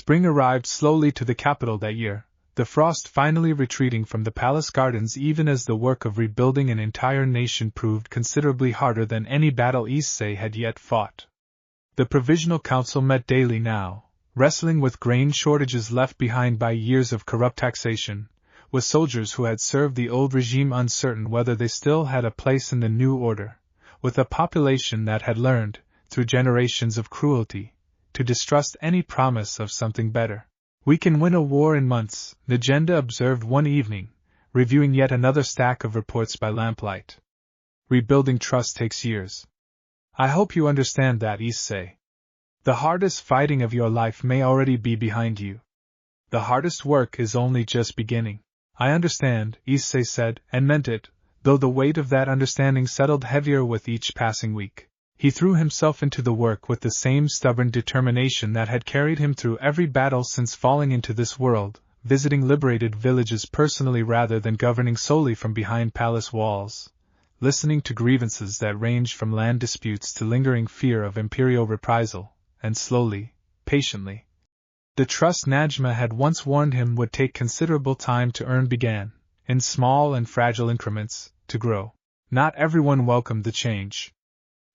Spring arrived slowly to the capital that year, the frost finally retreating from the palace gardens even as the work of rebuilding an entire nation proved considerably harder than any battle Issei had yet fought. The Provisional Council met daily now, wrestling with grain shortages left behind by years of corrupt taxation, with soldiers who had served the old regime uncertain whether they still had a place in the new order, with a population that had learned, through generations of cruelty, to distrust any promise of something better. "We can win a war in months," Negenda observed one evening, reviewing yet another stack of reports by lamplight. "Rebuilding trust takes years. I hope you understand that, Issei. The hardest fighting of your life may already be behind you. The hardest work is only just beginning." "I understand," Issei said, and meant it, though the weight of that understanding settled heavier with each passing week. He threw himself into the work with the same stubborn determination that had carried him through every battle since falling into this world, visiting liberated villages personally rather than governing solely from behind palace walls, listening to grievances that ranged from land disputes to lingering fear of imperial reprisal, and slowly, patiently. The trust Najma had once warned him would take considerable time to earn began, in small and fragile increments, to grow. Not everyone welcomed the change.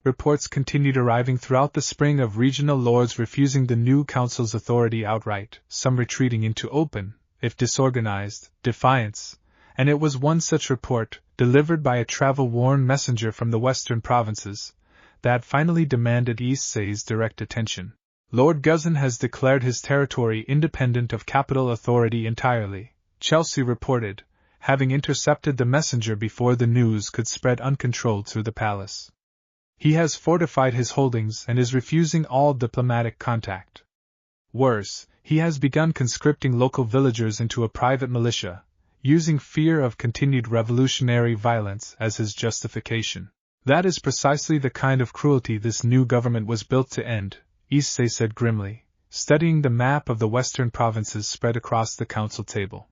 Reports continued arriving throughout the spring of regional lords refusing the new council's authority outright, some retreating into open, if disorganized, defiance, and it was one such report, delivered by a travel-worn messenger from the western provinces, that finally demanded Issei's direct attention. "Lord Guzan has declared his territory independent of capital authority entirely," Chelsea reported, having intercepted the messenger before the news could spread uncontrolled through the palace. "He has fortified his holdings and is refusing all diplomatic contact. Worse, he has begun conscripting local villagers into a private militia, using fear of continued revolutionary violence as his justification. That is precisely the kind of cruelty this new government was built to end," Issei said grimly, studying the map of the western provinces spread across the council table.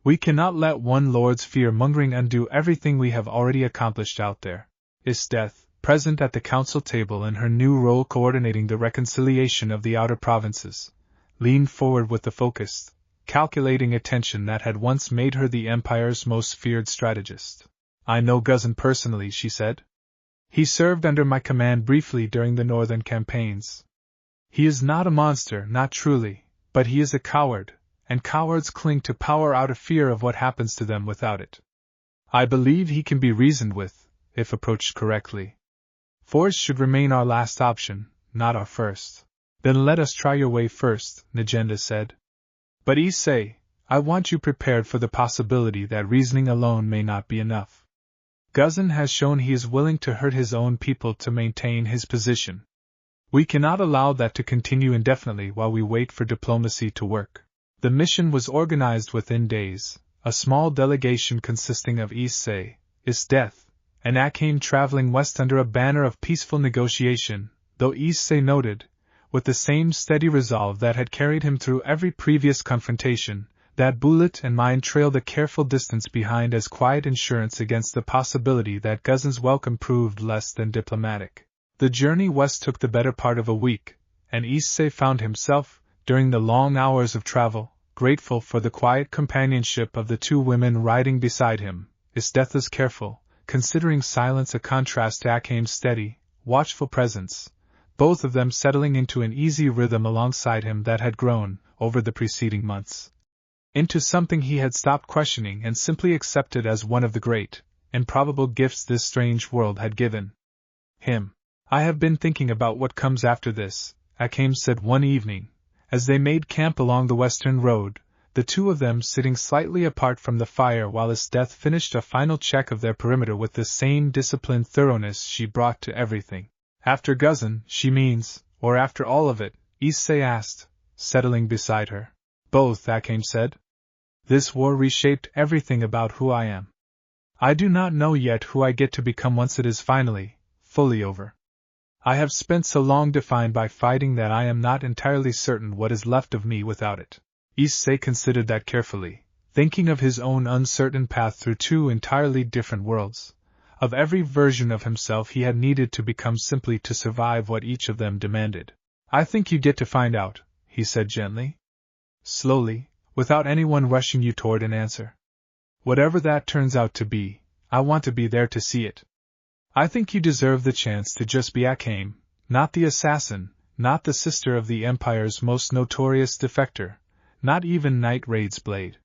"We cannot let one lord's fear-mongering undo everything we have already accomplished out there." Esdeath, present at the council table in her new role coordinating the reconciliation of the outer provinces, leaned forward with the focused, calculating attention that had once made her the Empire's most feared strategist. "I know Guzan personally," she said. "He served under my command briefly during the northern campaigns. He is not a monster, not truly, but he is a coward, and cowards cling to power out of fear of what happens to them without it. I believe he can be reasoned with, if approached correctly. Force should remain our last option, not our first." "Then let us try your way first," Negenda said. "But Issei, I want you prepared for the possibility that reasoning alone may not be enough. Guzan has shown he is willing to hurt his own people to maintain his position. We cannot allow that to continue indefinitely while we wait for diplomacy to work." The mission was organized within days, a small delegation consisting of Issei, Esdeath, and Akame traveling west under a banner of peaceful negotiation, though Issei noted, with the same steady resolve that had carried him through every previous confrontation, that bullet and mine trailed a careful distance behind as quiet insurance against the possibility that Guzan's welcome proved less than diplomatic. The journey west took the better part of a week, and Issei found himself, during the long hours of travel, grateful for the quiet companionship of the two women riding beside him, Esdeath's careful, considering silence a contrast to Akame's steady, watchful presence, both of them settling into an easy rhythm alongside him that had grown, over the preceding months, into something he had stopped questioning and simply accepted as one of the great, improbable gifts this strange world had given him. "I have been thinking about what comes after this," Akame said one evening, as they made camp along the western road, the two of them sitting slightly apart from the fire while Esdeath finished a final check of their perimeter with the same disciplined thoroughness she brought to everything. "After Guzan, she means, or after all of it?" Issei asked, settling beside her. "Both," Akame said. "This war reshaped everything about who I am. I do not know yet who I get to become once it is finally, fully over. I have spent so long defined by fighting that I am not entirely certain what is left of me without it." Issei considered that carefully, thinking of his own uncertain path through two entirely different worlds, of every version of himself he had needed to become simply to survive what each of them demanded. "I think you get to find out," he said gently. Slowly, without anyone rushing you toward an answer. Whatever that turns out to be, I want to be there to see it. I think you deserve the chance to just be Akame, not the assassin, not the sister of the Empire's most notorious defector, not even Night Raid's blade.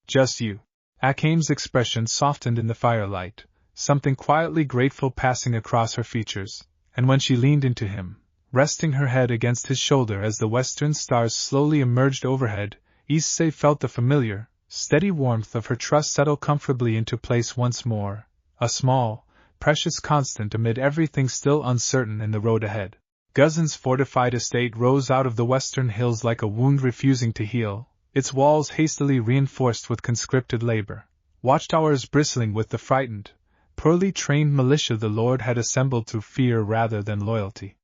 Just you. Akame's expression softened in the firelight, something quietly grateful passing across her features, and when she leaned into him, resting her head against his shoulder as the western stars slowly emerged overhead, Issei felt the familiar, steady warmth of her trust settle comfortably into place once more, a small, precious constant amid everything still uncertain in the road ahead. Guzin's fortified estate rose out of the western hills like a wound refusing to heal, its walls hastily reinforced with conscripted labor, watchtowers bristling with the frightened, poorly trained militia the Lord had assembled through fear rather than loyalty.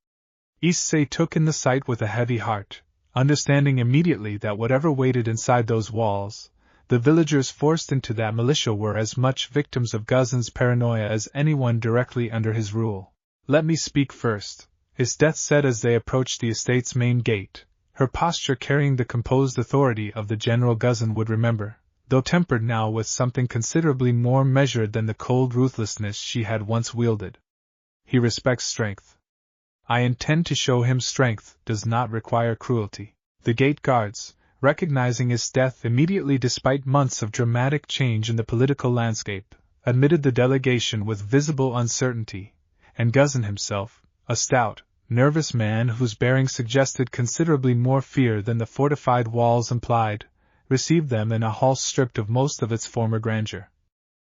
Issei took in the sight with a heavy heart, understanding immediately that whatever waited inside those walls, the villagers forced into that militia were as much victims of Guzin's paranoia as anyone directly under his rule. Let me speak first, Esdeath said as they approached the estate's main gate, her posture carrying the composed authority of the General Guzin would remember, though tempered now with something considerably more measured than the cold ruthlessness she had once wielded. He respects strength. I intend to show him strength does not require cruelty. The gate guards, recognizing Esdeath immediately despite months of dramatic change in the political landscape, admitted the delegation with visible uncertainty, and Guzin himself, a stout, nervous man whose bearing suggested considerably more fear than the fortified walls implied, received them in a hall stripped of most of its former grandeur.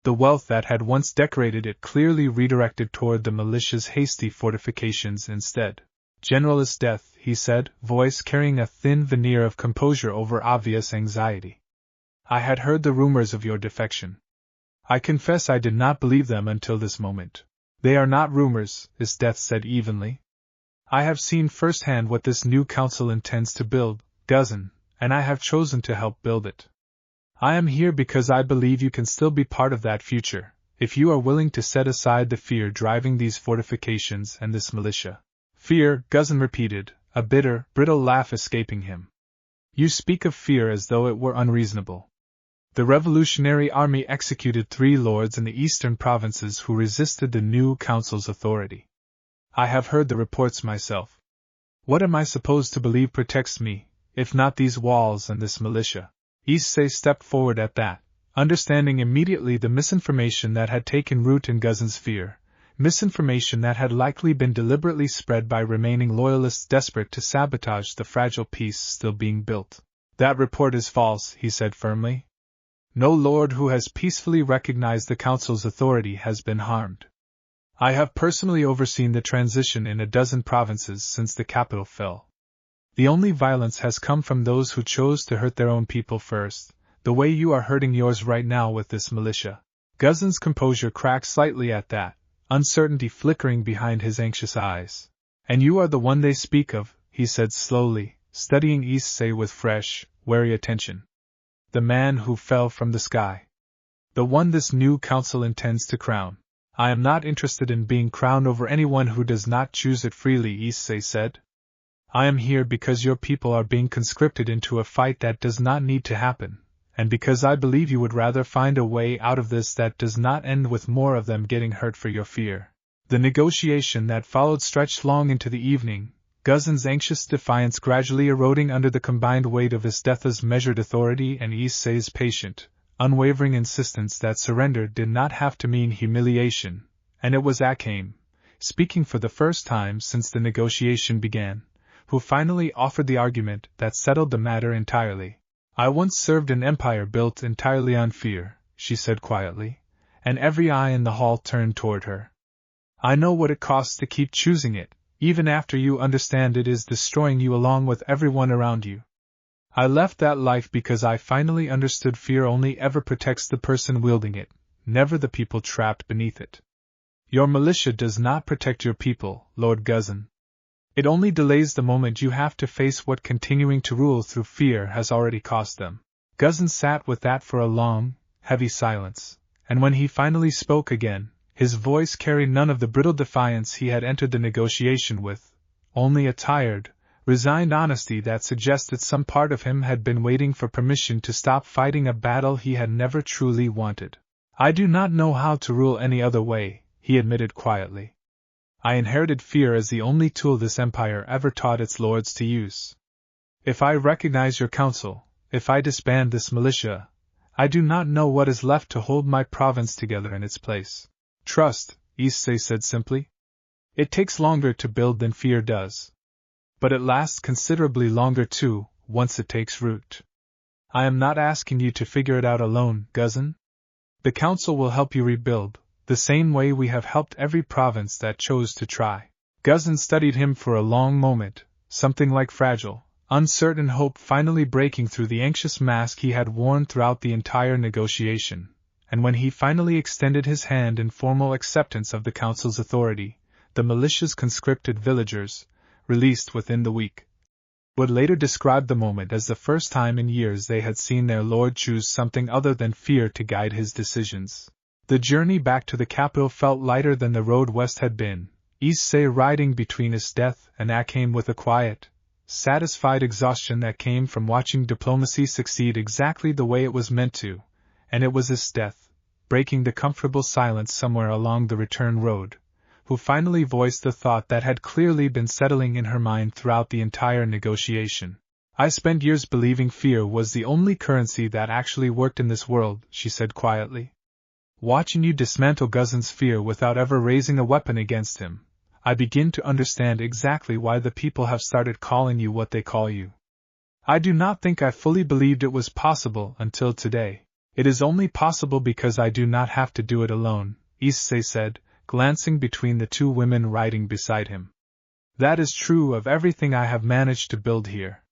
The wealth that had once decorated it clearly redirected toward the militia's hasty fortifications instead. General Esdeath, he said, voice carrying a thin veneer of composure over obvious anxiety. I had heard the rumors of your defection. I confess I did not believe them until this moment. They are not rumors, Esdeath said evenly. I have seen firsthand what this new council intends to build, Guzin, and I have chosen to help build it. I am here because I believe you can still be part of that future, if you are willing to set aside the fear driving these fortifications and this militia. Fear, Guzin repeated, a bitter, brittle laugh escaping him. You speak of fear as though it were unreasonable. The Revolutionary Army executed 3 lords in the eastern provinces who resisted the new council's authority. I have heard the reports myself. What am I supposed to believe protects me, if not these walls and this militia? Issei stepped forward at that, understanding immediately the misinformation that had taken root in Guzin's fear, misinformation that had likely been deliberately spread by remaining loyalists desperate to sabotage the fragile peace still being built. That report is false, he said firmly. No lord who has peacefully recognized the council's authority has been harmed. I have personally overseen the transition in a dozen provinces since the capital fell. The only violence has come from those who chose to hurt their own people first, the way you are hurting yours right now with this militia. Guzin's composure cracked slightly at that, uncertainty flickering behind his anxious eyes. And you are the one they speak of, he said slowly, studying Issei with fresh, wary attention. The man who fell from the sky. The one this new council intends to crown. I am not interested in being crowned over anyone who does not choose it freely, Issei said. I am here because your people are being conscripted into a fight that does not need to happen, and because I believe you would rather find a way out of this that does not end with more of them getting hurt for your fear. The negotiation that followed stretched long into the evening, Guzin's anxious defiance gradually eroding under the combined weight of Esdeath's measured authority and Issei's patient, unwavering insistence that surrender did not have to mean humiliation, and it was Akame, speaking for the first time since the negotiation began, who finally offered the argument that settled the matter entirely. I once served an empire built entirely on fear, she said quietly, and every eye in the hall turned toward her. I know what it costs to keep choosing it, even after you understand it is destroying you along with everyone around you. I left that life because I finally understood fear only ever protects the person wielding it, never the people trapped beneath it. Your militia does not protect your people, Lord Guzin. It only delays the moment you have to face what continuing to rule through fear has already cost them. Guzin sat with that for a long, heavy silence, and when he finally spoke again, his voice carried none of the brittle defiance he had entered the negotiation with, only a tired, resigned honesty that suggested some part of him had been waiting for permission to stop fighting a battle he had never truly wanted. "I do not know how to rule any other way," he admitted quietly. "I inherited fear as the only tool this empire ever taught its lords to use. If I recognize your council, if I disband this militia, I do not know what is left to hold my province together in its place." "Trust," Issei said simply. "It takes longer to build than fear does. But it lasts considerably longer too, once it takes root. I am not asking you to figure it out alone, Guzan. The council will help you rebuild, the same way we have helped every province that chose to try." Guzan studied him for a long moment, something like fragile, uncertain hope finally breaking through the anxious mask he had worn throughout the entire negotiation, and when he finally extended his hand in formal acceptance of the council's authority, the militia's conscripted villagers, released within the week, would later describe the moment as the first time in years they had seen their lord choose something other than fear to guide his decisions. The journey back to the capital felt lighter than the road west had been, Issei riding between Esdeath and Akame with a quiet, satisfied exhaustion that came from watching diplomacy succeed exactly the way it was meant to, and it was Esdeath, breaking the comfortable silence somewhere along the return road, who finally voiced the thought that had clearly been settling in her mind throughout the entire negotiation. "I spent years believing fear was the only currency that actually worked in this world," she said quietly. "Watching you dismantle Guzan's fear without ever raising a weapon against him, I begin to understand exactly why the people have started calling you what they call you. I do not think I fully believed it was possible until today. It is only possible because I do not have to do it alone," Issei said, glancing between the two women riding beside him. "That is true of everything I have managed to build here.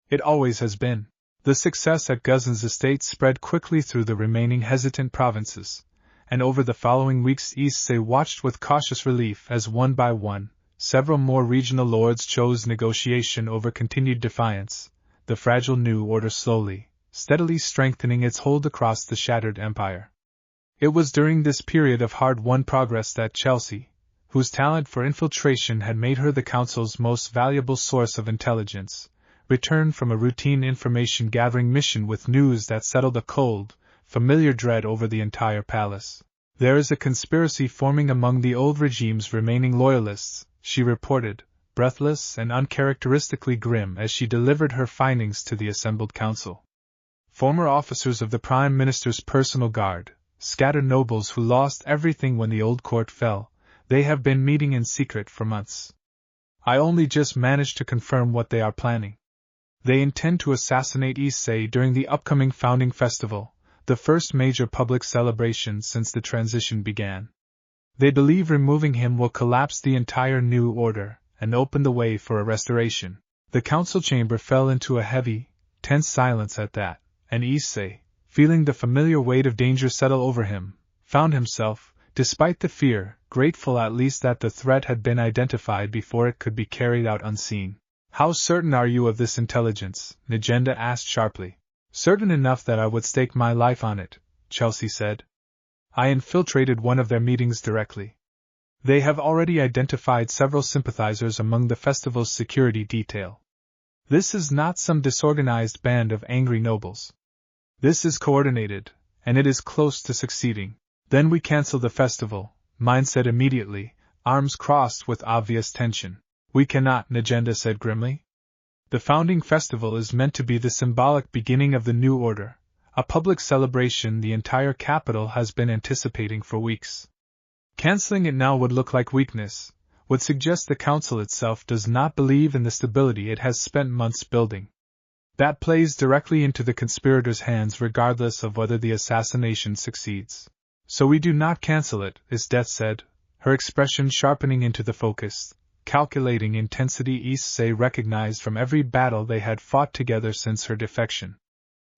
It always has been." The success at Guzan's estate spread quickly through the remaining hesitant provinces, and over the following weeks Issei watched with cautious relief as one by one, several more regional lords chose negotiation over continued defiance, the fragile new order slowly, steadily strengthening its hold across the shattered empire. It was during this period of hard-won progress that Chelsea, whose talent for infiltration had made her the council's most valuable source of intelligence, returned from a routine information-gathering mission with news that settled a cold, familiar dread over the entire palace. "There is a conspiracy forming among the old regime's remaining loyalists," she reported, breathless and uncharacteristically grim as she delivered her findings to the assembled council. "Former officers of the Prime Minister's personal guard, scattered nobles who lost everything when the old court fell, they have been meeting in secret for months. I only just managed to confirm what they are planning. They intend to assassinate Issei during the upcoming founding festival, the first major public celebration since the transition began. They believe removing him will collapse the entire new order and open the way for a restoration." The council chamber fell into a heavy, tense silence at that, and Issei, feeling the familiar weight of danger settle over him, found himself, despite the fear, grateful at least that the threat had been identified before it could be carried out unseen. "How certain are you of this intelligence?" Negenda asked sharply. "Certain enough that I would stake my life on it," Chelsea said. "I infiltrated one of their meetings directly. They have already identified several sympathizers among the festival's security detail. This is not some disorganized band of angry nobles. This is coordinated, and it is close to succeeding." "Then we cancel the festival," Mine said immediately, arms crossed with obvious tension. "We cannot," Negenda said grimly. "The founding festival is meant to be the symbolic beginning of the new order, a public celebration the entire capital has been anticipating for weeks. Canceling it now would look like weakness, would suggest the council itself does not believe in the stability it has spent months building. That plays directly into the conspirators' hands regardless of whether the assassination succeeds. So we do not cancel it," Esdeath said, her expression sharpening into the focused, calculating intensity Issei recognized from every battle they had fought together since her defection.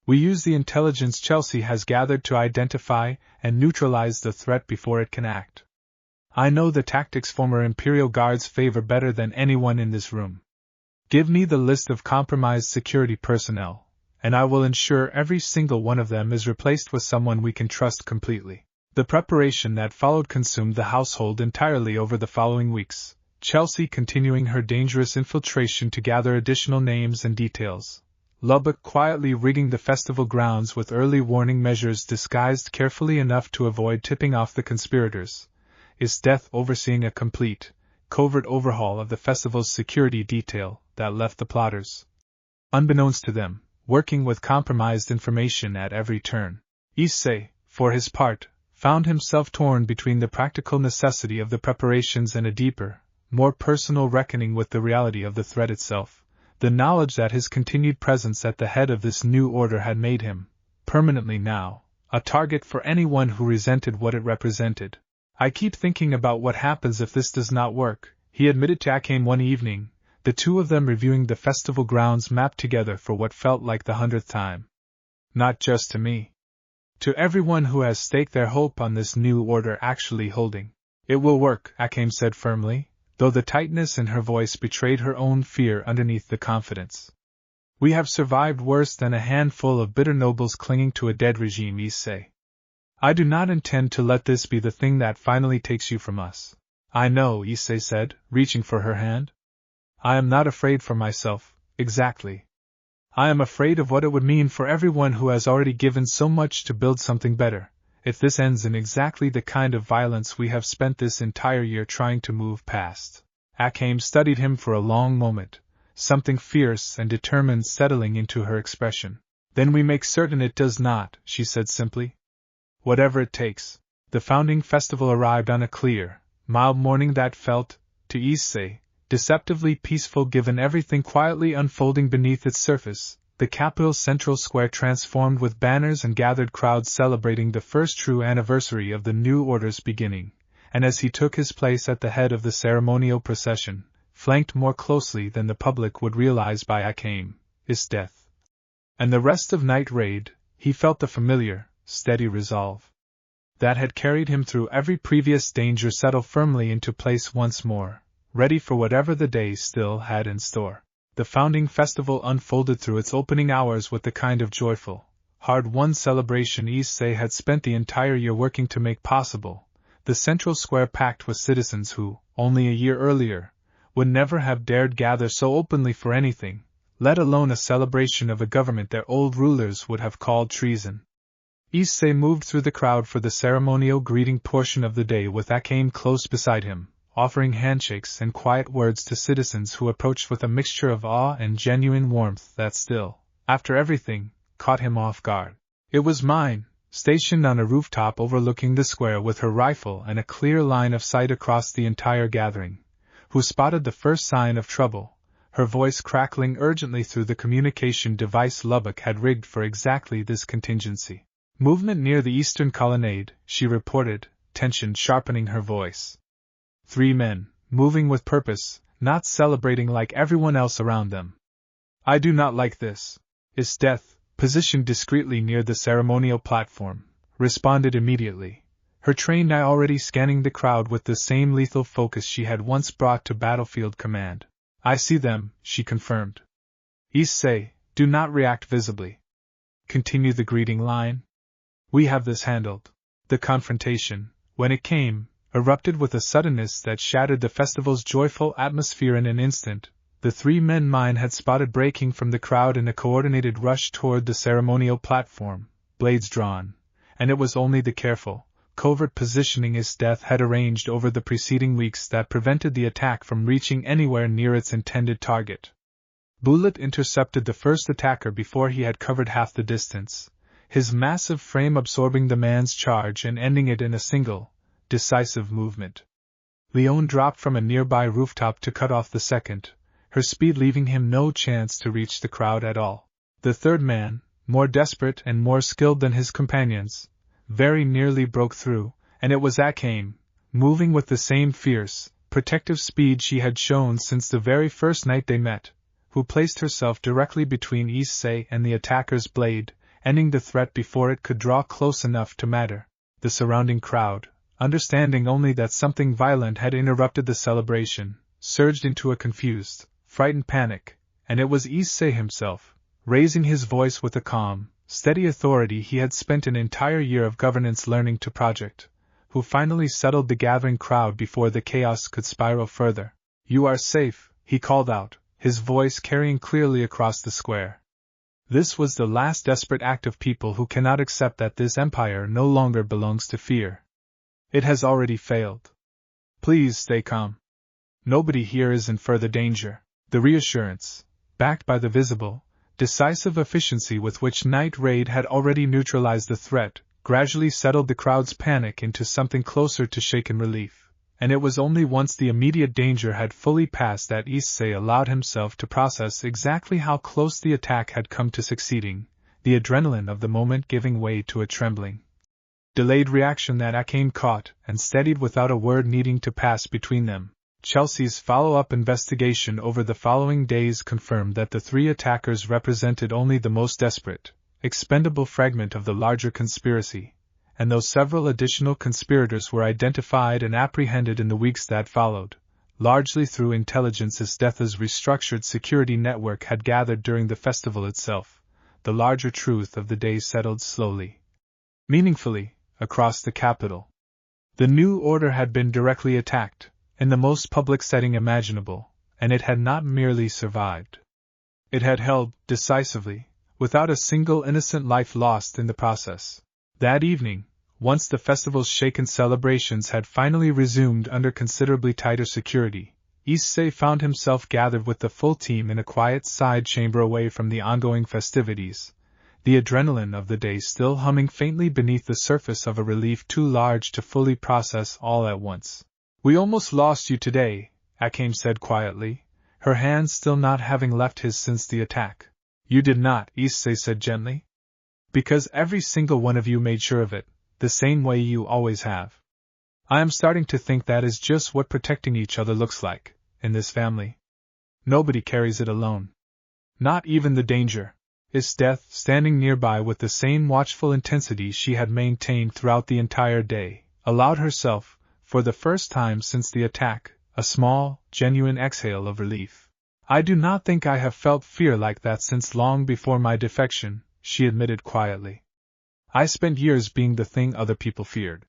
"We use the intelligence Chelsea has gathered to identify and neutralize the threat before it can act. I know the tactics former Imperial Guards favor better than anyone in this room. Give me the list of compromised security personnel, and I will ensure every single one of them is replaced with someone we can trust completely." The preparation that followed consumed the household entirely over the following weeks, Chelsea continuing her dangerous infiltration to gather additional names and details. Lubbock quietly rigging the festival grounds with early warning measures disguised carefully enough to avoid tipping off the conspirators. Esdeath overseeing a complete, covert overhaul of the festival's security detail that left the plotters, unbeknownst to them, working with compromised information at every turn. Issei, for his part, found himself torn between the practical necessity of the preparations and a deeper, more personal reckoning with the reality of the threat itself, the knowledge that his continued presence at the head of this new order had made him, permanently now, a target for anyone who resented what it represented. "I keep thinking about what happens if this does not work," he admitted to Akame one evening, the two of them reviewing the festival grounds map together for what felt like the 100th time. "Not just to me. To everyone who has staked their hope on this new order actually holding." "It will work," Akame said firmly, though the tightness in her voice betrayed her own fear underneath the confidence. "We have survived worse than a handful of bitter nobles clinging to a dead regime," Issei. "I do not intend to let this be the thing that finally takes you from us." "I know," Issei said, reaching for her hand. "I am not afraid for myself, exactly. I am afraid of what it would mean for everyone who has already given so much to build something better, if this ends in exactly the kind of violence we have spent this entire year trying to move past." Akame studied him for a long moment, something fierce and determined settling into her expression. "Then we make certain it does not," she said simply. "Whatever it takes." The founding festival arrived on a clear, mild morning that felt, to Issei, deceptively peaceful given everything quietly unfolding beneath its surface, the capital's central square transformed with banners and gathered crowds celebrating the first true anniversary of the new order's beginning, and as he took his place at the head of the ceremonial procession, flanked more closely than the public would realize by Akame, Esdeath, and the rest of Night Raid, he felt the familiar, steady resolve that had carried him through every previous danger settle firmly into place once more, ready for whatever the day still had in store. The founding festival unfolded through its opening hours with the kind of joyful, hard-won celebration Issei had spent the entire year working to make possible, the central square packed with citizens who, only a year earlier, would never have dared gather so openly for anything, let alone a celebration of a government their old rulers would have called treason. Issei moved through the crowd for the ceremonial greeting portion of the day with Akame close beside him, offering handshakes and quiet words to citizens who approached with a mixture of awe and genuine warmth that still, after everything, caught him off guard. It was mine, stationed on a rooftop overlooking the square with her rifle and a clear line of sight across the entire gathering, who spotted the first sign of trouble, her voice crackling urgently through the communication device Lubbock had rigged for exactly this contingency. "Movement near the eastern colonnade," she reported, tension sharpening her voice. 3 men, moving with purpose, not celebrating like everyone else around them. "I do not like this." Esdeath, positioned discreetly near the ceremonial platform, responded immediately, her trained eye already scanning the crowd with the same lethal focus she had once brought to battlefield command. "I see them," she confirmed. "Issei, do not react visibly. Continue the greeting line. We have this handled." The confrontation, when it came, erupted with a suddenness that shattered the festival's joyful atmosphere in an instant. The 3 men mine had spotted breaking from the crowd in a coordinated rush toward the ceremonial platform, blades drawn, and it was only the careful, covert positioning Esdeath had arranged over the preceding weeks that prevented the attack from reaching anywhere near its intended target. Bullet intercepted the first attacker before he had covered half the distance, his massive frame absorbing the man's charge and ending it in a single, decisive movement. Leone dropped from a nearby rooftop to cut off the second, her speed leaving him no chance to reach the crowd at all. The third man, more desperate and more skilled than his companions, very nearly broke through, and it was Akame, moving with the same fierce, protective speed she had shown since the very first night they met, who placed herself directly between Issei and the attacker's blade, ending the threat before it could draw close enough to matter. The surrounding crowd, understanding only that something violent had interrupted the celebration, surged into a confused, frightened panic, and it was Issei himself, raising his voice with a calm, steady authority he had spent an entire year of governance learning to project, who finally settled the gathering crowd before the chaos could spiral further. "You are safe," he called out, his voice carrying clearly across the square. This was the last desperate act of people who cannot accept that this empire no longer belongs to fear. It has already failed. Please stay calm. Nobody here is in further danger. The reassurance, backed by the visible, decisive efficiency with which Night Raid had already neutralized the threat, gradually settled the crowd's panic into something closer to shaken relief, and it was only once the immediate danger had fully passed that Issei allowed himself to process exactly how close the attack had come to succeeding, the adrenaline of the moment giving way to a trembling, delayed reaction that Akame caught and steadied without a word needing to pass between them. Chelsea's follow-up investigation over the following days confirmed that the three attackers represented only the most desperate, expendable fragment of the larger conspiracy, and though several additional conspirators were identified and apprehended in the weeks that followed, largely through intelligence Esdeath's restructured security network had gathered during the festival itself, the larger truth of the day settled slowly, meaningfully, across the capital. The new order had been directly attacked, in the most public setting imaginable, and it had not merely survived. It had held, decisively, without a single innocent life lost in the process. That evening, once the festival's shaken celebrations had finally resumed under considerably tighter security, Issei found himself gathered with the full team in a quiet side chamber away from the ongoing festivities, the adrenaline of the day still humming faintly beneath the surface of a relief too large to fully process all at once. "We almost lost you today," Akame said quietly, her hands still not having left his since the attack. "You did not," Issei said gently. "Because every single one of you made sure of it, the same way you always have. I am starting to think that is just what protecting each other looks like, in this family. Nobody carries it alone. Not even the danger." Esdeath, standing nearby with the same watchful intensity she had maintained throughout the entire day, allowed herself, for the first time since the attack, a small, genuine exhale of relief. "I do not think I have felt fear like that since long before my defection," she admitted quietly. "I spent years being the thing other people feared.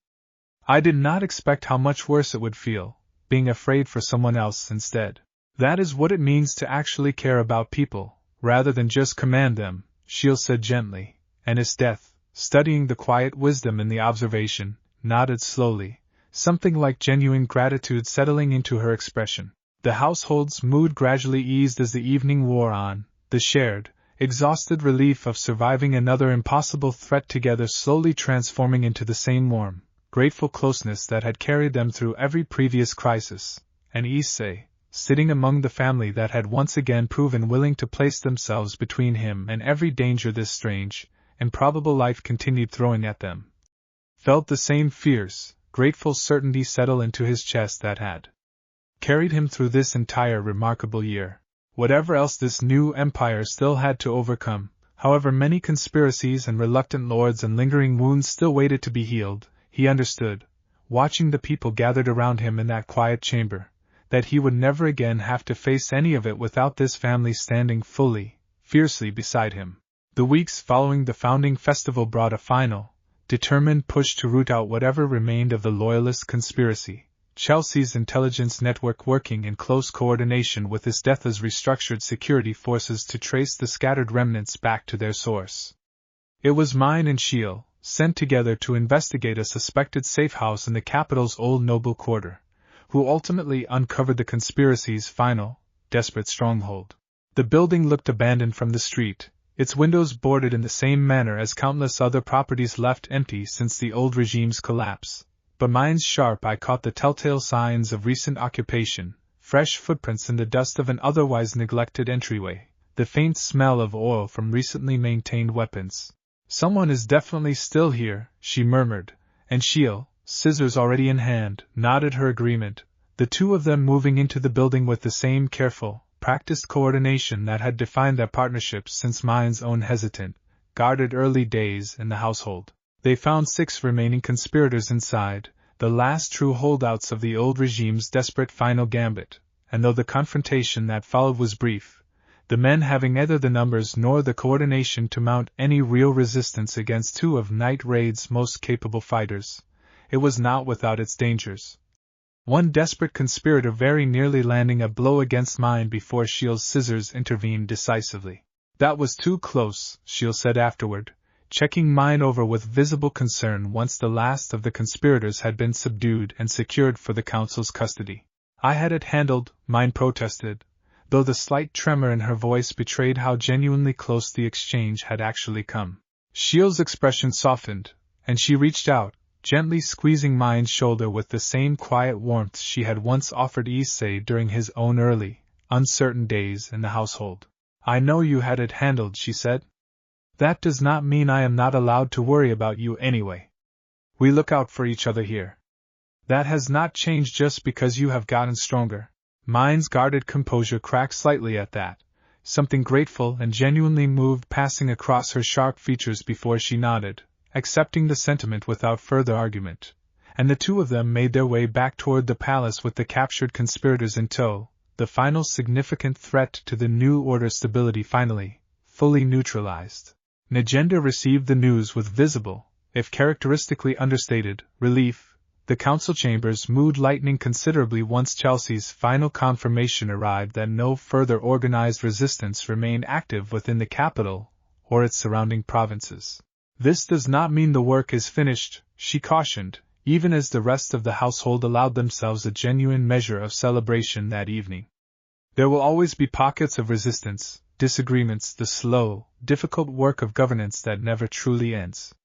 I did not expect how much worse it would feel, being afraid for someone else instead. That is what it means to actually care about people, rather than just command them," Sheele said gently, and Esdeath, studying the quiet wisdom in the observation, nodded slowly, something like genuine gratitude settling into her expression. The household's mood gradually eased as the evening wore on, the shared, exhausted relief of surviving another impossible threat together slowly transforming into the same warm, grateful closeness that had carried them through every previous crisis, and Issei, sitting among the family that had once again proven willing to place themselves between him and every danger this strange, improbable life continued throwing at them, felt the same fierce, grateful certainty settle into his chest that had carried him through this entire remarkable year. Whatever else this new empire still had to overcome, however many conspiracies and reluctant lords and lingering wounds still waited to be healed, he understood, watching the people gathered around him in that quiet chamber, that he would never again have to face any of it without this family standing fully, fiercely beside him. The weeks following the founding festival brought a final, determined push to root out whatever remained of the Loyalist conspiracy, Chelsea's intelligence network working in close coordination with Esdeath's restructured security forces to trace the scattered remnants back to their source. It was Mine and Sheele, sent together to investigate a suspected safe house in the capital's old noble quarter, who ultimately uncovered the conspiracy's final, desperate stronghold. The building looked abandoned from the street, its windows boarded in the same manner as countless other properties left empty since the old regime's collapse, but Mine's sharp eye caught the telltale signs of recent occupation, fresh footprints in the dust of an otherwise neglected entryway, the faint smell of oil from recently maintained weapons. "Someone is definitely still here," she murmured, and Sheele, scissors already in hand, nodded her agreement, the two of them moving into the building with the same careful, practiced coordination that had defined their partnership since Mine's own hesitant, guarded early days in the household. They found 6 remaining conspirators inside, the last true holdouts of the old regime's desperate final gambit, and though the confrontation that followed was brief, the men having neither the numbers nor the coordination to mount any real resistance against 2 of Night Raid's most capable fighters, it was not without its dangers. One desperate conspirator very nearly landing a blow against mine before Sheele's scissors intervened decisively. That was too close, Sheele said afterward, checking mine over with visible concern once the last of the conspirators had been subdued and secured for the council's custody. I had it handled, mine protested, though the slight tremor in her voice betrayed how genuinely close the exchange had actually come. Sheele's expression softened, and she reached out, gently squeezing mine's shoulder with the same quiet warmth she had once offered Issei during his own early, uncertain days in the household. I know you had it handled, she said. That does not mean I am not allowed to worry about you anyway. We look out for each other here. That has not changed just because you have gotten stronger. Mine's guarded composure cracked slightly at that, something grateful and genuinely moved passing across her sharp features before she nodded, accepting the sentiment without further argument, and the two of them made their way back toward the palace with the captured conspirators in tow, the final significant threat to the new order's stability finally, fully neutralized. Negenda received the news with visible, if characteristically understated, relief, the council chambers mood lightening considerably once Chelsea's final confirmation arrived that no further organized resistance remained active within the capital or its surrounding provinces. This does not mean the work is finished, she cautioned, even as the rest of the household allowed themselves a genuine measure of celebration that evening. There will always be pockets of resistance, disagreements, the slow, difficult work of governance that never truly ends.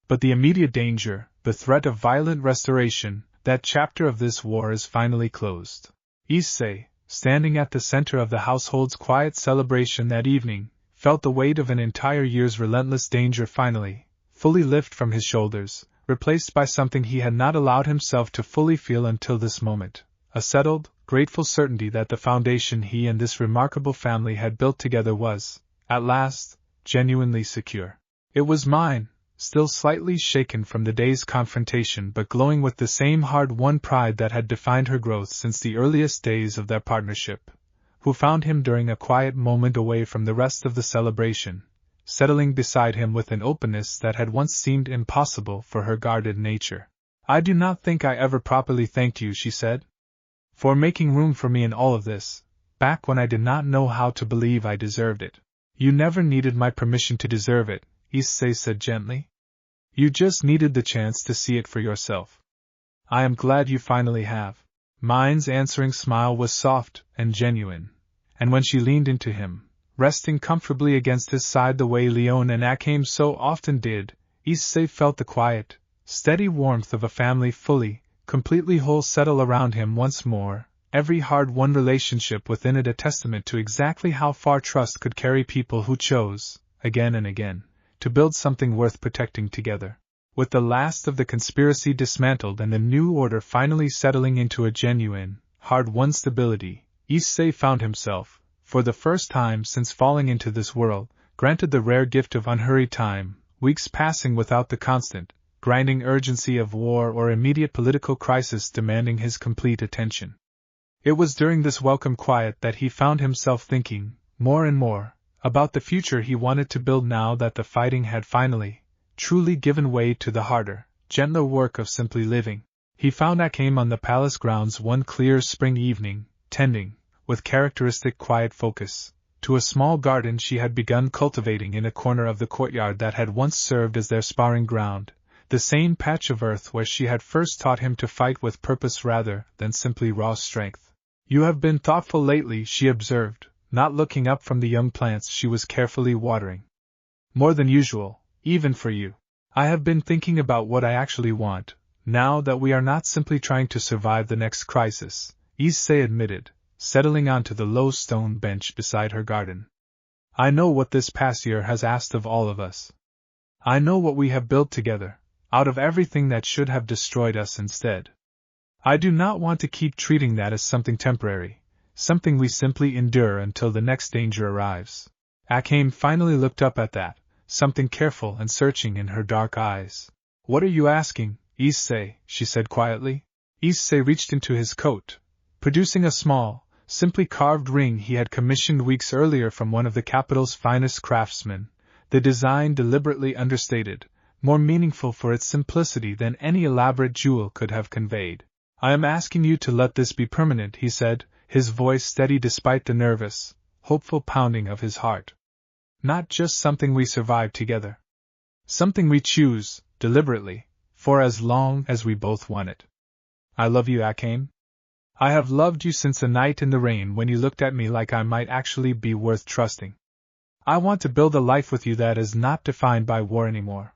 But the immediate danger, the threat of violent restoration, that chapter of this war is finally closed. Issei, standing at the center of the household's quiet celebration that evening, felt the weight of an entire year's relentless danger finally, fully lift from his shoulders, replaced by something he had not allowed himself to fully feel until this moment, a settled, grateful certainty that the foundation he and this remarkable family had built together was, at last, genuinely secure. It was mine, still slightly shaken from the day's confrontation but glowing with the same hard-won pride that had defined her growth since the earliest days of their partnership, who found him during a quiet moment away from the rest of the celebration, settling beside him with an openness that had once seemed impossible for her guarded nature. I do not think I ever properly thanked you, she said, for making room for me in all of this, back when I did not know how to believe I deserved it. You never needed my permission to deserve it, Issei said gently. You just needed the chance to see it for yourself. I am glad you finally have. Mine's answering smile was soft and genuine, and when she leaned into him, resting comfortably against his side the way Leone and Akame so often did, Issei felt the quiet, steady warmth of a family fully, completely whole settle around him once more, every hard-won relationship within it a testament to exactly how far trust could carry people who chose, again and again, to build something worth protecting together. With the last of the conspiracy dismantled and the new order finally settling into a genuine, hard-won stability, Issei found himself, for the first time since falling into this world, granted the rare gift of unhurried time, weeks passing without the constant, grinding urgency of war or immediate political crisis demanding his complete attention. It was during this welcome quiet that he found himself thinking, more and more, about the future he wanted to build now that the fighting had finally, truly given way to the harder, gentler work of simply living. He found Akame on the palace grounds one clear spring evening, tending, with characteristic quiet focus, to a small garden she had begun cultivating in a corner of the courtyard that had once served as their sparring ground, the same patch of earth where she had first taught him to fight with purpose rather than simply raw strength. You have been thoughtful lately, she observed, not looking up from the young plants she was carefully watering. More than usual, even for you. I have been thinking about what I actually want, now that we are not simply trying to survive the next crisis, Issei admitted, settling onto the low stone bench beside her garden. I know what this past year has asked of all of us. I know what we have built together, out of everything that should have destroyed us instead. I do not want to keep treating that as something temporary, something we simply endure until the next danger arrives. Akame finally looked up at that, something careful and searching in her dark eyes. What are you asking, Issei? She said quietly. Issei reached into his coat, producing a small, simply carved ring he had commissioned weeks earlier from one of the capital's finest craftsmen, the design deliberately understated, more meaningful for its simplicity than any elaborate jewel could have conveyed. I am asking you to let this be permanent, he said, his voice steady despite the nervous, hopeful pounding of his heart. Not just something we survive together. Something we choose, deliberately, for as long as we both want it. I love you, Akame. I have loved you since a night in the rain when you looked at me like I might actually be worth trusting. I want to build a life with you that is not defined by war anymore.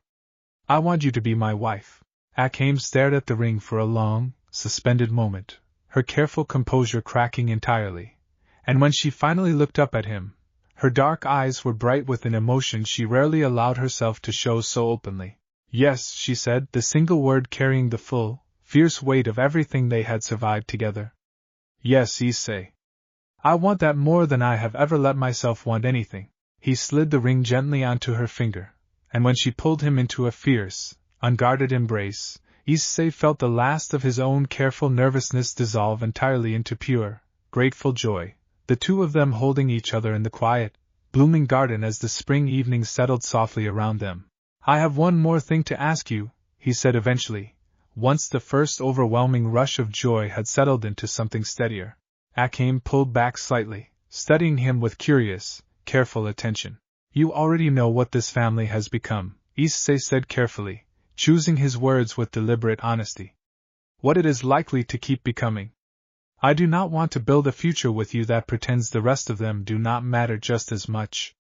I want you to be my wife. Akame stared at the ring for a long, suspended moment, her careful composure cracking entirely, and when she finally looked up at him, her dark eyes were bright with an emotion she rarely allowed herself to show so openly. Yes, she said, the single word carrying the full, fierce weight of everything they had survived together. Yes, Issei. I want that more than I have ever let myself want anything. He slid the ring gently onto her finger, and when she pulled him into a fierce, unguarded embrace, Issei felt the last of his own careful nervousness dissolve entirely into pure, grateful joy, the two of them holding each other in the quiet, blooming garden as the spring evening settled softly around them. I have one more thing to ask you, he said eventually, once the first overwhelming rush of joy had settled into something steadier. Akame pulled back slightly, studying him with curious, careful attention. You already know what this family has become, Issei said carefully, choosing his words with deliberate honesty. What it is likely to keep becoming. I do not want to build a future with you that pretends the rest of them do not matter just as much.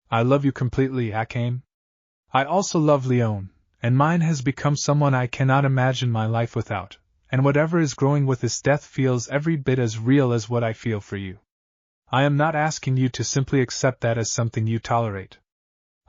I love you completely, Akame. I also love Leone, and mine has become someone I cannot imagine my life without, and whatever is growing with Esdeath feels every bit as real as what I feel for you. I am not asking you to simply accept that as something you tolerate.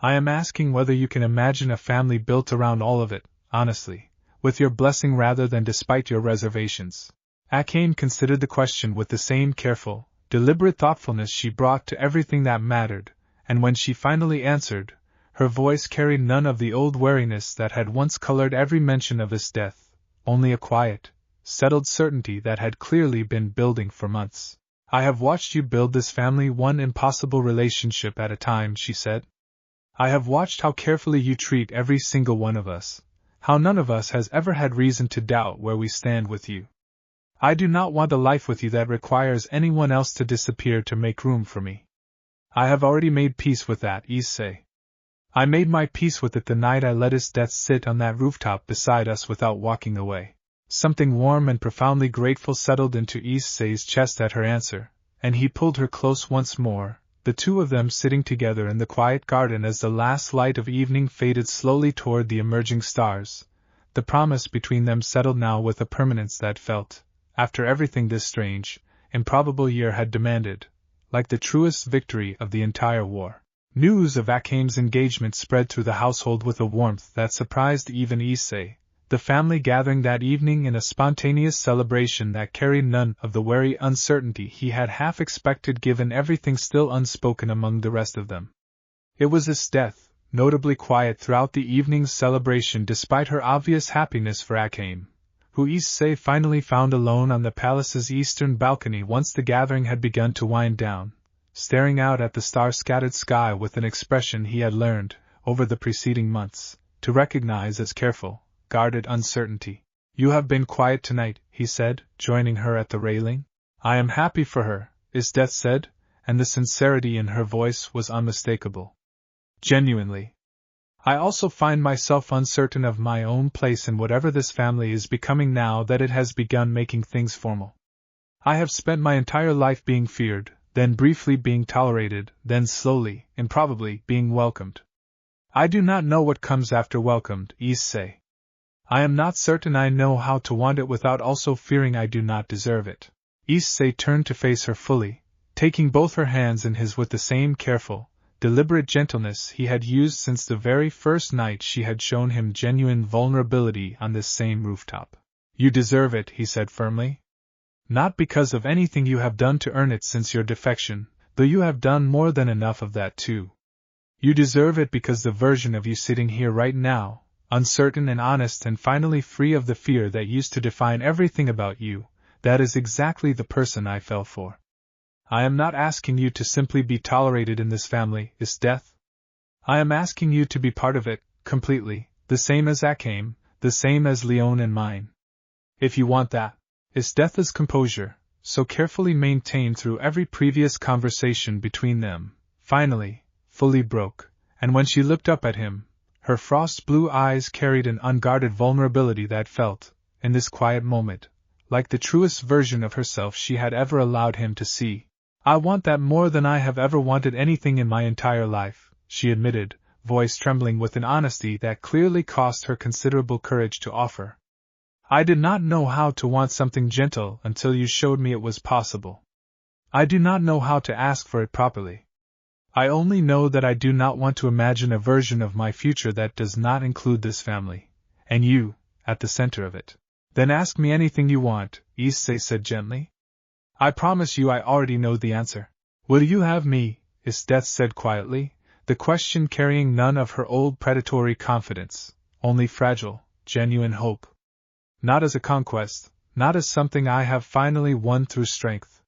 I am asking whether you can imagine a family built around all of it, honestly, with your blessing rather than despite your reservations. Akame considered the question with the same careful, deliberate thoughtfulness she brought to everything that mattered, and when she finally answered, her voice carried none of the old wariness that had once colored every mention of his death, only a quiet, settled certainty that had clearly been building for months. I have watched you build this family one impossible relationship at a time, she said. I have watched how carefully you treat every single one of us, how none of us has ever had reason to doubt where we stand with you. I do not want a life with you that requires anyone else to disappear to make room for me. I have already made peace with that, Issei. I made my peace with it the night I let Esdeath sit on that rooftop beside us without walking away. Something warm and profoundly grateful settled into Issei's chest at her answer, and he pulled her close once more, the two of them sitting together in the quiet garden as the last light of evening faded slowly toward the emerging stars. The promise between them settled now with a permanence that felt, after everything this strange, improbable year had demanded, like the truest victory of the entire war. News of Akame's engagement spread through the household with a warmth that surprised even Issei, the family gathering that evening in a spontaneous celebration that carried none of the wary uncertainty he had half expected given everything still unspoken among the rest of them. It was Esdeath, notably quiet throughout the evening's celebration despite her obvious happiness for Akame, who Issei finally found alone on the palace's eastern balcony once the gathering had begun to wind down, staring out at the star-scattered sky with an expression he had learned, over the preceding months, to recognize as careful, guarded uncertainty. You have been quiet tonight, he said, joining her at the railing. I am happy for her, Esdeath said, and the sincerity in her voice was unmistakable. Genuinely. I also find myself uncertain of my own place in whatever this family is becoming now that it has begun making things formal. I have spent my entire life being feared, then briefly being tolerated, then slowly, improbably, being welcomed. I do not know what comes after welcomed, Issei. I am not certain I know how to want it without also fearing I do not deserve it. Issei turned to face her fully, taking both her hands in his with the same careful, deliberate gentleness he had used since the very first night she had shown him genuine vulnerability on this same rooftop. You deserve it, he said firmly. Not because of anything you have done to earn it since your defection, though you have done more than enough of that too. You deserve it because the version of you sitting here right now, uncertain and honest and finally free of the fear that used to define everything about you, that is exactly the person I fell for. I am not asking you to simply be tolerated in this family, Esdeath. I am asking you to be part of it, completely, the same as Akame, the same as Leone and mine. If you want that, Esdeath's composure, so carefully maintained through every previous conversation between them, finally, fully broke, and when she looked up at him, her frost-blue eyes carried an unguarded vulnerability that felt, in this quiet moment, like the truest version of herself she had ever allowed him to see. "I want that more than I have ever wanted anything in my entire life," she admitted, voice trembling with an honesty that clearly cost her considerable courage to offer. "I did not know how to want something gentle until you showed me it was possible. I do not know how to ask for it properly. I only know that I do not want to imagine a version of my future that does not include this family, and you, at the center of it." "Then ask me anything you want," Issei said gently. "I promise you I already know the answer." "Will you have me?" Esdeath said quietly, the question carrying none of her old predatory confidence, only fragile, genuine hope. "Not as a conquest, not as something I have finally won through strength.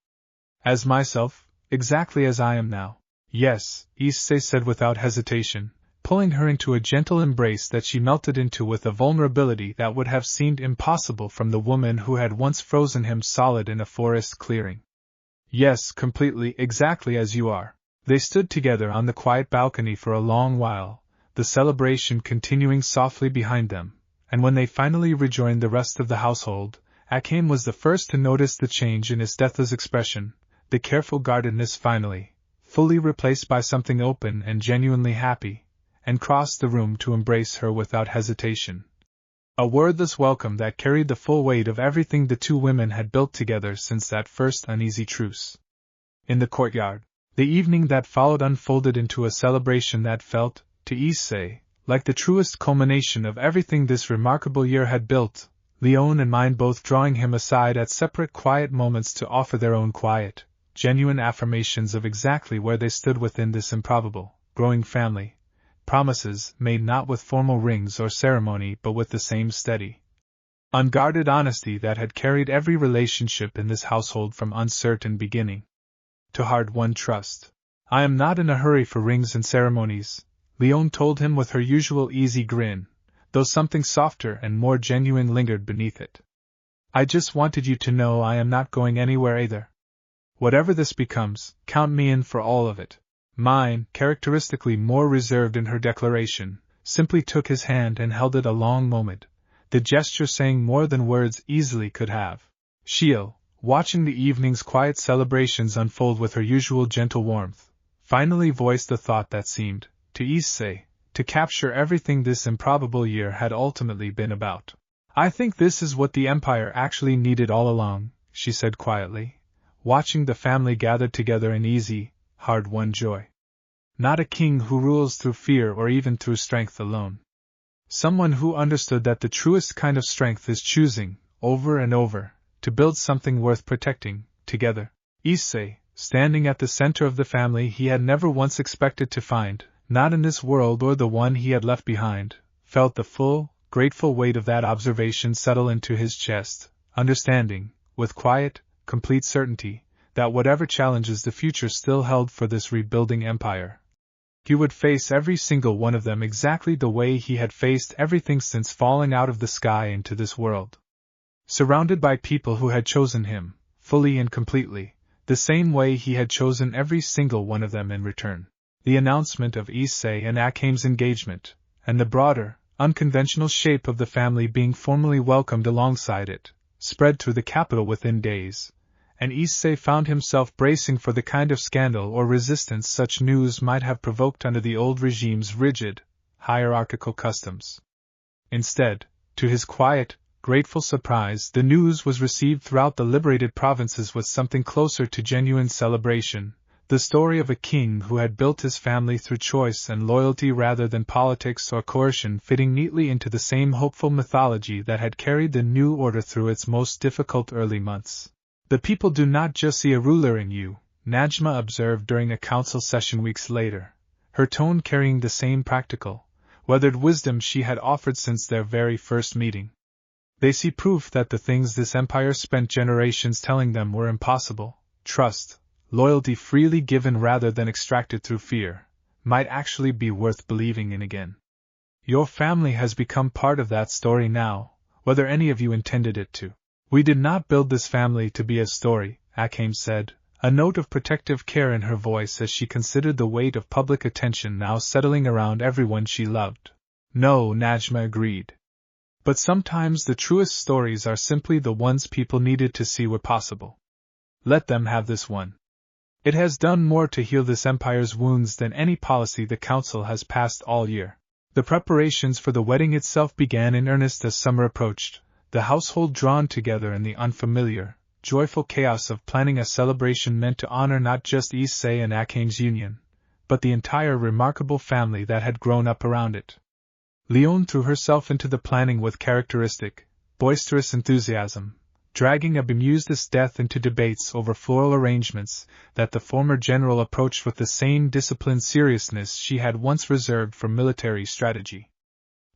As myself, exactly as I am now." "Yes," Issei said without hesitation, pulling her into a gentle embrace that she melted into with a vulnerability that would have seemed impossible from the woman who had once frozen him solid in a forest clearing. "Yes, completely, exactly as you are." They stood together on the quiet balcony for a long while, the celebration continuing softly behind them, and when they finally rejoined the rest of the household, Akame was the first to notice the change in Esdeath's expression, the careful guardedness finally, fully replaced by something open and genuinely happy, and crossed the room to embrace her without hesitation. A wordless welcome that carried the full weight of everything the two women had built together since that first uneasy truce. In the courtyard, the evening that followed unfolded into a celebration that felt, to Issei, like the truest culmination of everything this remarkable year had built, Leone and mine both drawing him aside at separate quiet moments to offer their own quiet, genuine affirmations of exactly where they stood within this improbable, growing family. Promises made not with formal rings or ceremony but with the same steady, unguarded honesty that had carried every relationship in this household from uncertain beginning to hard-won trust. "I am not in a hurry for rings and ceremonies," Leone told him with her usual easy grin, though something softer and more genuine lingered beneath it. "I just wanted you to know I am not going anywhere either. Whatever this becomes, count me in for all of it." Mine, characteristically more reserved in her declaration, simply took his hand and held it a long moment, the gesture saying more than words easily could have. Sheele, watching the evening's quiet celebrations unfold with her usual gentle warmth, finally voiced the thought that seemed, to Issei, to capture everything this improbable year had ultimately been about. "I think this is what the Empire actually needed all along," she said quietly, watching the family gathered together in easy, hard-won joy. "Not a king who rules through fear or even through strength alone. Someone who understood that the truest kind of strength is choosing, over and over, to build something worth protecting, together." Issei, standing at the center of the family he had never once expected to find, not in this world or the one he had left behind, felt the full, grateful weight of that observation settle into his chest, understanding, with quiet, complete certainty, that whatever challenges the future still held for this rebuilding empire, he would face every single one of them exactly the way he had faced everything since falling out of the sky into this world. Surrounded by people who had chosen him, fully and completely, the same way he had chosen every single one of them in return. The announcement of Issei and Akame's engagement, and the broader, unconventional shape of the family being formally welcomed alongside it, spread through the capital within days, and Issei found himself bracing for the kind of scandal or resistance such news might have provoked under the old regime's rigid, hierarchical customs. Instead, to his quiet, grateful surprise, the news was received throughout the liberated provinces with something closer to genuine celebration, the story of a king who had built his family through choice and loyalty rather than politics or coercion, fitting neatly into the same hopeful mythology that had carried the new order through its most difficult early months. "The people do not just see a ruler in you," Najma observed during a council session weeks later, her tone carrying the same practical, weathered wisdom she had offered since their very first meeting. "They see proof that the things this empire spent generations telling them were impossible, trust, loyalty freely given rather than extracted through fear, might actually be worth believing in again. Your family has become part of that story now, whether any of you intended it to." We did not build this family to be a story, Akame said, a note of protective care in her voice as she considered the weight of public attention now settling around everyone she loved. No, Najma agreed. But sometimes the truest stories are simply the ones people needed to see were possible. Let them have this one. It has done more to heal this empire's wounds than any policy the council has passed all year. The preparations for the wedding itself began in earnest as summer approached, the household drawn together in the unfamiliar, joyful chaos of planning a celebration meant to honor not just Issei and Akame's union, but the entire remarkable family that had grown up around it. Leone threw herself into the planning with characteristic, boisterous enthusiasm, dragging a bemused Esdeath into debates over floral arrangements that the former general approached with the same disciplined seriousness she had once reserved for military strategy.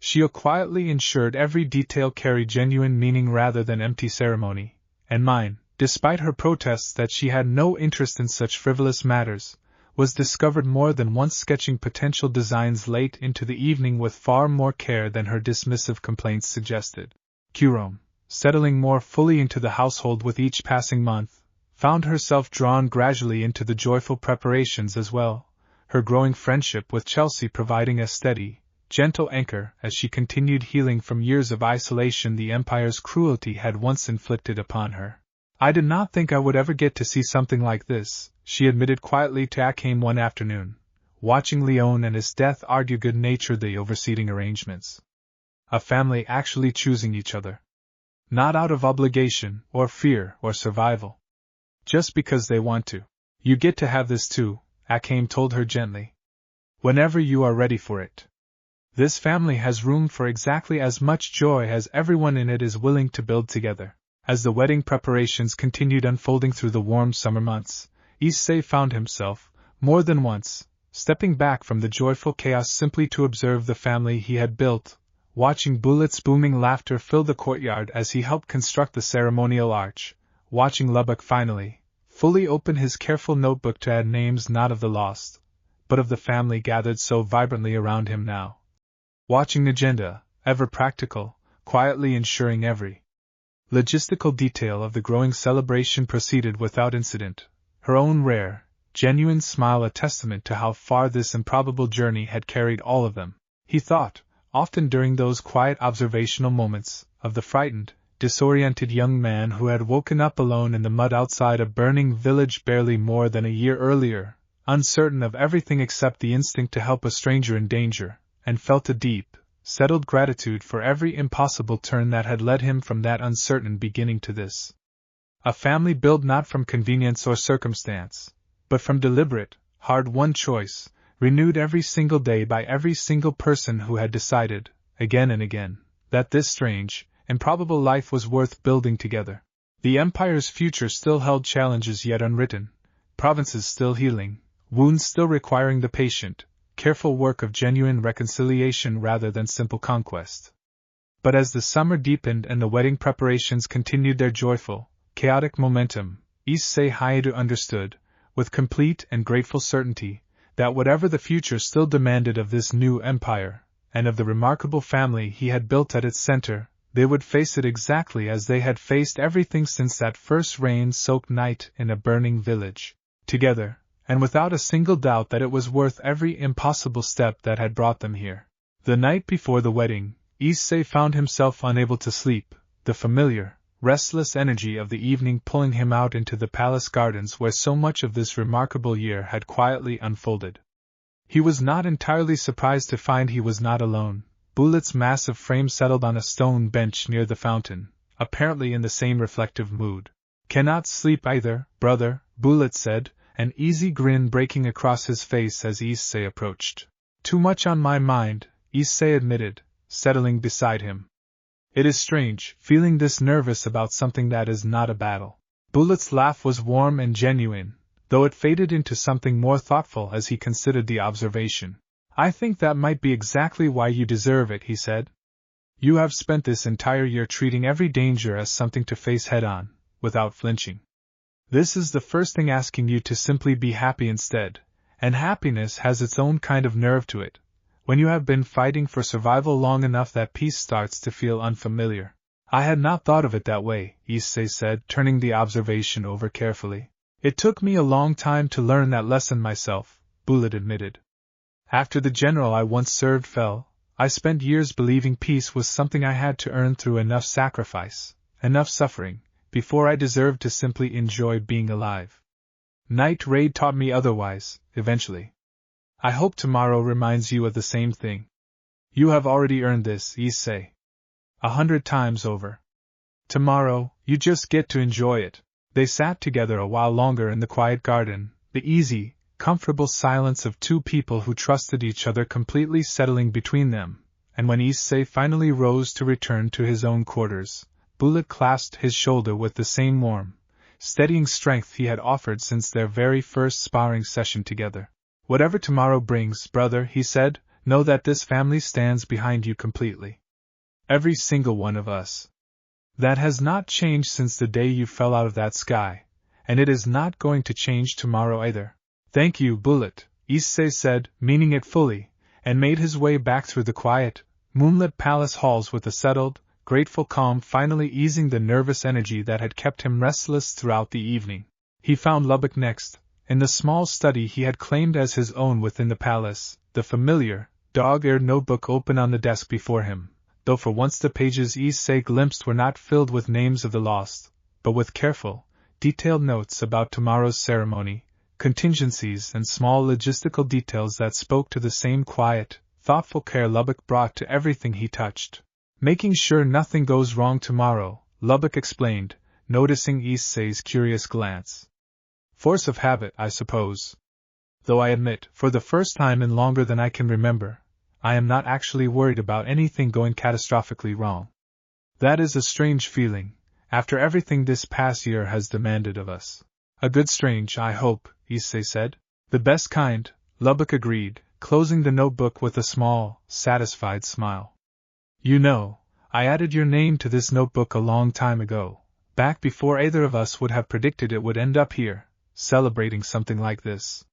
Sheele quietly ensured every detail carried genuine meaning rather than empty ceremony, and mine, despite her protests that she had no interest in such frivolous matters, was discovered more than once sketching potential designs late into the evening with far more care than her dismissive complaints suggested. Jerome, settling more fully into the household with each passing month, found herself drawn gradually into the joyful preparations as well, her growing friendship with Chelsea providing a steady, gentle anchor as she continued healing from years of isolation the Empire's cruelty had once inflicted upon her. I did not think I would ever get to see something like this, she admitted quietly to Akame one afternoon, watching Leone and Esdeath argue good-naturedly over seating arrangements. A family actually choosing each other. Not out of obligation, or fear, or survival. Just because they want to. You get to have this too, Akame told her gently. Whenever you are ready for it. This family has room for exactly as much joy as everyone in it is willing to build together. As the wedding preparations continued unfolding through the warm summer months, Issei found himself, more than once, stepping back from the joyful chaos simply to observe the family he had built, watching Bullets' booming laughter fill the courtyard as he helped construct the ceremonial arch, watching Lubbock finally, fully open his careful notebook to add names not of the lost, but of the family gathered so vibrantly around him now. Watching Agenda, ever practical, quietly ensuring every logistical detail of the growing celebration proceeded without incident, her own rare, genuine smile a testament to how far this improbable journey had carried all of them. He thought, often during those quiet observational moments, of the frightened, disoriented young man who had woken up alone in the mud outside a burning village barely more than a year earlier, uncertain of everything except the instinct to help a stranger in danger, and felt a deep, settled gratitude for every impossible turn that had led him from that uncertain beginning to this. A family built not from convenience or circumstance, but from deliberate, hard-won choice, renewed every single day by every single person who had decided, again and again, that this strange, improbable life was worth building together. The Empire's future still held challenges yet unwritten, provinces still healing, wounds still requiring the patient, careful work of genuine reconciliation rather than simple conquest. But as the summer deepened and the wedding preparations continued their joyful, chaotic momentum, Issei Hyoudou understood, with complete and grateful certainty, that whatever the future still demanded of this new empire, and of the remarkable family he had built at its center, they would face it exactly as they had faced everything since that first rain-soaked night in a burning village, together, and without a single doubt that it was worth every impossible step that had brought them here. The night before the wedding, Issei found himself unable to sleep, the familiar, restless energy of the evening pulling him out into the palace gardens where so much of this remarkable year had quietly unfolded. He was not entirely surprised to find he was not alone. Bullet's massive frame settled on a stone bench near the fountain, apparently in the same reflective mood. "Cannot sleep either, brother," Bullet said, an easy grin breaking across his face as Issei approached. "Too much on my mind," Issei admitted, settling beside him. "It is strange, feeling this nervous about something that is not a battle." Bullet's laugh was warm and genuine, though it faded into something more thoughtful as he considered the observation. "I think that might be exactly why you deserve it," he said. "You have spent this entire year treating every danger as something to face head-on, without flinching. This is the first thing asking you to simply be happy instead, and happiness has its own kind of nerve to it. When you have been fighting for survival long enough that peace starts to feel unfamiliar. I had not thought of it that way, Issei said, turning the observation over carefully. It took me a long time to learn that lesson myself, Bullet admitted. After the general I once served fell, I spent years believing peace was something I had to earn through enough sacrifice, enough suffering, before I deserved to simply enjoy being alive. Night Raid taught me otherwise, eventually. I hope tomorrow reminds you of the same thing. You have already earned this, Issei. 100 times over. Tomorrow, you just get to enjoy it. They sat together a while longer in the quiet garden, the easy, comfortable silence of two people who trusted each other completely settling between them, and when Issei finally rose to return to his own quarters, Bullet clasped his shoulder with the same warm, steadying strength he had offered since their very first sparring session together. Whatever tomorrow brings, brother, he said, know that this family stands behind you completely. Every single one of us. That has not changed since the day you fell out of that sky, and it is not going to change tomorrow either. Thank you, Bullet, Issei said, meaning it fully, and made his way back through the quiet, moonlit palace halls with a settled, grateful calm finally easing the nervous energy that had kept him restless throughout the evening. He found Lubbock next, in the small study he had claimed as his own within the palace, the familiar, dog-eared notebook open on the desk before him, though for once the pages Issei glimpsed were not filled with names of the lost, but with careful, detailed notes about tomorrow's ceremony, contingencies and small logistical details that spoke to the same quiet, thoughtful care Lubbock brought to everything he touched. Making sure nothing goes wrong tomorrow, Lubbock explained, noticing Issei's curious glance. Force of habit, I suppose. Though I admit, for the first time in longer than I can remember, I am not actually worried about anything going catastrophically wrong. That is a strange feeling, after everything this past year has demanded of us. A good strange, I hope, Issei said. The best kind, Lubbock agreed, closing the notebook with a small, satisfied smile. You know, I added your name to this notebook a long time ago, back before either of us would have predicted it would end up here, celebrating something like this.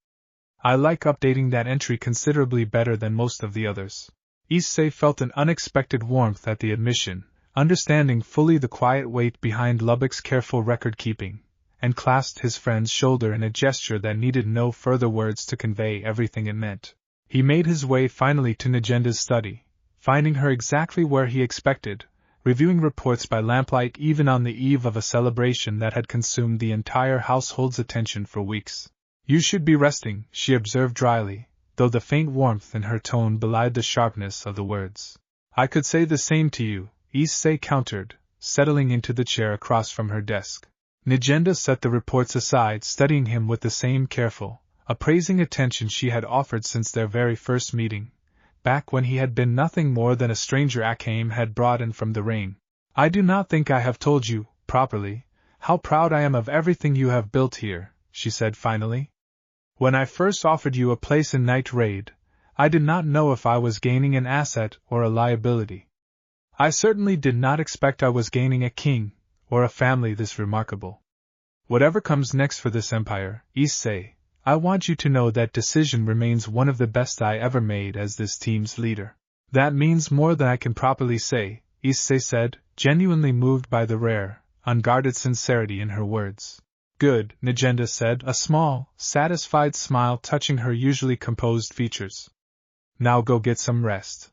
I like updating that entry considerably better than most of the others. Issei felt an unexpected warmth at the admission, understanding fully the quiet weight behind Lubbock's careful record-keeping, and clasped his friend's shoulder in a gesture that needed no further words to convey everything it meant. He made his way finally to Najenda's study, finding her exactly where he expected, reviewing reports by lamplight even on the eve of a celebration that had consumed the entire household's attention for weeks. You should be resting, she observed dryly, though the faint warmth in her tone belied the sharpness of the words. I could say the same to you, Issei countered, settling into the chair across from her desk. Najenda set the reports aside, studying him with the same careful, appraising attention she had offered since their very first meeting, back when he had been nothing more than a stranger Akame had brought in from the rain. I do not think I have told you, properly, how proud I am of everything you have built here, she said finally. When I first offered you a place in Night Raid, I did not know if I was gaining an asset or a liability. I certainly did not expect I was gaining a king, or a family this remarkable. Whatever comes next for this empire, Issei, I want you to know that decision remains one of the best I ever made as this team's leader. That means more than I can properly say, Issei said, genuinely moved by the rare, unguarded sincerity in her words. Good, Najenda said, a small, satisfied smile touching her usually composed features. Now go get some rest.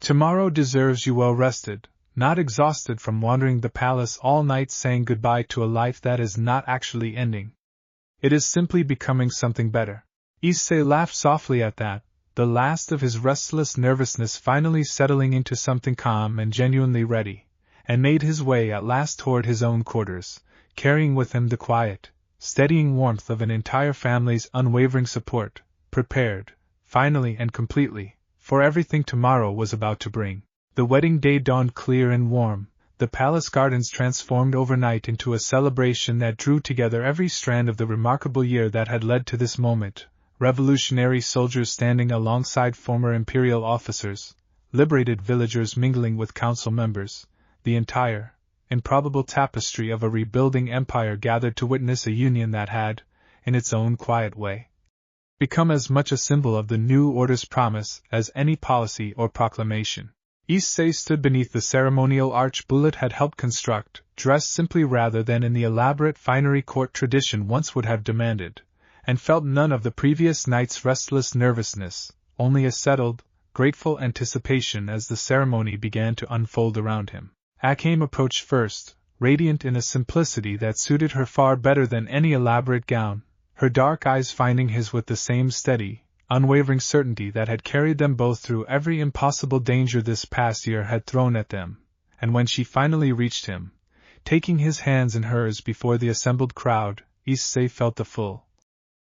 Tomorrow deserves you well rested, not exhausted from wandering the palace all night saying goodbye to a life that is not actually ending. It is simply becoming something better. Issei laughed softly at that, the last of his restless nervousness finally settling into something calm and genuinely ready, and made his way at last toward his own quarters, carrying with him the quiet, steadying warmth of an entire family's unwavering support, prepared, finally and completely, for everything tomorrow was about to bring. The wedding day dawned clear and warm, the palace gardens transformed overnight into a celebration that drew together every strand of the remarkable year that had led to this moment, revolutionary soldiers standing alongside former imperial officers, liberated villagers mingling with council members, the entire, improbable tapestry of a rebuilding empire gathered to witness a union that had, in its own quiet way, become as much a symbol of the new order's promise as any policy or proclamation. Issei stood beneath the ceremonial arch Bullet had helped construct, dressed simply rather than in the elaborate finery court tradition once would have demanded, and felt none of the previous night's restless nervousness, only a settled, grateful anticipation as the ceremony began to unfold around him. Akame approached first, radiant in a simplicity that suited her far better than any elaborate gown, her dark eyes finding his with the same steady, unwavering certainty that had carried them both through every impossible danger this past year had thrown at them. And when she finally reached him, taking his hands in hers before the assembled crowd, Issei felt the full,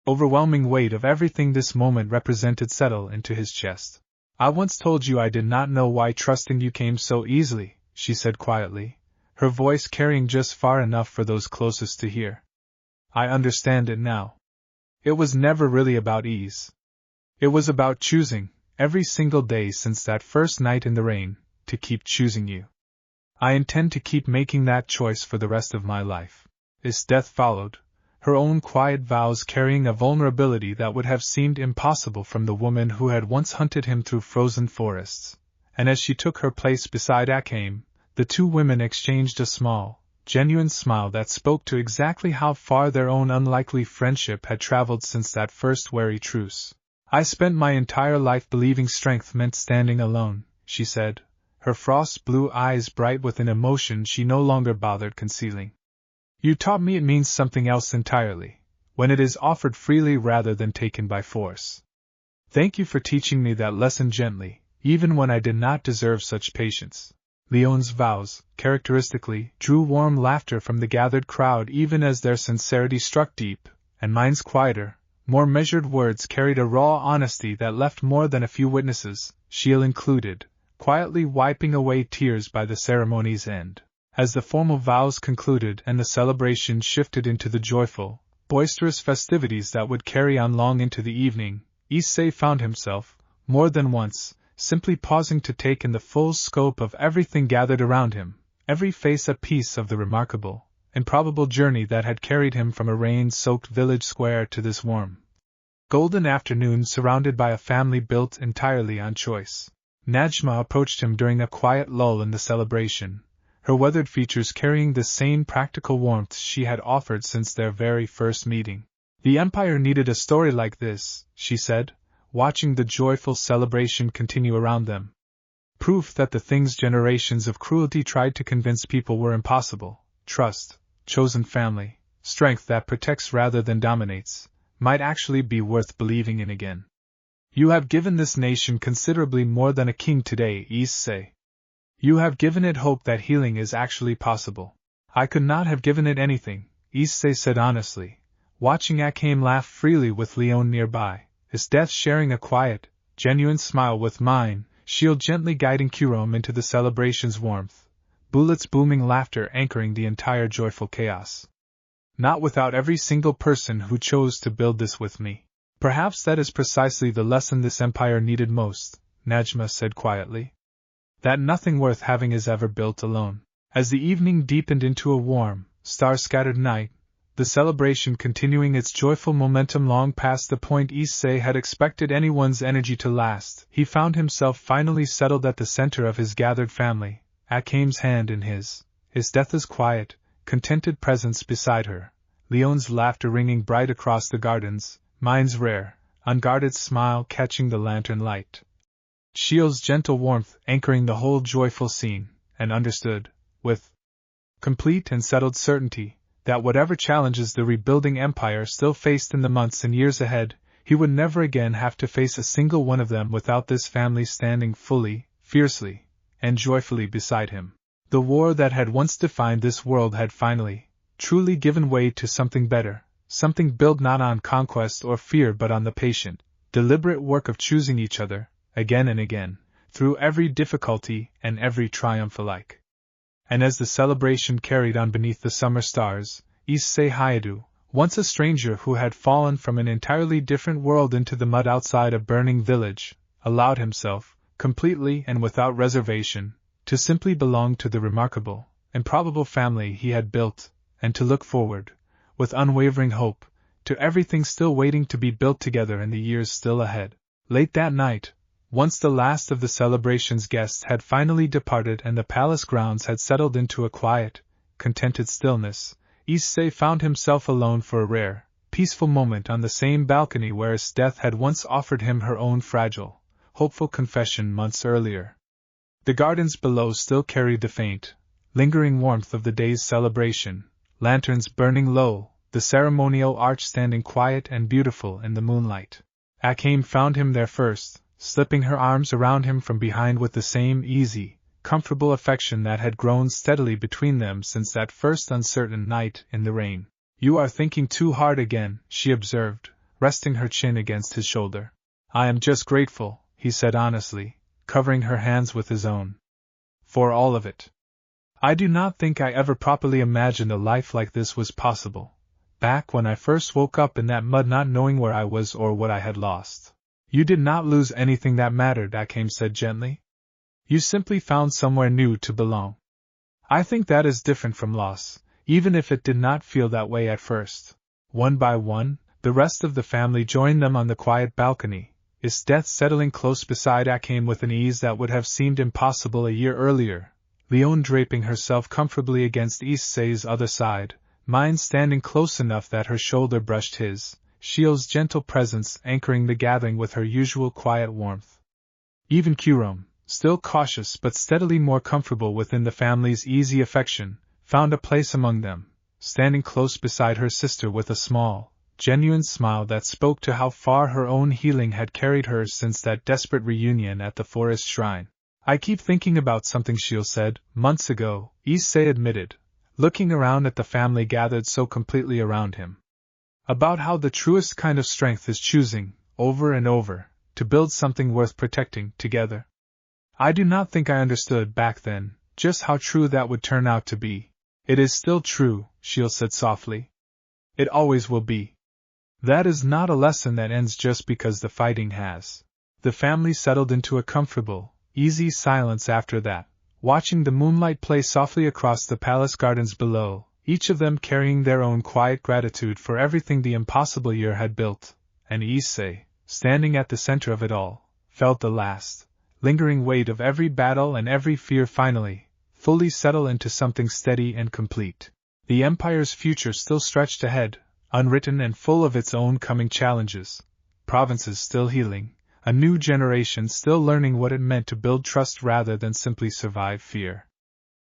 overwhelming weight of everything this moment represented settle into his chest. "I once told you I did not know why trusting you came so easily," she said quietly, her voice carrying just far enough for those closest to hear. "I understand it now. It was never really about ease. It was about choosing, every single day since that first night in the rain, to keep choosing you. I intend to keep making that choice for the rest of my life." Esdeath followed, her own quiet vows carrying a vulnerability that would have seemed impossible from the woman who had once hunted him through frozen forests, and as she took her place beside Akame, the two women exchanged a small, genuine smile that spoke to exactly how far their own unlikely friendship had traveled since that first wary truce. "I spent my entire life believing strength meant standing alone," she said, her frost-blue eyes bright with an emotion she no longer bothered concealing. "You taught me it means something else entirely, when it is offered freely rather than taken by force. Thank you for teaching me that lesson gently, even when I did not deserve such patience." Leone's vows, characteristically, drew warm laughter from the gathered crowd even as their sincerity struck deep, and mine's quieter, more measured words carried a raw honesty that left more than a few witnesses, Sheele included, quietly wiping away tears by the ceremony's end. As the formal vows concluded and the celebration shifted into the joyful, boisterous festivities that would carry on long into the evening, Issei found himself, more than once, simply pausing to take in the full scope of everything gathered around him, every face a piece of the remarkable, improbable journey that had carried him from a rain-soaked village square to this warm, golden afternoon surrounded by a family built entirely on choice. Najma approached him during a quiet lull in the celebration, her weathered features carrying the same practical warmth she had offered since their very first meeting. "The Empire needed a story like this," she said, watching the joyful celebration continue around them. "Proof that the things generations of cruelty tried to convince people were impossible, trust, chosen family, strength that protects rather than dominates, might actually be worth believing in again. You have given this nation considerably more than a king today, Issei. You have given it hope that healing is actually possible." "I could not have given it anything," Issei said honestly, watching Akame laugh freely with Leone nearby, Esdeath sharing a quiet, genuine smile with mine, Sheele gently guiding Kurom into the celebration's warmth, Bullet's booming laughter anchoring the entire joyful chaos. "Not without every single person who chose to build this with me." "Perhaps that is precisely the lesson this empire needed most," Najma said quietly. "That nothing worth having is ever built alone." As the evening deepened into a warm, star-scattered night, the celebration continuing its joyful momentum long past the point Issei had expected anyone's energy to last, he found himself finally settled at the center of his gathered family, Akame's hand in his Esdeath's quiet, contented presence beside her, Leone's laughter ringing bright across the gardens, mine's rare, unguarded smile catching the lantern light, Sheele's gentle warmth anchoring the whole joyful scene, and understood, with complete and settled certainty, that whatever challenges the rebuilding empire still faced in the months and years ahead, he would never again have to face a single one of them without this family standing fully, fiercely, and joyfully beside him. The war that had once defined this world had finally, truly given way to something better, something built not on conquest or fear but on the patient, deliberate work of choosing each other, again and again, through every difficulty and every triumph alike. And as the celebration carried on beneath the summer stars, Issei Hyoudou, once a stranger who had fallen from an entirely different world into the mud outside a burning village, allowed himself, completely and without reservation, to simply belong to the remarkable, improbable family he had built, and to look forward, with unwavering hope, to everything still waiting to be built together in the years still ahead. Late that night, once the last of the celebration's guests had finally departed and the palace grounds had settled into a quiet, contented stillness, Issei found himself alone for a rare, peaceful moment on the same balcony where Esdeath had once offered him her own fragile, hopeful confession months earlier. The gardens below still carried the faint, lingering warmth of the day's celebration, lanterns burning low, the ceremonial arch standing quiet and beautiful in the moonlight. Akame found him there first, slipping her arms around him from behind with the same easy, comfortable affection that had grown steadily between them since that first uncertain night in the rain. "You are thinking too hard again," she observed, resting her chin against his shoulder. "I am just grateful," he said honestly, covering her hands with his own. "For all of it. I do not think I ever properly imagined a life like this was possible. Back when I first woke up in that mud not knowing where I was or what I had lost." "You did not lose anything that mattered," Akame said gently. "You simply found somewhere new to belong. I think that is different from loss, even if it did not feel that way at first." One by one, the rest of the family joined them on the quiet balcony, Esdeath settling close beside Akame with an ease that would have seemed impossible a year earlier, Leone draping herself comfortably against Issei's other side, mine standing close enough that her shoulder brushed his, Sheele's gentle presence anchoring the gathering with her usual quiet warmth. Even Kurom, still cautious but steadily more comfortable within the family's easy affection, found a place among them, standing close beside her sister with a small, genuine smile that spoke to how far her own healing had carried her since that desperate reunion at the forest shrine. "I keep thinking about something Sheele said, months ago," Issei admitted, looking around at the family gathered so completely around him. "About how the truest kind of strength is choosing, over and over, to build something worth protecting, together. I do not think I understood back then just how true that would turn out to be." "It is still true," Sheele said softly. "It always will be. That is not a lesson that ends just because the fighting has." The family settled into a comfortable, easy silence after that, watching the moonlight play softly across the palace gardens below, each of them carrying their own quiet gratitude for everything the impossible year had built, and Issei, standing at the center of it all, felt the last, lingering weight of every battle and every fear finally, fully settle into something steady and complete. The Empire's future still stretched ahead, unwritten and full of its own coming challenges, provinces still healing, a new generation still learning what it meant to build trust rather than simply survive fear.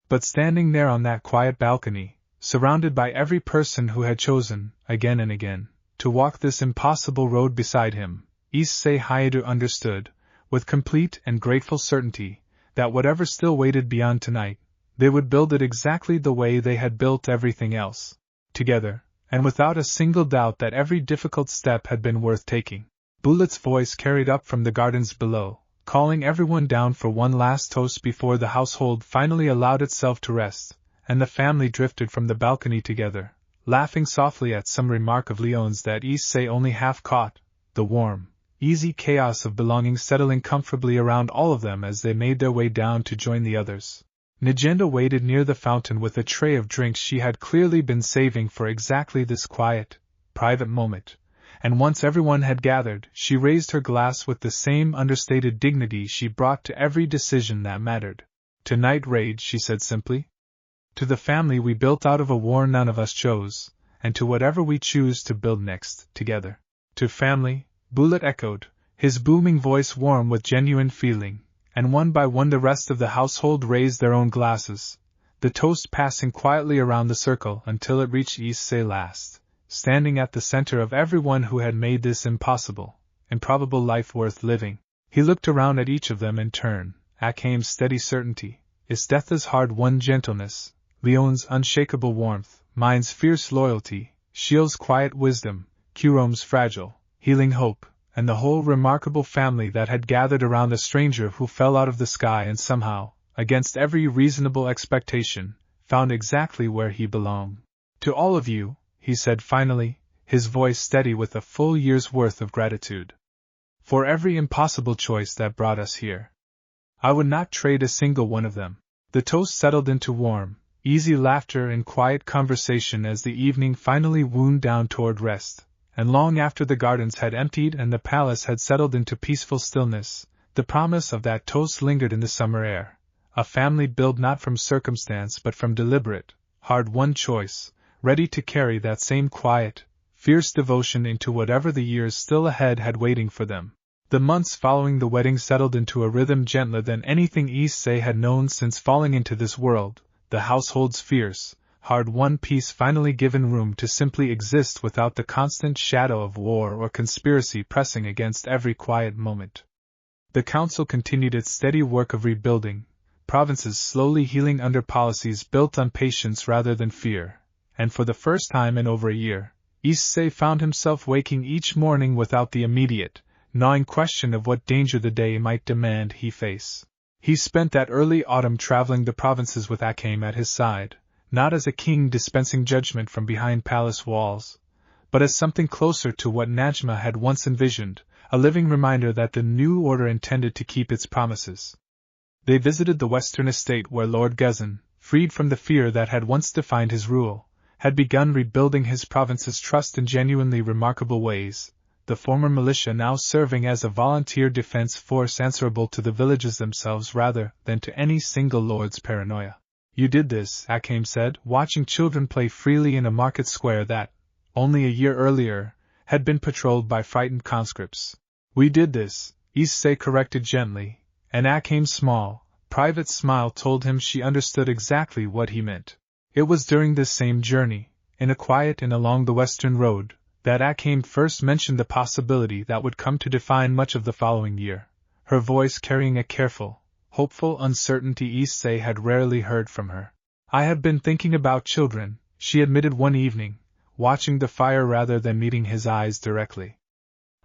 But standing there on that quiet balcony, surrounded by every person who had chosen, again and again, to walk this impossible road beside him, Issei Hyoudou understood, with complete and grateful certainty, that whatever still waited beyond tonight, they would build it exactly the way they had built everything else, together, and without a single doubt that every difficult step had been worth taking. Bulet's voice carried up from the gardens below, calling everyone down for one last toast before the household finally allowed itself to rest, and the family drifted from the balcony together, laughing softly at some remark of Leone's that Issei only half caught, the warm, easy chaos of belonging settling comfortably around all of them as they made their way down to join the others. Nigenda waited near the fountain with a tray of drinks she had clearly been saving for exactly this quiet, private moment, and once everyone had gathered, she raised her glass with the same understated dignity she brought to every decision that mattered. "Tonight, Raid," she said simply. "To the family we built out of a war none of us chose, and to whatever we choose to build next, together." "To family," Bulet echoed, his booming voice warm with genuine feeling, and one by one the rest of the household raised their own glasses, the toast passing quietly around the circle until it reached Issei last, standing at the center of everyone who had made this impossible, improbable life worth living. He looked around at each of them in turn, Akame's steady certainty, Esdeath's hard-won gentleness, Leone's unshakable warmth, mine's fierce loyalty, Sheele's quiet wisdom, Kurom's fragile, healing hope, and the whole remarkable family that had gathered around a stranger who fell out of the sky and somehow, against every reasonable expectation, found exactly where he belonged. "To all of you," he said finally, his voice steady with a full year's worth of gratitude. "For every impossible choice that brought us here. I would not trade a single one of them." The toast settled into warm, easy laughter and quiet conversation as the evening finally wound down toward rest, and long after the gardens had emptied and the palace had settled into peaceful stillness, The promise of that toast lingered in the summer air, a family built not from circumstance but from deliberate, hard-won choice, ready to carry that same quiet, fierce devotion into whatever the years still ahead had waiting for them. The months following the wedding settled into a rhythm gentler than anything Issei had known since falling into this world, the household's fierce, hard-won peace finally given room to simply exist without the constant shadow of war or conspiracy pressing against every quiet moment. The council continued its steady work of rebuilding, provinces slowly healing under policies built on patience rather than fear, and for the first time in over a year, Issei found himself waking each morning without the immediate, gnawing question of what danger the day might demand he face. He spent that early autumn traveling the provinces with Akame at his side, not as a king dispensing judgment from behind palace walls, but as something closer to what Najma had once envisioned, a living reminder that the new order intended to keep its promises. They visited the western estate where Lord Gezin, freed from the fear that had once defined his rule, had begun rebuilding his province's trust in genuinely remarkable ways, the former militia now serving as a volunteer defense force answerable to the villages themselves rather than to any single lord's paranoia. "You did this," Akame said, watching children play freely in a market square that, only a year earlier, had been patrolled by frightened conscripts. "We did this," Issei corrected gently, and Akame's small, private smile told him she understood exactly what he meant. It was during this same journey, in a quiet inn along the western road, that Akame first mentioned the possibility that would come to define much of the following year, her voice carrying a careful, hopeful uncertainty Issei had rarely heard from her. "I have been thinking about children," she admitted one evening, watching the fire rather than meeting his eyes directly.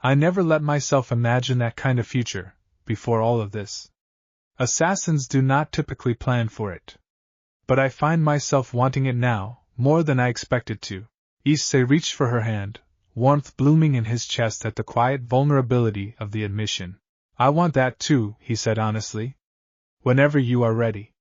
"I never let myself imagine that kind of future, before all of this. Assassins do not typically plan for it. But I find myself wanting it now, more than I expected to." Issei reached for her hand, warmth blooming in his chest at the quiet vulnerability of the admission. "I want that too," he said honestly. "Whenever you are ready.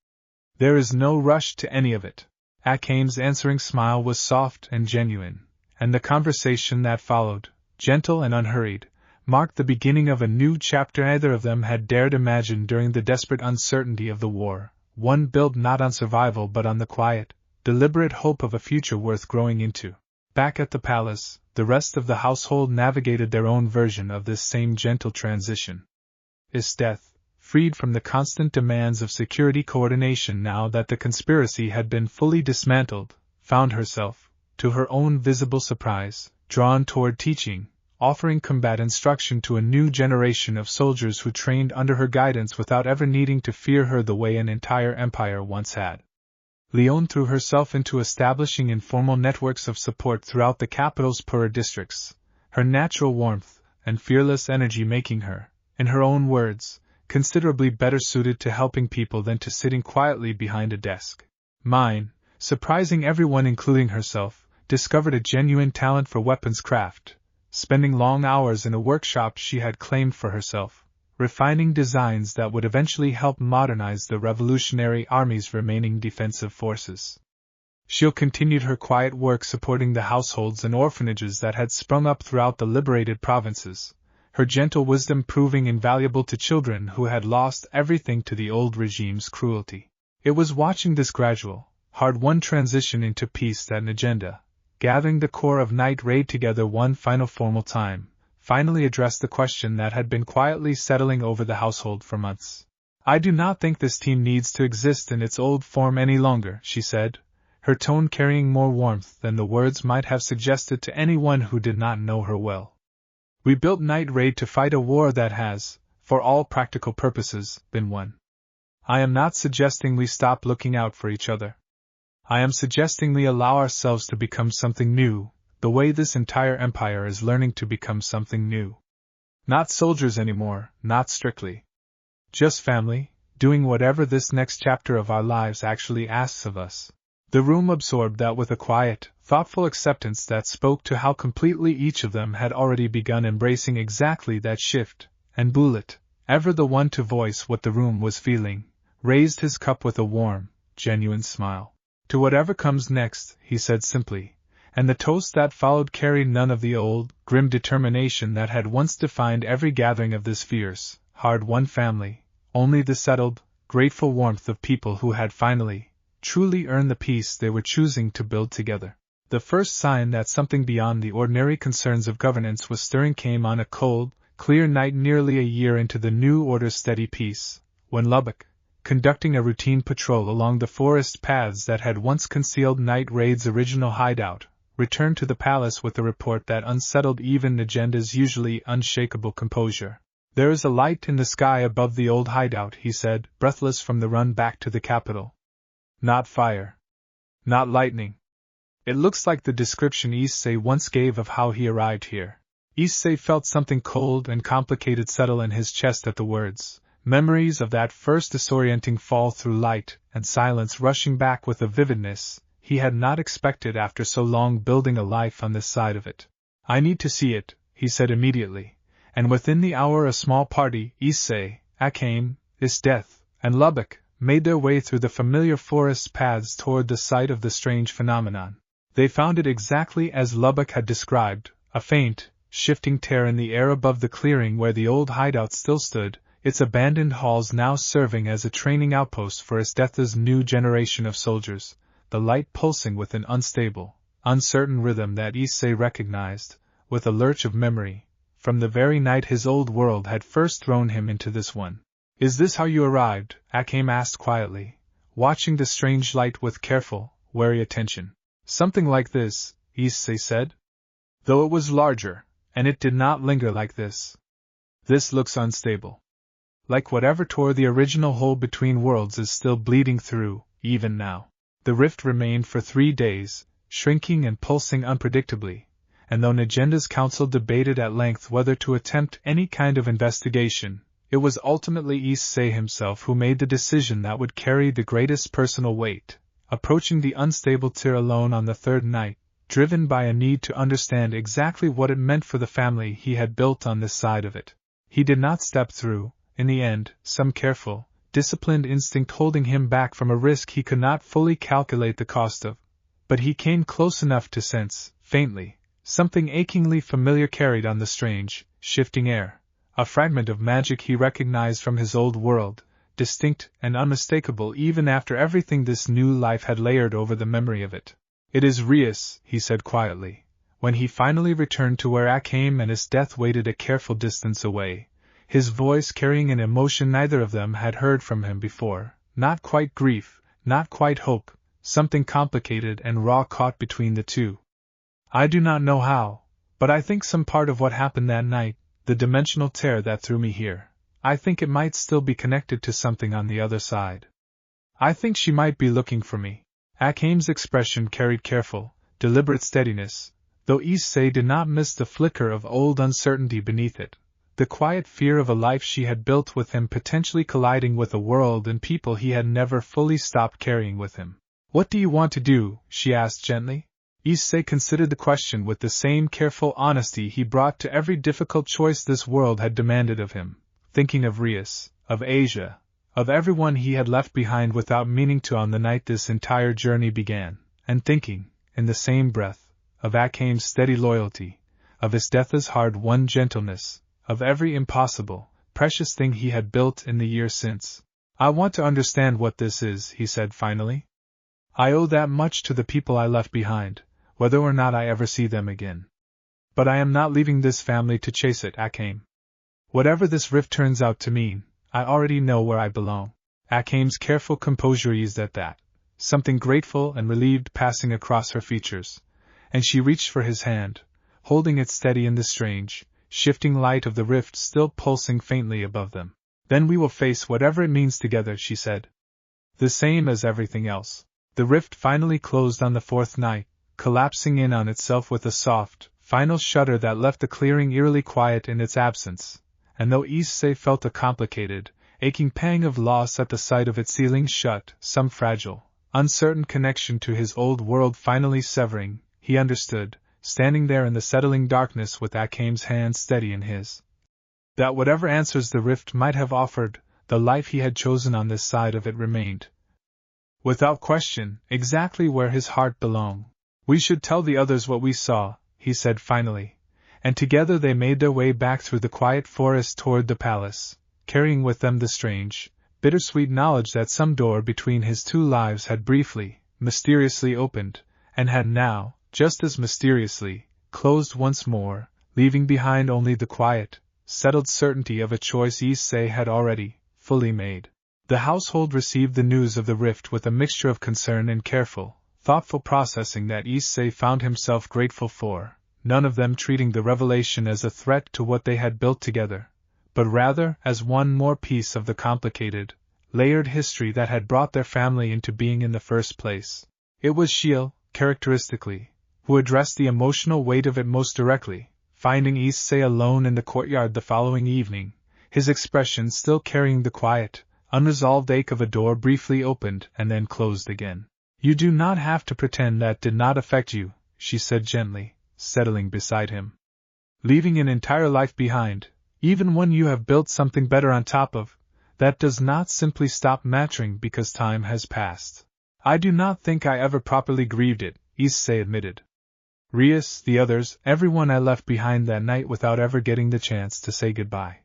There is no rush to any of it." Akame's answering smile was soft and genuine, and the conversation that followed, gentle and unhurried, marked the beginning of a new chapter neither of them had dared imagine during the desperate uncertainty of the war, one built not on survival but on the quiet, deliberate hope of a future worth growing into. Back at the palace, the rest of the household navigated their own version of this same gentle transition. Esdeath, freed from the constant demands of security coordination now that the conspiracy had been fully dismantled, found herself, to her own visible surprise, drawn toward teaching, offering combat instruction to a new generation of soldiers who trained under her guidance without ever needing to fear her the way an entire empire once had. Leone threw herself into establishing informal networks of support throughout the capital's poorer districts, her natural warmth and fearless energy making her, in her own words, considerably better suited to helping people than to sitting quietly behind a desk. Mine, surprising everyone including herself, discovered a genuine talent for weapons craft, spending long hours in a workshop she had claimed for herself, refining designs that would eventually help modernize the Revolutionary Army's remaining defensive forces. Sheele continued her quiet work supporting the households and orphanages that had sprung up throughout the liberated provinces, her gentle wisdom proving invaluable to children who had lost everything to the old regime's cruelty. It was watching this gradual, hard-won transition into peace that Najenda, gathering the core of Night Raid together one final formal time, finally addressed the question that had been quietly settling over the household for months. "I do not think this team needs to exist in its old form any longer," she said, her tone carrying more warmth than the words might have suggested to anyone who did not know her well. "We built Night Raid to fight a war that has, for all practical purposes, been won. I am not suggesting we stop looking out for each other. I am suggesting we allow ourselves to become something new, the way this entire empire is learning to become something new. Not soldiers anymore, not strictly. Just family, doing whatever this next chapter of our lives actually asks of us." The room absorbed that with a quiet, thoughtful acceptance that spoke to how completely each of them had already begun embracing exactly that shift, and Bullet, ever the one to voice what the room was feeling, raised his cup with a warm, genuine smile. "To whatever comes next," he said simply, and the toast that followed carried none of the old, grim determination that had once defined every gathering of this fierce, hard-won family, only the settled, grateful warmth of people who had finally, truly earned the peace they were choosing to build together. The first sign that something beyond the ordinary concerns of governance was stirring came on a cold, clear night nearly a year into the new order's steady peace, when Lubbock, conducting a routine patrol along the forest paths that had once concealed Night Raid's original hideout, returned to the palace with a report that unsettled even Nagenda's usually unshakable composure. "There is a light in the sky above the old hideout," he said, breathless from the run back to the capital. "Not fire. Not lightning. It looks like the description Issei once gave of how he arrived here." Issei felt something cold and complicated settle in his chest at the words, memories of that first disorienting fall through light and silence rushing back with a vividness he had not expected after so long building a life on this side of it. "I need to see it," he said immediately, and within the hour a small party, Issei, Akame, Esdeath, and Lubbock, made their way through the familiar forest paths toward the site of the strange phenomenon. They found it exactly as Lubbock had described, a faint, shifting tear in the air above the clearing where the old hideout still stood, its abandoned halls now serving as a training outpost for Esdeath's new generation of soldiers, the light pulsing with an unstable, uncertain rhythm that Issei recognized, with a lurch of memory, from the very night his old world had first thrown him into this one. "Is this how you arrived?" Akame asked quietly, watching the strange light with careful, wary attention. "Something like this," Issei said. "Though it was larger, and it did not linger like this. This looks unstable. Like whatever tore the original hole between worlds is still bleeding through, even now." The rift remained for 3 days, shrinking and pulsing unpredictably, and though Nagenda's council debated at length whether to attempt any kind of investigation, it was ultimately Issei himself who made the decision that would carry the greatest personal weight, approaching the unstable tear alone on the third night, driven by a need to understand exactly what it meant for the family he had built on this side of it. He did not step through, in the end, some careful, disciplined instinct holding him back from a risk he could not fully calculate the cost of, but he came close enough to sense, faintly, something achingly familiar carried on the strange, shifting air, a fragment of magic he recognized from his old world, distinct and unmistakable even after everything this new life had layered over the memory of it. "It is Rias," he said quietly, when he finally returned to where Akame and Esdeath waited a careful distance away, his voice carrying an emotion neither of them had heard from him before, not quite grief, not quite hope, something complicated and raw caught between the two. "I do not know how, but I think some part of what happened that night, the dimensional tear that threw me here, I think it might still be connected to something on the other side. I think she might be looking for me." Akame's expression carried careful, deliberate steadiness, though Issei did not miss the flicker of old uncertainty beneath it, the quiet fear of a life she had built with him potentially colliding with a world and people he had never fully stopped carrying with him. "What do you want to do?" she asked gently. Issei considered the question with the same careful honesty he brought to every difficult choice this world had demanded of him, thinking of Rias, of Asia, of everyone he had left behind without meaning to on the night this entire journey began, and thinking, in the same breath, of Akame's steady loyalty, of Esdeath's hard-won gentleness, of every impossible, precious thing he had built in the years since. "I want to understand what this is," he said finally. "I owe that much to the people I left behind, whether or not I ever see them again. But I am not leaving this family to chase it, Akame. Whatever this rift turns out to mean, I already know where I belong." Akame's careful composure eased at that, something grateful and relieved passing across her features, and she reached for his hand, holding it steady in the strange, shifting light of the rift still pulsing faintly above them. "Then we will face whatever it means together," she said. "The same as everything else." The rift finally closed on the fourth night, collapsing in on itself with a soft, final shudder that left the clearing eerily quiet in its absence, and though Issei felt a complicated, aching pang of loss at the sight of its sealing shut, some fragile, uncertain connection to his old world finally severing, he understood, standing there in the settling darkness with Akame's hand steady in his, that whatever answers the rift might have offered, the life he had chosen on this side of it remained, without question, exactly where his heart belonged. "We should tell the others what we saw," he said finally, and together they made their way back through the quiet forest toward the palace, carrying with them the strange, bittersweet knowledge that some door between his two lives had briefly, mysteriously opened, and had now, just as mysteriously, closed once more, leaving behind only the quiet, settled certainty of a choice Issei had already, fully made. The household received the news of the rift with a mixture of concern and careful, thoughtful processing that Issei found himself grateful for, none of them treating the revelation as a threat to what they had built together, but rather as one more piece of the complicated, layered history that had brought their family into being in the first place. It was Sheele, characteristically, who addressed the emotional weight of it most directly, finding Issei alone in the courtyard the following evening, his expression still carrying the quiet, unresolved ache of a door briefly opened and then closed again. "You do not have to pretend that did not affect you," she said gently, settling beside him. "Leaving an entire life behind, even when you have built something better on top of, that does not simply stop mattering because time has passed." "I do not think I ever properly grieved it," Issei admitted. "Rias, the others, everyone I left behind that night without ever getting the chance to say goodbye.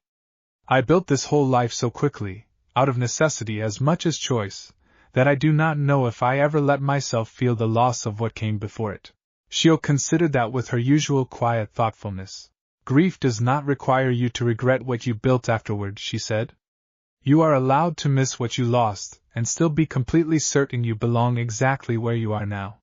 I built this whole life so quickly, out of necessity as much as choice, that I do not know if I ever let myself feel the loss of what came before it." Sheele considered that with her usual quiet thoughtfulness. "Grief does not require you to regret what you built afterward," she said. "You are allowed to miss what you lost, and still be completely certain you belong exactly where you are now.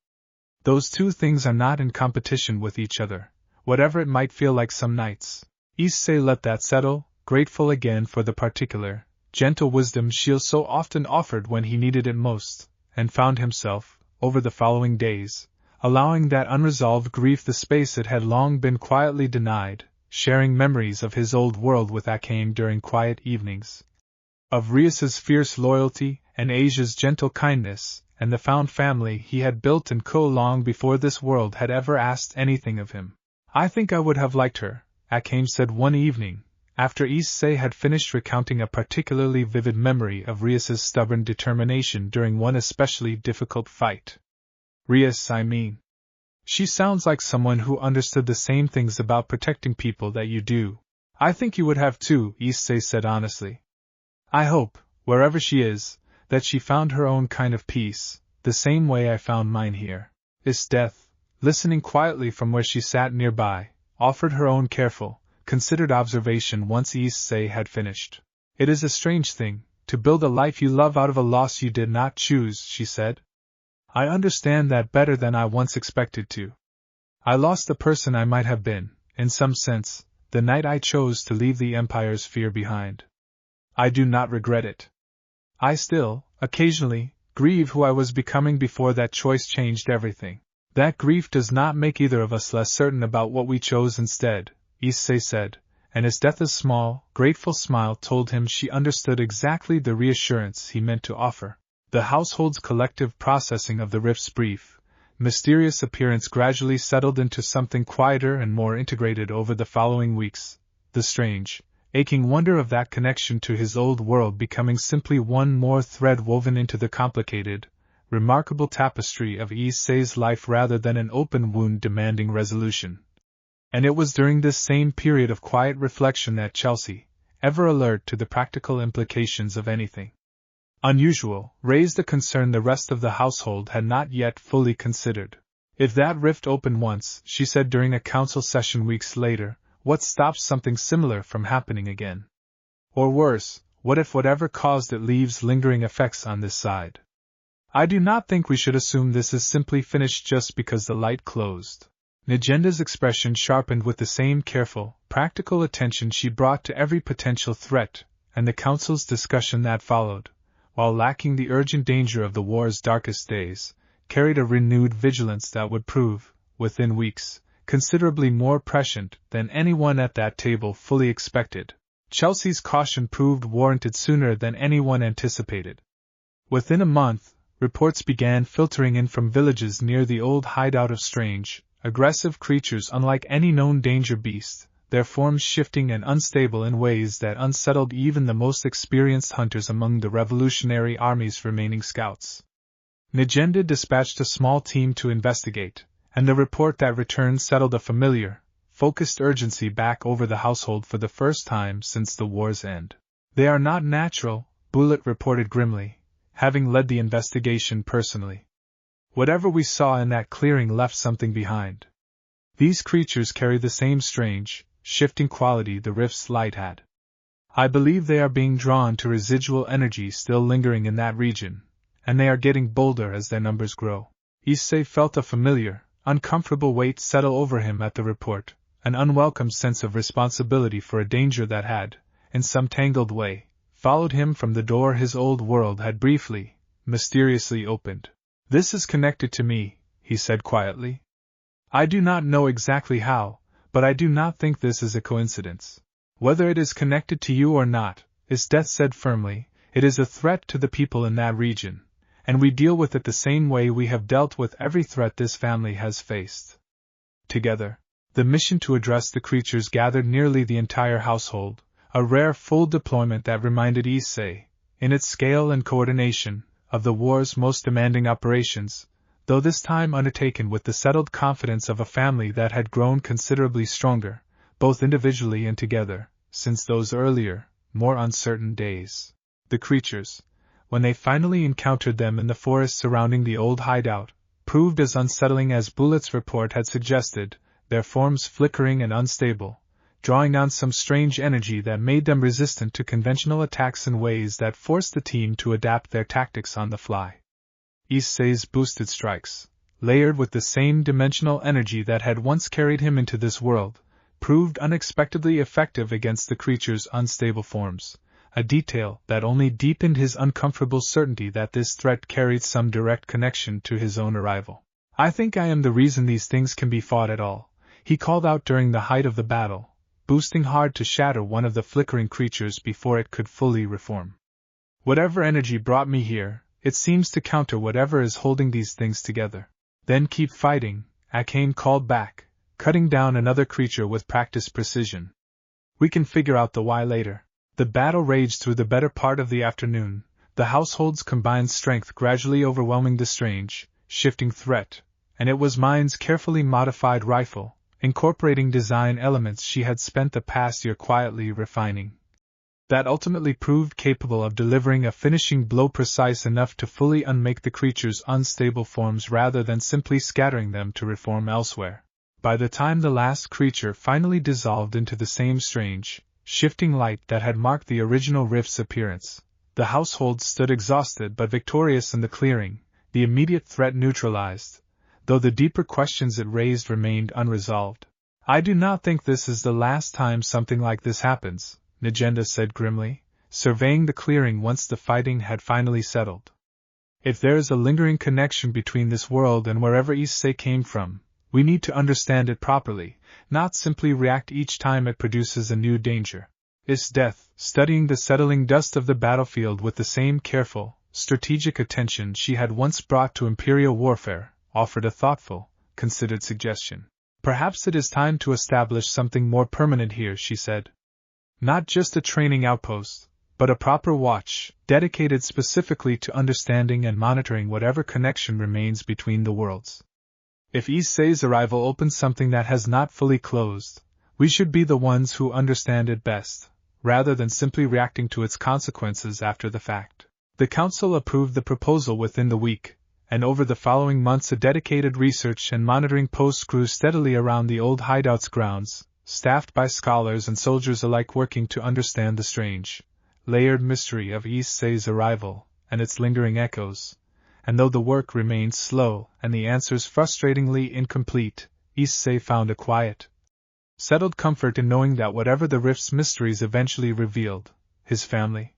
Those two things are not in competition with each other, whatever it might feel like some nights." Issei let that settle, grateful again for the particular, gentle wisdom Sheele so often offered when he needed it most, and found himself, over the following days, allowing that unresolved grief the space it had long been quietly denied, sharing memories of his old world with Akame during quiet evenings, of Rias's fierce loyalty and Asia's gentle kindness, and the found family he had built in Ko long before this world had ever asked anything of him. "I think I would have liked her," Akame said one evening, after Issei had finished recounting a particularly vivid memory of Rias's stubborn determination during one especially difficult fight. "Rias, I mean. She sounds like someone who understood the same things about protecting people that you do." "I think you would have too," Issei said honestly. "I hope, wherever she is, that she found her own kind of peace, the same way I found mine here." Esdeath, listening quietly from where she sat nearby, offered her own careful, considered observation once Issei had finished. "It is a strange thing, to build a life you love out of a loss you did not choose," she said. "I understand that better than I once expected to. I lost the person I might have been, in some sense, the night I chose to leave the Empire's fear behind. I do not regret it. I still, occasionally, grieve who I was becoming before that choice changed everything. That grief does not make either of us less certain about what we chose instead," Issei said, and Esdeath's small, grateful smile told him she understood exactly the reassurance he meant to offer. The household's collective processing of the rift's brief, mysterious appearance gradually settled into something quieter and more integrated over the following weeks, the strange, aching wonder of that connection to his old world becoming simply one more thread woven into the complicated, remarkable tapestry of Issei's life rather than an open wound demanding resolution. And it was during this same period of quiet reflection that Chelsea, ever alert to the practical implications of anything unusual, raised a concern the rest of the household had not yet fully considered. "If that rift opened once," she said during a council session weeks later, "what stops something similar from happening again? Or worse, what if whatever caused it leaves lingering effects on this side? I do not think we should assume this is simply finished just because the light closed." Nijenda's expression sharpened with the same careful, practical attention she brought to every potential threat, and the council's discussion that followed, while lacking the urgent danger of the war's darkest days, carried a renewed vigilance that would prove, within weeks, considerably more prescient than anyone at that table fully expected. Chelsea's caution proved warranted sooner than anyone anticipated. Within a month, reports began filtering in from villages near the old hideout of strange, aggressive creatures unlike any known danger beast, their forms shifting and unstable in ways that unsettled even the most experienced hunters among the Revolutionary Army's remaining scouts. Nijenda dispatched a small team to investigate, and the report that returned settled a familiar, focused urgency back over the household for the first time since the war's end. They are not natural, Bullet reported grimly, having led the investigation personally. Whatever we saw in that clearing left something behind. These creatures carry the same strange, shifting quality the rift's light had. I believe they are being drawn to residual energy still lingering in that region, and they are getting bolder as their numbers grow. Issei felt a familiar, uncomfortable weight settle over him at the report, an unwelcome sense of responsibility for a danger that had, in some tangled way, followed him from the door his old world had briefly, mysteriously opened. This is connected to me, he said quietly. I do not know exactly how, but I do not think this is a coincidence. Whether it is connected to you or not, Esdeath said firmly, it is a threat to the people in that region, and we deal with it the same way we have dealt with every threat this family has faced. Together, the mission to address the creatures gathered nearly the entire household, a rare full deployment that reminded Issei, in its scale and coordination, of the war's most demanding operations, though this time undertaken with the settled confidence of a family that had grown considerably stronger, both individually and together, since those earlier, more uncertain days. The creatures, when they finally encountered them in the forest surrounding the old hideout, proved as unsettling as Bullet's report had suggested, their forms flickering and unstable, drawing down some strange energy that made them resistant to conventional attacks in ways that forced the team to adapt their tactics on the fly. Issei's boosted strikes, layered with the same dimensional energy that had once carried him into this world, proved unexpectedly effective against the creature's unstable forms, a detail that only deepened his uncomfortable certainty that this threat carried some direct connection to his own arrival. I think I am the reason these things can be fought at all, he called out during the height of the battle, boosting hard to shatter one of the flickering creatures before it could fully reform. Whatever energy brought me here, it seems to counter whatever is holding these things together. Then keep fighting, Akame called back, cutting down another creature with practiced precision. We can figure out the why later. The battle raged through the better part of the afternoon, the household's combined strength gradually overwhelming the strange, shifting threat, and it was Mine's carefully modified rifle, incorporating design elements she had spent the past year quietly refining, that ultimately proved capable of delivering a finishing blow precise enough to fully unmake the creature's unstable forms rather than simply scattering them to reform elsewhere. By the time the last creature finally dissolved into the same strange, shifting light that had marked the original rift's appearance, the household stood exhausted but victorious in the clearing, the immediate threat neutralized, though the deeper questions it raised remained unresolved. I do not think this is the last time something like this happens, Najenda said grimly, surveying the clearing once the fighting had finally settled. If there is a lingering connection between this world and wherever Issei came from, we need to understand it properly, not simply react each time it produces a new danger. Esdeath, studying the settling dust of the battlefield with the same careful, strategic attention she had once brought to imperial warfare, offered a thoughtful, considered suggestion. Perhaps it is time to establish something more permanent here, she said. Not just a training outpost, but a proper watch, dedicated specifically to understanding and monitoring whatever connection remains between the worlds. If Issei's arrival opens something that has not fully closed, we should be the ones who understand it best, rather than simply reacting to its consequences after the fact. The Council approved the proposal within the week, and over the following months a dedicated research and monitoring post grew steadily around the old hideout's grounds, staffed by scholars and soldiers alike working to understand the strange, layered mystery of Issei's arrival and its lingering echoes. And though the work remained slow and the answers frustratingly incomplete, Issei found a quiet, settled comfort in knowing that whatever the rift's mysteries eventually revealed, his family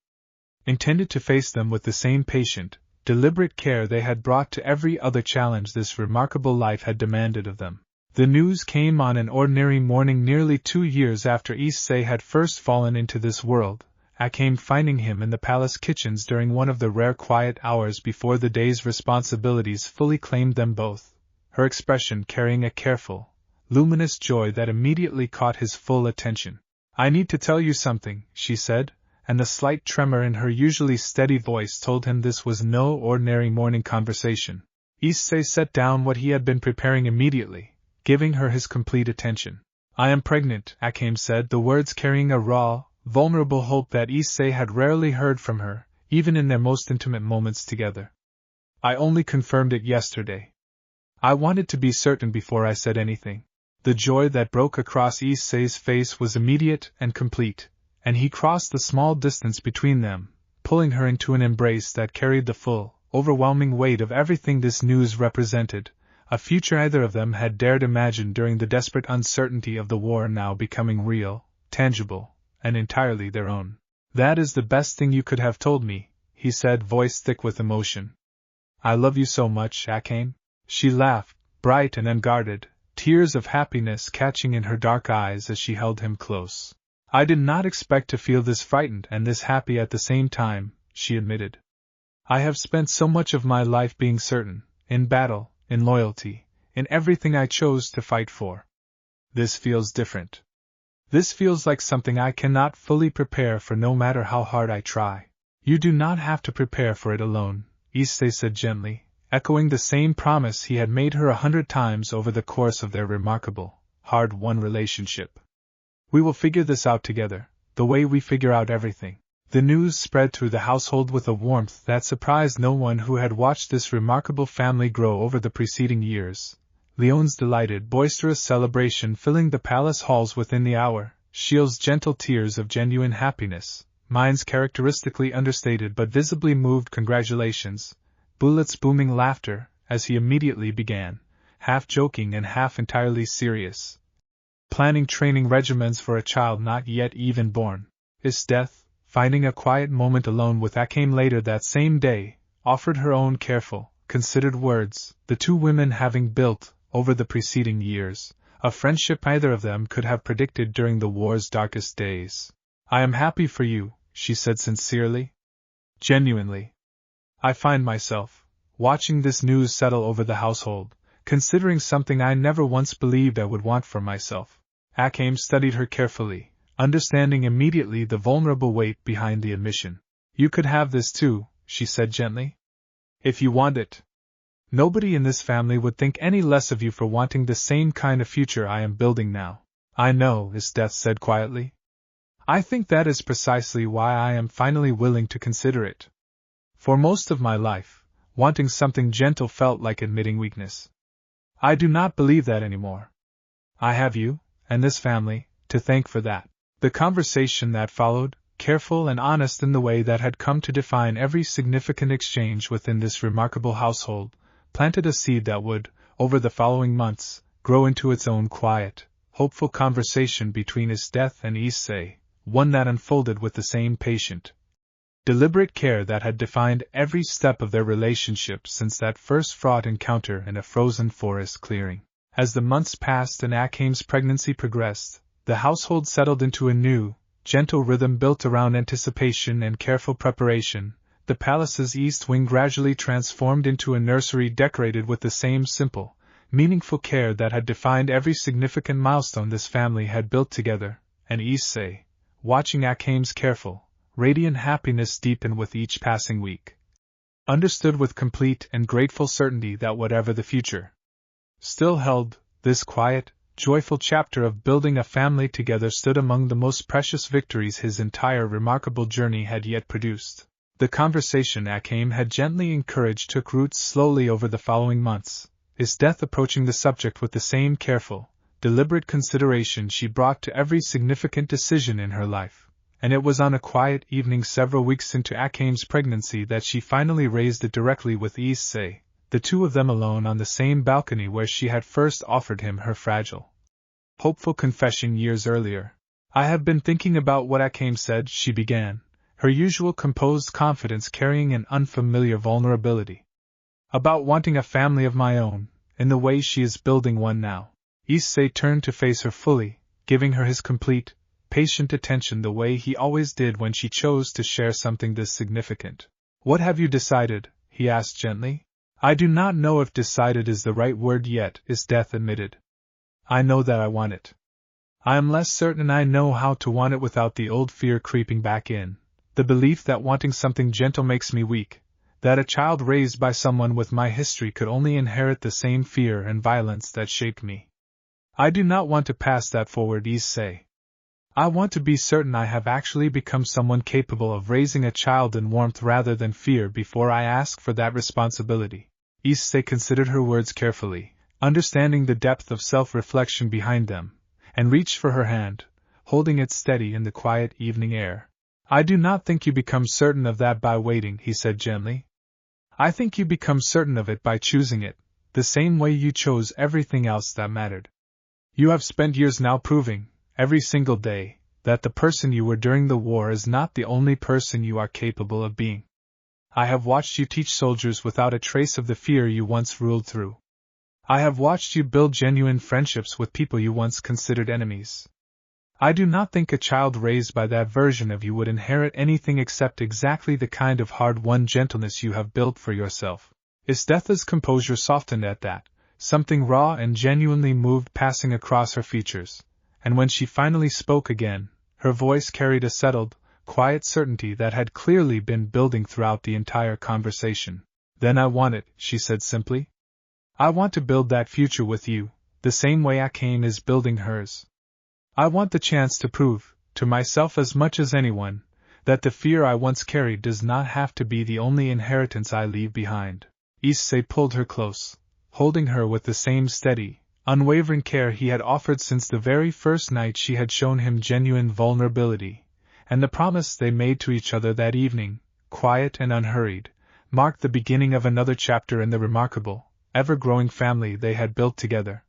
intended to face them with the same patient, deliberate care they had brought to every other challenge this remarkable life had demanded of them. The news came on an ordinary morning nearly 2 years after Issei had first fallen into this world, Akame finding him in the palace kitchens during one of the rare quiet hours before the day's responsibilities fully claimed them both, her expression carrying a careful, luminous joy that immediately caught his full attention. I need to tell you something, she said, and the slight tremor in her usually steady voice told him this was no ordinary morning conversation. Issei set down what he had been preparing immediately, giving her his complete attention. I am pregnant, Akame said, the words carrying a raw, vulnerable hope that Issei had rarely heard from her, even in their most intimate moments together. I only confirmed it yesterday. I wanted to be certain before I said anything. The joy that broke across Issei's face was immediate and complete, and he crossed the small distance between them, pulling her into an embrace that carried the full, overwhelming weight of everything this news represented, a future neither of them had dared imagine during the desperate uncertainty of the war now becoming real, tangible, and entirely their own. "That is the best thing you could have told me," he said, voice thick with emotion. "I love you so much, Akame." She laughed, bright and unguarded, tears of happiness catching in her dark eyes as she held him close. "I did not expect to feel this frightened and this happy at the same time," she admitted. "I have spent so much of my life being certain, in battle, in loyalty, in everything I chose to fight for. This feels different. This feels like something I cannot fully prepare for no matter how hard I try." "You do not have to prepare for it alone," Issei said gently, echoing the same promise he had made her 100 times over the course of their remarkable, hard-won relationship. "We will figure this out together, the way we figure out everything." The news spread through the household with a warmth that surprised no one who had watched this remarkable family grow over the preceding years. Leone's delighted, boisterous celebration filling the palace halls within the hour, Sheele's gentle tears of genuine happiness, mine's characteristically understated but visibly moved congratulations, Bullet's booming laughter, as he immediately began, half joking and half entirely serious. Planning training regimens for a child not yet even born. Esdeath, finding a quiet moment alone with Akame later that same day, offered her own careful, considered words, the two women having built, over the preceding years, a friendship neither of them could have predicted during the war's darkest days. "I am happy for you," she said sincerely. "Genuinely. I find myself, watching this news settle over the household, considering something I never once believed I would want for myself." Akame studied her carefully, understanding immediately the vulnerable weight behind the admission. "You could have this too," she said gently. "If you want it. Nobody in this family would think any less of you for wanting the same kind of future I am building now." "I know," Esdeath said quietly. "I think that is precisely why I am finally willing to consider it. For most of my life, wanting something gentle felt like admitting weakness. I do not believe that anymore. I have you, and this family, to thank for that." The conversation that followed, careful and honest in the way that had come to define every significant exchange within this remarkable household, planted a seed that would, over the following months, grow into its own quiet, hopeful conversation between Esdeath and Issei, one that unfolded with the same patient, deliberate care that had defined every step of their relationship since that first fraught encounter in a frozen forest clearing. As the months passed and Akame's pregnancy progressed, the household settled into a new, gentle rhythm built around anticipation and careful preparation. The palace's east wing gradually transformed into a nursery decorated with the same simple, meaningful care that had defined every significant milestone this family had built together, and Issei, watching Akame's careful, radiant happiness deepen with each passing week, understood with complete and grateful certainty that whatever the future still held, this quiet, joyful chapter of building a family together stood among the most precious victories his entire remarkable journey had yet produced. The conversation Akame had gently encouraged took root slowly over the following months, Esdeath approaching the subject with the same careful, deliberate consideration she brought to every significant decision in her life, and it was on a quiet evening several weeks into Akame's pregnancy that she finally raised it directly with Issei, the two of them alone on the same balcony where she had first offered him her fragile, hopeful confession years earlier. "I have been thinking about what Akame said," she began, her usual composed confidence carrying an unfamiliar vulnerability. "About wanting a family of my own, in the way she is building one now." Issei turned to face her fully, giving her his complete, patient attention the way he always did when she chose to share something this significant. "What have you decided?" he asked gently. "I do not know if decided is the right word yet," Esdeath admitted. "I know that I want it. I am less certain I know how to want it without the old fear creeping back in, the belief that wanting something gentle makes me weak, that a child raised by someone with my history could only inherit the same fear and violence that shaped me. I do not want to pass that forward, Issei. I want to be certain I have actually become someone capable of raising a child in warmth rather than fear before I ask for that responsibility. Issei considered her words carefully, understanding the depth of self-reflection behind them, and reached for her hand, holding it steady in the quiet evening air. I do not think you become certain of that by waiting, he said gently. I think you become certain of it by choosing it, the same way you chose everything else that mattered. You have spent years now proving, every single day, that the person you were during the war is not the only person you are capable of being. I have watched you teach soldiers without a trace of the fear you once ruled through. I have watched you build genuine friendships with people you once considered enemies. I do not think a child raised by that version of you would inherit anything except exactly the kind of hard-won gentleness you have built for yourself. Esdeath's composure softened at that, something raw and genuinely moved passing across her features, and when she finally spoke again, her voice carried a settled, quiet certainty that had clearly been building throughout the entire conversation. Then I want it, she said simply. I want to build that future with you, the same way Akame is building hers. I want the chance to prove, to myself as much as anyone, that the fear I once carried does not have to be the only inheritance I leave behind. Issei pulled her close, holding her with the same steady, unwavering care he had offered since the very first night she had shown him genuine vulnerability, and the promise they made to each other that evening, quiet and unhurried, marked the beginning of another chapter in the remarkable, ever-growing family they had built together.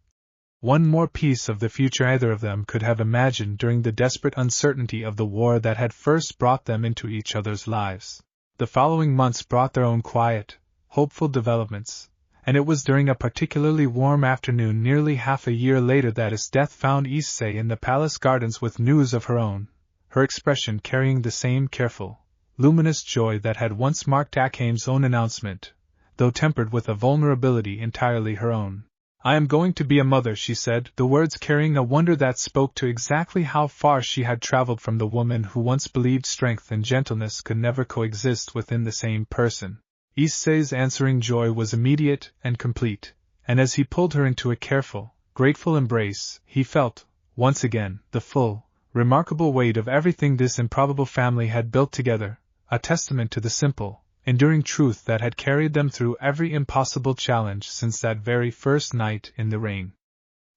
One more piece of the future either of them could have imagined during the desperate uncertainty of the war that had first brought them into each other's lives. The following months brought their own quiet, hopeful developments, and it was during a particularly warm afternoon nearly half a year later that Esdeath found Issei in the palace gardens with news of her own, her expression carrying the same careful, luminous joy that had once marked Akame's own announcement, though tempered with a vulnerability entirely her own. I am going to be a mother, she said, the words carrying a wonder that spoke to exactly how far she had traveled from the woman who once believed strength and gentleness could never coexist within the same person. Issei's answering joy was immediate and complete, and as he pulled her into a careful, grateful embrace, he felt, once again, the full, remarkable weight of everything this improbable family had built together, a testament to the simple, enduring truth that had carried them through every impossible challenge since that very first night in the rain.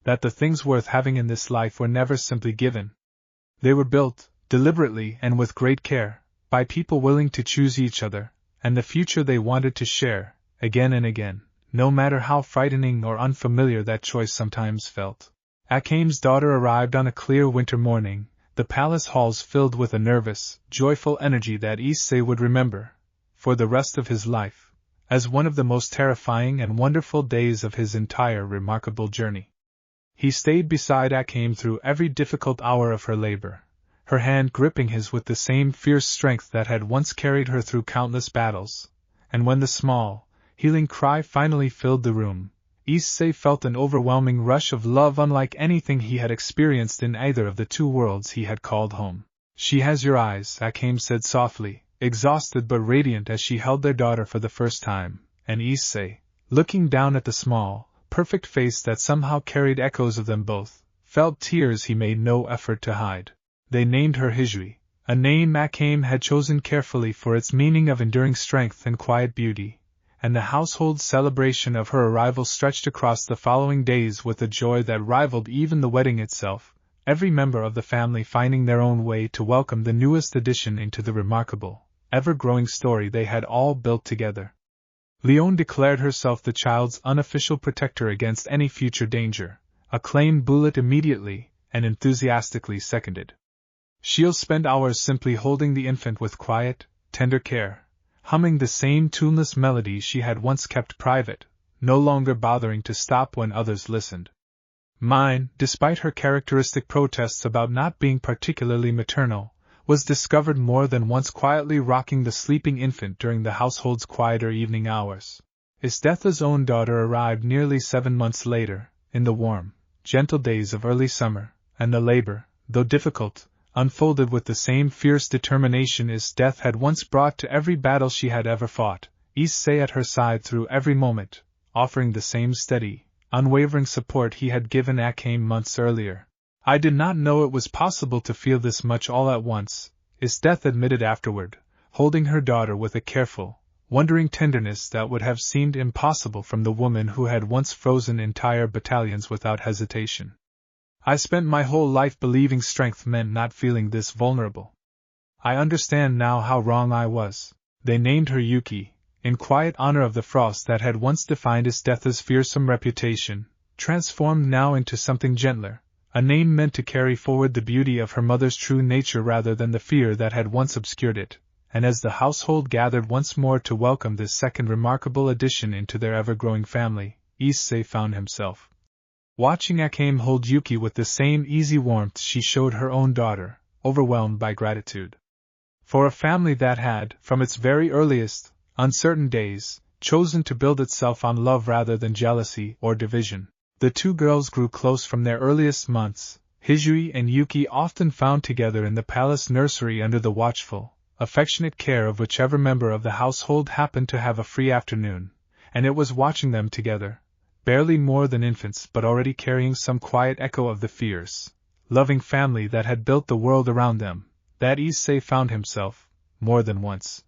That the things worth having in this life were never simply given. They were built, deliberately and with great care, by people willing to choose each other, and the future they wanted to share, again and again, no matter how frightening or unfamiliar that choice sometimes felt. Akame's daughter arrived on a clear winter morning, the palace halls filled with a nervous, joyful energy that Issei would remember, for the rest of his life, as one of the most terrifying and wonderful days of his entire remarkable journey. He stayed beside Akame through every difficult hour of her labor, her hand gripping his with the same fierce strength that had once carried her through countless battles, and when the small, healing cry finally filled the room, Issei felt an overwhelming rush of love unlike anything he had experienced in either of the two worlds he had called home. She has your eyes, Akame said softly, exhausted but radiant as she held their daughter for the first time, and Issei, looking down at the small, perfect face that somehow carried echoes of them both, felt tears he made no effort to hide. They named her Hyoudou, a name Akame had chosen carefully for its meaning of enduring strength and quiet beauty, and the household celebration of her arrival stretched across the following days with a joy that rivaled even the wedding itself, every member of the family finding their own way to welcome the newest addition into the remarkable, ever-growing story they had all built together. Leone declared herself the child's unofficial protector against any future danger, a claim Bullet immediately and enthusiastically seconded. Sheele spent hours simply holding the infant with quiet, tender care, humming the same tuneless melody she had once kept private, no longer bothering to stop when others listened. Mine, despite her characteristic protests about not being particularly maternal, was discovered more than once quietly rocking the sleeping infant during the household's quieter evening hours. Esdeath's own daughter arrived nearly 7 months later, in the warm, gentle days of early summer, and the labor, though difficult, unfolded with the same fierce determination Esdeath had once brought to every battle she had ever fought, Issei at her side through every moment, offering the same steady, unwavering support he had given Akame months earlier. I did not know it was possible to feel this much all at once, Esdeath admitted afterward, holding her daughter with a careful, wondering tenderness that would have seemed impossible from the woman who had once frozen entire battalions without hesitation. I spent my whole life believing strength meant not feeling this vulnerable. I understand now how wrong I was. They named her Yuki, in quiet honor of the frost that had once defined Esdeath's fearsome reputation, transformed now into something gentler, a name meant to carry forward the beauty of her mother's true nature rather than the fear that had once obscured it. And as the household gathered once more to welcome this second remarkable addition into their ever-growing family, Issei found himself watching Akame hold Yuki with the same easy warmth she showed her own daughter, overwhelmed by gratitude. For a family that had, from its very earliest, uncertain days, chosen to build itself on love rather than jealousy or division, the two girls grew close from their earliest months. Hisui and Yuki often found together in the palace nursery under the watchful, affectionate care of whichever member of the household happened to have a free afternoon, and it was watching them together, barely more than infants but already carrying some quiet echo of the fierce, loving family that had built the world around them, that Issei found himself, more than once,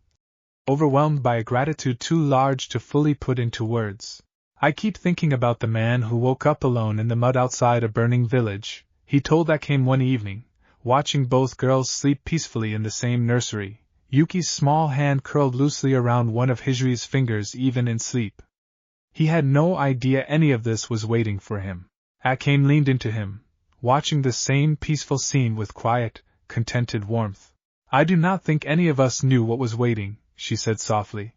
overwhelmed by a gratitude too large to fully put into words. I keep thinking about the man who woke up alone in the mud outside a burning village, he told Akame one evening, watching both girls sleep peacefully in the same nursery, Yuki's small hand curled loosely around one of Hisui's fingers even in sleep. He had no idea any of this was waiting for him. Akame leaned into him, watching the same peaceful scene with quiet, contented warmth. I do not think any of us knew what was waiting, she said softly.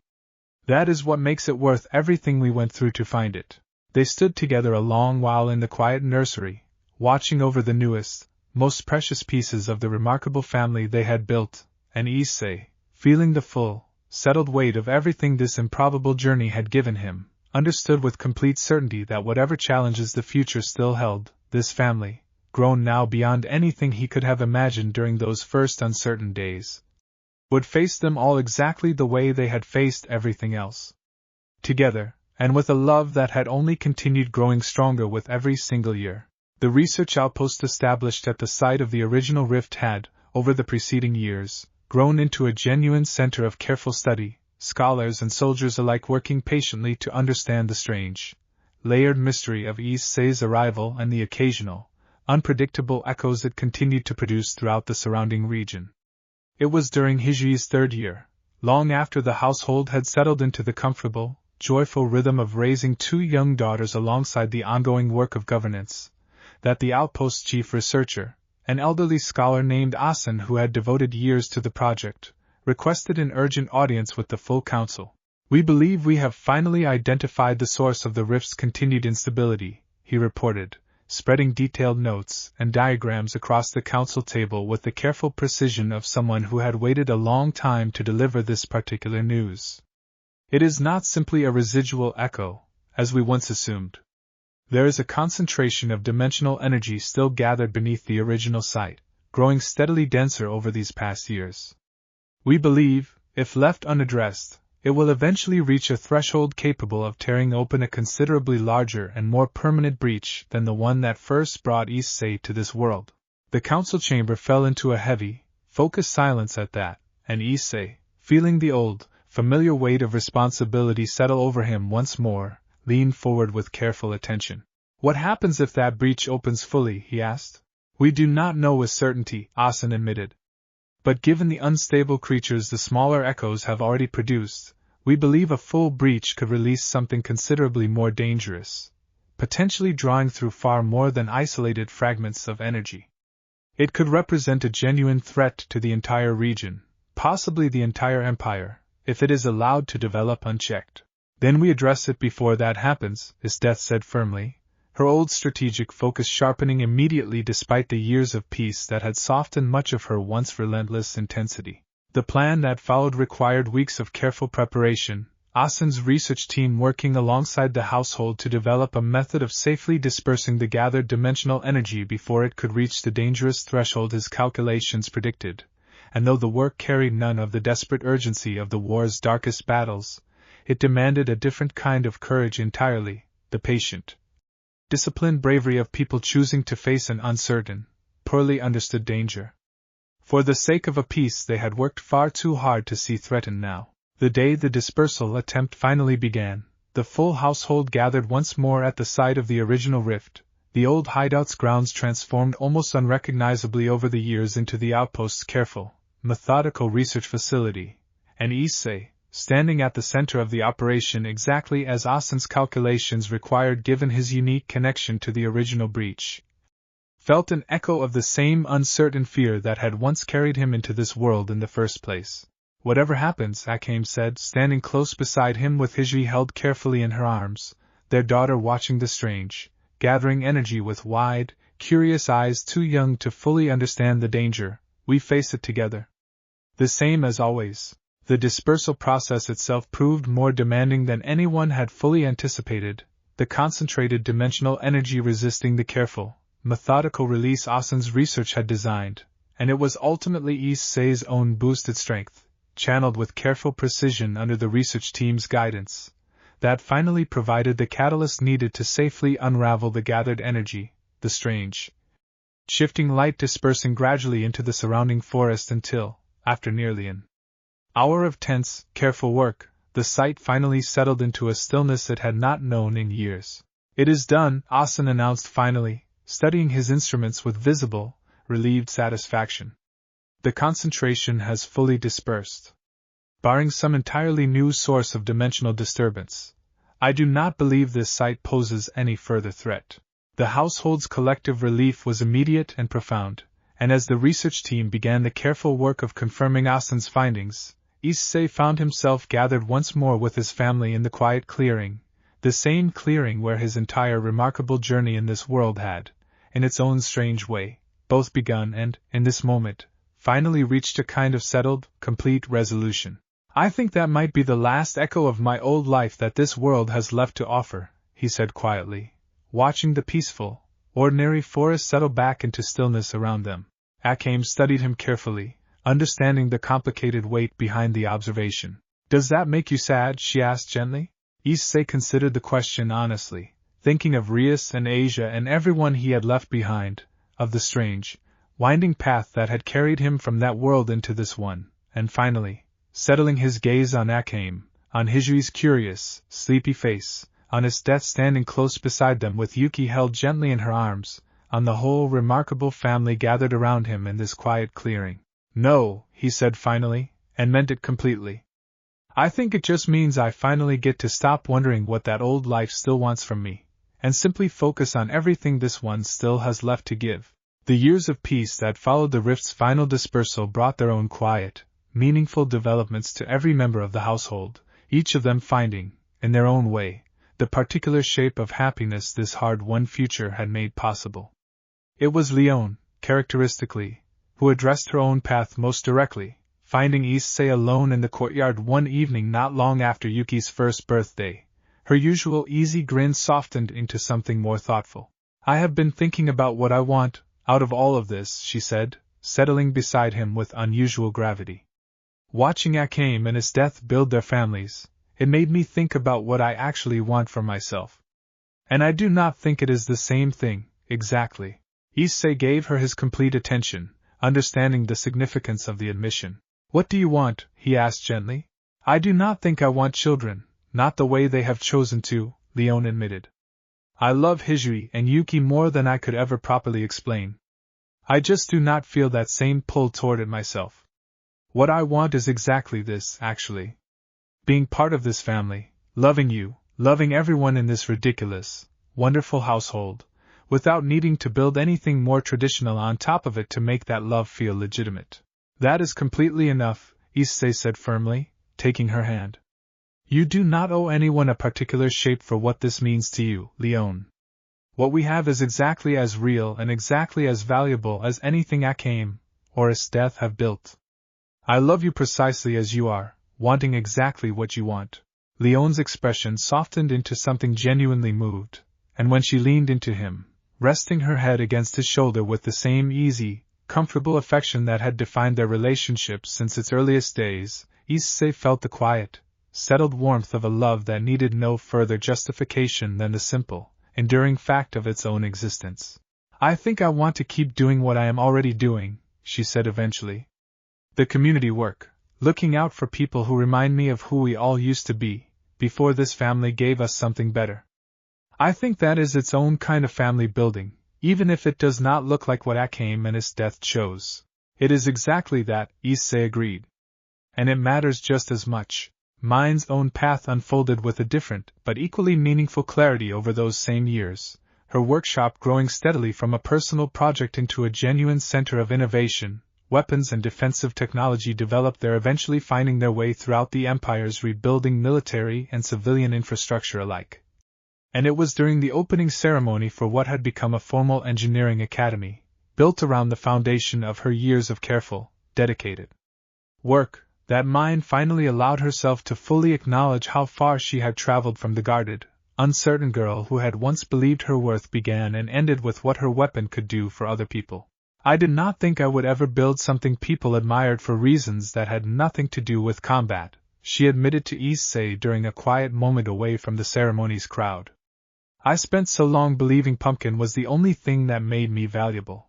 That is what makes it worth everything we went through to find it. They stood together a long while in the quiet nursery, watching over the newest, most precious pieces of the remarkable family they had built, and Issei, feeling the full, settled weight of everything this improbable journey had given him, understood with complete certainty that whatever challenges the future still held, this family, grown now beyond anything he could have imagined during those first uncertain days, would face them all exactly the way they had faced everything else. Together, and with a love that had only continued growing stronger with every single year. The research outpost established at the site of the original rift had, over the preceding years, grown into a genuine center of careful study, scholars and soldiers alike working patiently to understand the strange, layered mystery of Issei's arrival and the occasional, unpredictable echoes it continued to produce throughout the surrounding region. It was during Hisui's third year, long after the household had settled into the comfortable, joyful rhythm of raising two young daughters alongside the ongoing work of governance, that the outpost's chief researcher, an elderly scholar named Asen who had devoted years to the project, requested an urgent audience with the full council. We believe we have finally identified the source of the rift's continued instability, he reported, spreading detailed notes and diagrams across the council table with the careful precision of someone who had waited a long time to deliver this particular news. It is not simply a residual echo, as we once assumed. There is a concentration of dimensional energy still gathered beneath the original site, growing steadily denser over these past years. We believe, if left unaddressed, it will eventually reach a threshold capable of tearing open a considerably larger and more permanent breach than the one that first brought Issei to this world. The council chamber fell into a heavy, focused silence at that, and Issei, feeling the old, familiar weight of responsibility settle over him once more, leaned forward with careful attention. What happens if that breach opens fully, he asked. We do not know with certainty, Asen admitted. But given the unstable creatures the smaller echoes have already produced, we believe a full breach could release something considerably more dangerous, potentially drawing through far more than isolated fragments of energy. It could represent a genuine threat to the entire region, possibly the entire empire, if it is allowed to develop unchecked. Then we address it before that happens, Esdeath said firmly, her old strategic focus sharpening immediately despite the years of peace that had softened much of her once relentless intensity. The plan that followed required weeks of careful preparation, Asen's research team working alongside the household to develop a method of safely dispersing the gathered dimensional energy before it could reach the dangerous threshold his calculations predicted, and though the work carried none of the desperate urgency of the war's darkest battles, it demanded a different kind of courage entirely, the patient, disciplined bravery of people choosing to face an uncertain, poorly understood danger. For the sake of a peace they had worked far too hard to see threatened now. The day the dispersal attempt finally began, the full household gathered once more at the site of the original rift, the old hideout's grounds transformed almost unrecognizably over the years into the outpost's careful, methodical research facility, and Issei, standing at the center of the operation exactly as Asen's calculations required given his unique connection to the original breach, felt an echo of the same uncertain fear that had once carried him into this world in the first place. Whatever happens, Akame said, standing close beside him with Hijri held carefully in her arms, their daughter watching the strange, gathering energy with wide, curious eyes too young to fully understand the danger, we face it together. The same as always. The dispersal process itself proved more demanding than anyone had fully anticipated, the concentrated dimensional energy resisting the careful, methodical release Asen's research had designed, and it was ultimately Issei's own boosted strength, channeled with careful precision under the research team's guidance, that finally provided the catalyst needed to safely unravel the gathered energy, the strange, shifting light dispersing gradually into the surrounding forest until, after nearly an hour of tense, careful work, the site finally settled into a stillness it had not known in years. "It is done," Asen announced finally, studying his instruments with visible, relieved satisfaction. "The concentration has fully dispersed. Barring some entirely new source of dimensional disturbance, I do not believe this site poses any further threat." The household's collective relief was immediate and profound, and as the research team began the careful work of confirming Asen's findings, Issei found himself gathered once more with his family in the quiet clearing, the same clearing where his entire remarkable journey in this world had, in its own strange way, both begun and, in this moment, finally reached a kind of settled, complete resolution. "I think that might be the last echo of my old life that this world has left to offer," he said quietly, watching the peaceful, ordinary forest settle back into stillness around them. Akame studied him carefully, understanding the complicated weight behind the observation. "Does that make you sad?" she asked gently. Issei considered the question honestly, thinking of Rias and Asia and everyone he had left behind, of the strange, winding path that had carried him from that world into this one, and finally, settling his gaze on Akame, on Hijri's curious, sleepy face, on Esdeath standing close beside them with Yuki held gently in her arms, on the whole remarkable family gathered around him in this quiet clearing. "No," he said finally, and meant it completely. "I think it just means I finally get to stop wondering what that old life still wants from me, and simply focus on everything this one still has left to give." The years of peace that followed the rift's final dispersal brought their own quiet, meaningful developments to every member of the household, each of them finding, in their own way, the particular shape of happiness this hard-won future had made possible. It was Leone, characteristically, who addressed her own path most directly, finding Issei alone in the courtyard one evening not long after Yuki's first birthday. Her usual easy grin softened into something more thoughtful. "I have been thinking about what I want, out of all of this," she said, settling beside him with unusual gravity. "Watching Akame and Esdeath build their families, it made me think about what I actually want for myself. And I do not think it is the same thing, exactly." Issei gave her his complete attention, understanding the significance of the admission. "What do you want?" he asked gently. "I do not think I want children, not the way they have chosen to," Leone admitted. "I love Hijri and Yuki more than I could ever properly explain. I just do not feel that same pull toward it myself. What I want is exactly this, actually. Being part of this family, loving you, loving everyone in this ridiculous, wonderful household, without needing to build anything more traditional on top of it to make that love feel legitimate. That is completely enough," Issei said firmly, taking her hand. "You do not owe anyone a particular shape for what this means to you, Leone. What we have is exactly as real and exactly as valuable as anything Akame or Esdeath have built. I love you precisely as you are, wanting exactly what you want." Leone's expression softened into something genuinely moved, and when she leaned into him, resting her head against his shoulder with the same easy, comfortable affection that had defined their relationship since its earliest days, Issei felt the quiet, settled warmth of a love that needed no further justification than the simple, enduring fact of its own existence. I think I want to keep doing what I am already doing, she said eventually. The community work, looking out for people who remind me of who we all used to be, before this family gave us something better. I think that is its own kind of family building, even if it does not look like what Akame and Esdeath chose. It is exactly that, Issei agreed. And it matters just as much. Mine's own path unfolded with a different, but equally meaningful clarity over those same years, her workshop growing steadily from a personal project into a genuine center of innovation. Weapons and defensive technology developed there, eventually finding their way throughout the Empire's rebuilding military and civilian infrastructure alike. And it was during the opening ceremony for what had become a formal engineering academy, built around the foundation of her years of careful, dedicated work, that Mine finally allowed herself to fully acknowledge how far she had traveled from the guarded, uncertain girl who had once believed her worth began and ended with what her weapon could do for other people. I did not think I would ever build something people admired for reasons that had nothing to do with combat, she admitted to Issei during a quiet moment away from the ceremony's crowd. I spent so long believing Pumpkin was the only thing that made me valuable.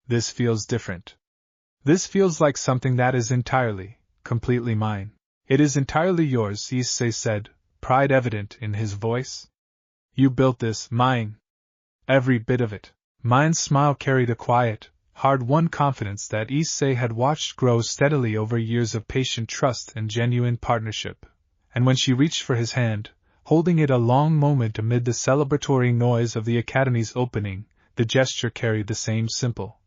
This feels different. This feels like something that is entirely, completely mine. It is entirely yours, Issei said, pride evident in his voice. You built this, mine. Every bit of it. Mine's smile carried a quiet, hard-won confidence that Issei had watched grow steadily over years of patient trust and genuine partnership. And when she reached for his hand, holding it a long moment amid the celebratory noise of the Academy's opening, the gesture carried the same simple,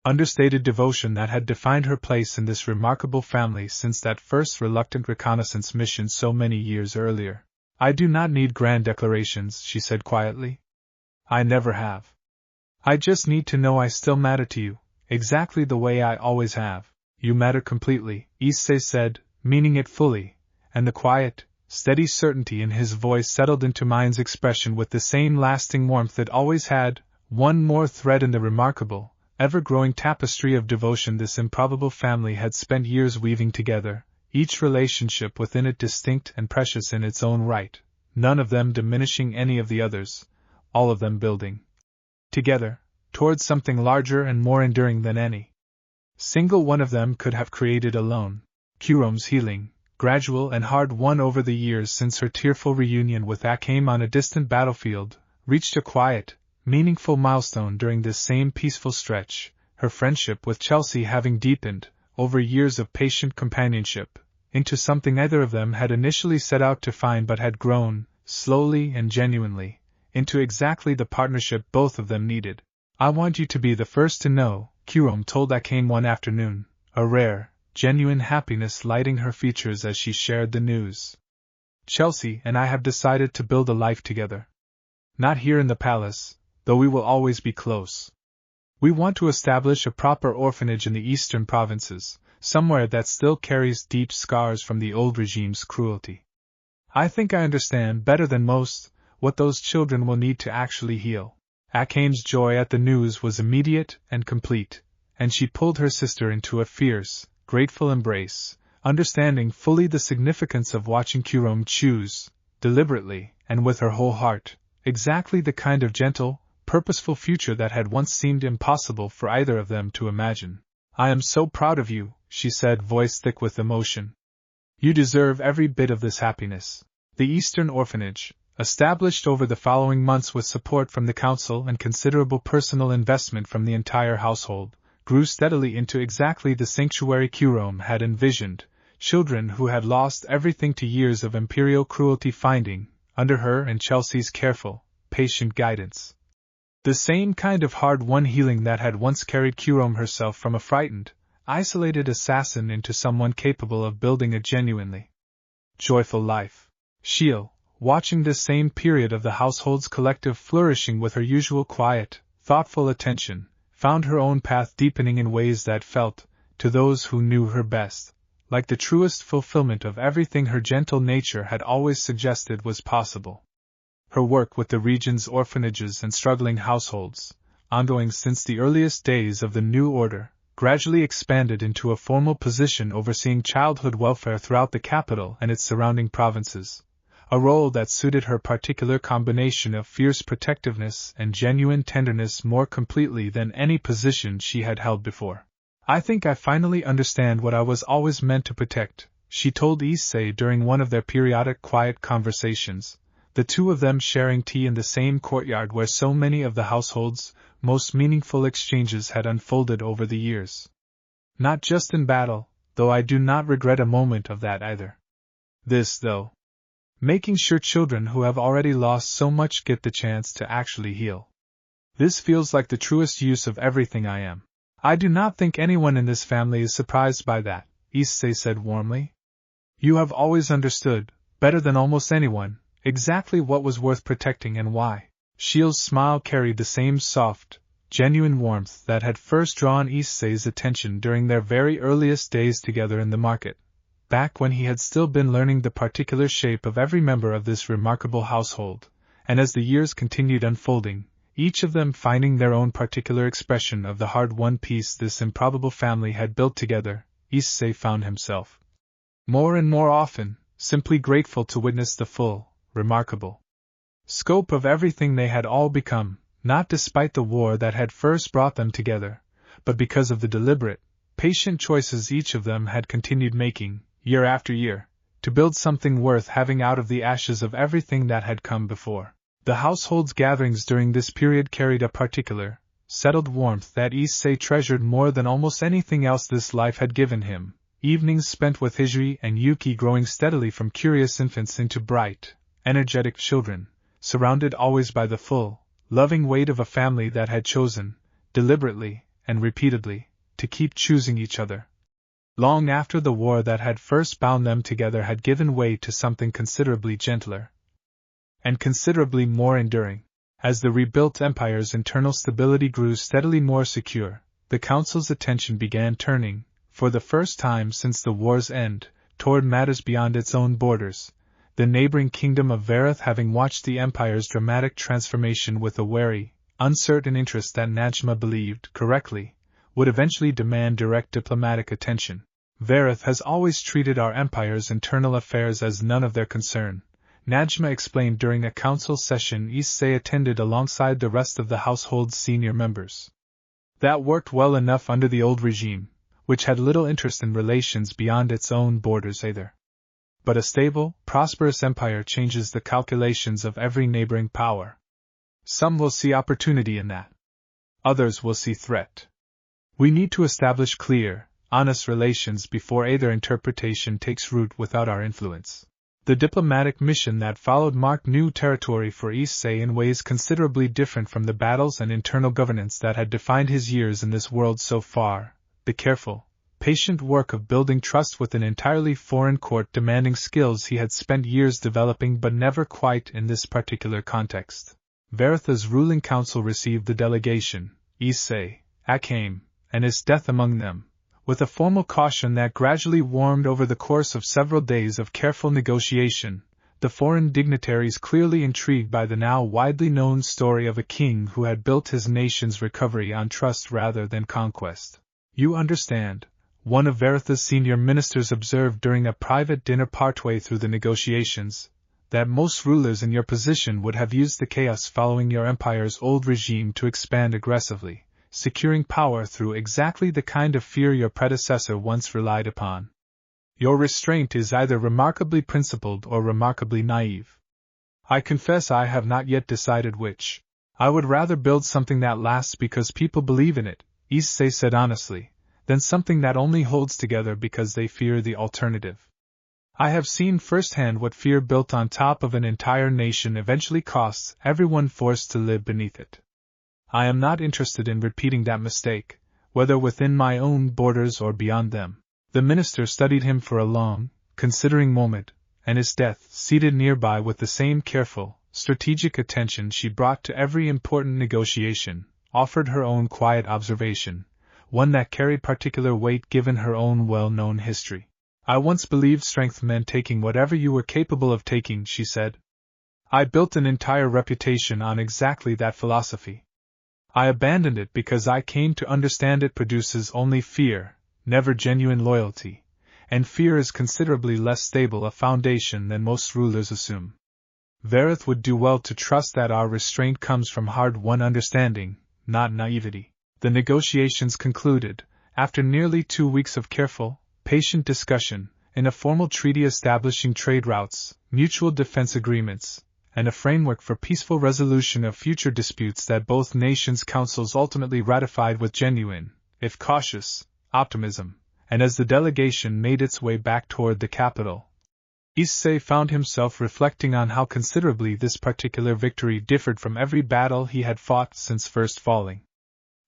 understated devotion that had defined her place in this remarkable family since that first reluctant reconnaissance mission so many years earlier. I do not need grand declarations, she said quietly. I never have. I just need to know I still matter to you, exactly the way I always have. You matter completely, Issei said, meaning it fully, and the quiet, steady certainty in his voice settled into Mine's expression with the same lasting warmth it always had, one more thread in the remarkable, ever-growing tapestry of devotion this improbable family had spent years weaving together, each relationship within it distinct and precious in its own right, none of them diminishing any of the others, all of them building together, towards something larger and more enduring than any single one of them could have created alone. Kurome's healing, gradual and hard-won over the years since her tearful reunion with Akame on a distant battlefield, reached a quiet, meaningful milestone during this same peaceful stretch, her friendship with Chelsea having deepened, over years of patient companionship, into something neither of them had initially set out to find but had grown, slowly and genuinely, into exactly the partnership both of them needed. I want you to be the first to know, Kurome told Akame one afternoon, a rare, genuine happiness lighting her features as she shared the news. Chelsea and I have decided to build a life together. Not here in the palace, though we will always be close. We want to establish a proper orphanage in the eastern provinces, somewhere that still carries deep scars from the old regime's cruelty. I think I understand better than most what those children will need to actually heal. Akame's joy at the news was immediate and complete, and she pulled her sister into a fierce, grateful embrace, understanding fully the significance of watching Kurome choose, deliberately, and with her whole heart, exactly the kind of gentle, purposeful future that had once seemed impossible for either of them to imagine. I am so proud of you, she said, voice thick with emotion. You deserve every bit of this happiness. The Eastern Orphanage, established over the following months with support from the council and considerable personal investment from the entire household, grew steadily into exactly the sanctuary Kurome had envisioned, children who had lost everything to years of imperial cruelty finding, under her and Chelsea's careful, patient guidance, the same kind of hard-won healing that had once carried Kurome herself from a frightened, isolated assassin into someone capable of building a genuinely joyful life. Sheele, watching this same period of the household's collective flourishing with her usual quiet, thoughtful attention, found her own path deepening in ways that felt, to those who knew her best, like the truest fulfillment of everything her gentle nature had always suggested was possible. Her work with the region's orphanages and struggling households, ongoing since the earliest days of the new order, gradually expanded into a formal position overseeing childhood welfare throughout the capital and its surrounding provinces, a role that suited her particular combination of fierce protectiveness and genuine tenderness more completely than any position she had held before. "I think I finally understand what I was always meant to protect," she told Issei during one of their periodic quiet conversations, the two of them sharing tea in the same courtyard where so many of the household's most meaningful exchanges had unfolded over the years. "Not just in battle, though I do not regret a moment of that either. This, though. Making sure children who have already lost so much get the chance to actually heal. This feels like the truest use of everything I am." "I do not think anyone in this family is surprised by that," Issei said warmly. "You have always understood, better than almost anyone, exactly what was worth protecting and why." Sheele's smile carried the same soft, genuine warmth that had first drawn Issei's attention during their very earliest days together in the market, back when he had still been learning the particular shape of every member of this remarkable household, and as the years continued unfolding, each of them finding their own particular expression of the hard-won peace this improbable family had built together, Issei found himself, more and more often, simply grateful to witness the full, remarkable scope of everything they had all become, not despite the war that had first brought them together, but because of the deliberate, patient choices each of them had continued making, year after year, to build something worth having out of the ashes of everything that had come before. The household's gatherings during this period carried a particular, settled warmth that Issei treasured more than almost anything else this life had given him, evenings spent with Hijiri and Yuki growing steadily from curious infants into bright, energetic children, surrounded always by the full, loving weight of a family that had chosen, deliberately and repeatedly, to keep choosing each other. Long after the war that had first bound them together had given way to something considerably gentler and considerably more enduring, as the rebuilt empire's internal stability grew steadily more secure, the council's attention began turning, for the first time since the war's end, toward matters beyond its own borders, the neighboring kingdom of Verith having watched the empire's dramatic transformation with a wary, uncertain interest that Najma believed, correctly, would eventually demand direct diplomatic attention. "Verith has always treated our empire's internal affairs as none of their concern," Najma explained during a council session Issei attended alongside the rest of the household's senior members. "That worked well enough under the old regime, which had little interest in relations beyond its own borders either. But a stable, prosperous empire changes the calculations of every neighboring power. Some will see opportunity in that. Others will see threat. We need to establish clear, honest relations before either interpretation takes root without our influence." The diplomatic mission that followed marked new territory for Issei in ways considerably different from the battles and internal governance that had defined his years in this world so far, the careful, patient work of building trust with an entirely foreign court demanding skills he had spent years developing but never quite in this particular context. Veritha's ruling council received the delegation, Issei, Akame, and Esdeath among them, with a formal caution that gradually warmed over the course of several days of careful negotiation, the foreign dignitaries clearly intrigued by the now widely known story of a king who had built his nation's recovery on trust rather than conquest. "You understand," one of Veritha's senior ministers observed during a private dinner partway through the negotiations, "that most rulers in your position would have used the chaos following your empire's old regime to expand aggressively, securing power through exactly the kind of fear your predecessor once relied upon. Your restraint is either remarkably principled or remarkably naive. I confess I have not yet decided which. I would rather build something that lasts because people believe in it," Issei said honestly, "than something that only holds together because they fear the alternative. I have seen firsthand what fear built on top of an entire nation eventually costs everyone forced to live beneath it. I am not interested in repeating that mistake, whether within my own borders or beyond them." The minister studied him for a long, considering moment, and Esdeath, seated nearby with the same careful, strategic attention she brought to every important negotiation, offered her own quiet observation, one that carried particular weight given her own well-known history. "I once believed strength meant taking whatever you were capable of taking," she said. "I built an entire reputation on exactly that philosophy. I abandoned it because I came to understand it produces only fear, never genuine loyalty, and fear is considerably less stable a foundation than most rulers assume. Verith would do well to trust that our restraint comes from hard-won understanding, not naivety. The negotiations concluded, after nearly 2 weeks of careful, patient discussion, in a formal treaty establishing trade routes, mutual defense agreements, and a framework for peaceful resolution of future disputes that both nations' councils ultimately ratified with genuine, if cautious, optimism, and as the delegation made its way back toward the capital, Issei found himself reflecting on how considerably this particular victory differed from every battle he had fought since first falling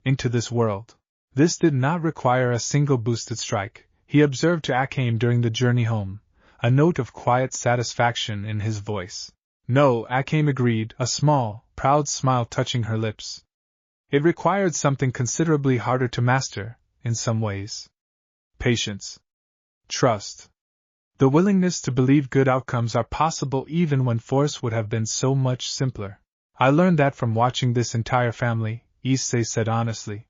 into this world. This did not require a single boosted strike, he observed to Akame during the journey home, a note of quiet satisfaction in his voice. No, Akame agreed, a small, proud smile touching her lips. It required something considerably harder to master, in some ways. Patience. Trust. The willingness to believe good outcomes are possible even when force would have been so much simpler. I learned that from watching this entire family, Issei said honestly.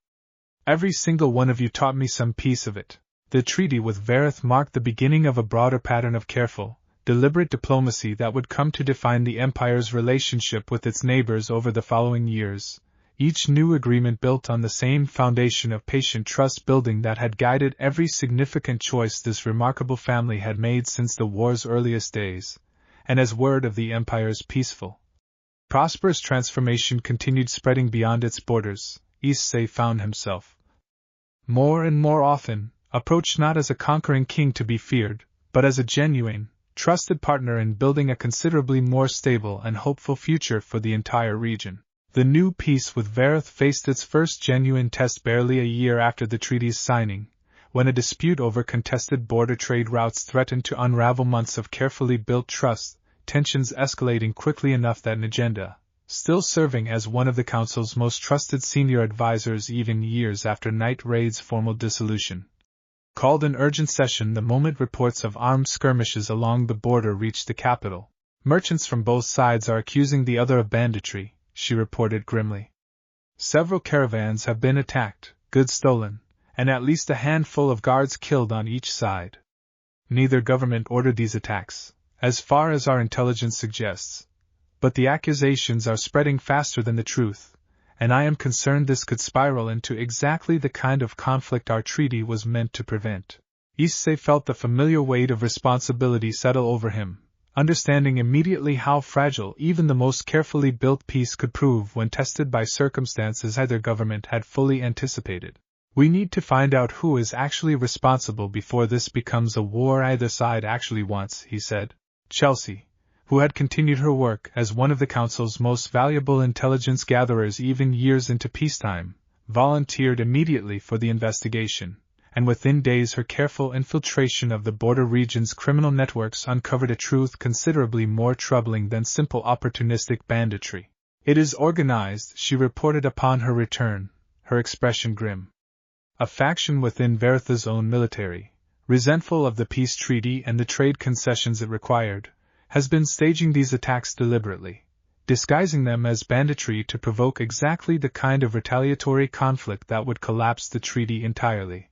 Every single one of you taught me some piece of it. The treaty with Verith marked the beginning of a broader pattern of careful, deliberate diplomacy that would come to define the Empire's relationship with its neighbors over the following years, each new agreement built on the same foundation of patient trust building that had guided every significant choice this remarkable family had made since the war's earliest days, and as word of the Empire's peaceful, prosperous transformation continued spreading beyond its borders, Issei found himself, more and more often, approached not as a conquering king to be feared, but as a genuine, trusted partner in building a considerably more stable and hopeful future for the entire region. The new peace with Verith faced its first genuine test barely a year after the treaty's signing, when a dispute over contested border trade routes threatened to unravel months of carefully built trust, tensions escalating quickly enough that Najenda, still serving as one of the Council's most trusted senior advisors even years after Night Raid's formal dissolution, called an urgent session the moment reports of armed skirmishes along the border reached the capital. Merchants from both sides are accusing the other of banditry, she reported grimly. Several caravans have been attacked, goods stolen, and at least a handful of guards killed on each side. Neither government ordered these attacks, as far as our intelligence suggests, but the accusations are spreading faster than the truth, and I am concerned this could spiral into exactly the kind of conflict our treaty was meant to prevent. Issei felt the familiar weight of responsibility settle over him, understanding immediately how fragile even the most carefully built peace could prove when tested by circumstances either government had fully anticipated. We need to find out who is actually responsible before this becomes a war either side actually wants, he said. Chelsea, who had continued her work as one of the Council's most valuable intelligence gatherers even years into peacetime, volunteered immediately for the investigation, and within days her careful infiltration of the border region's criminal networks uncovered a truth considerably more troubling than simple opportunistic banditry. It is organized, she reported upon her return, her expression grim. A faction within Veritha's own military, resentful of the peace treaty and the trade concessions it required, has been staging these attacks deliberately, disguising them as banditry to provoke exactly the kind of retaliatory conflict that would collapse the treaty entirely.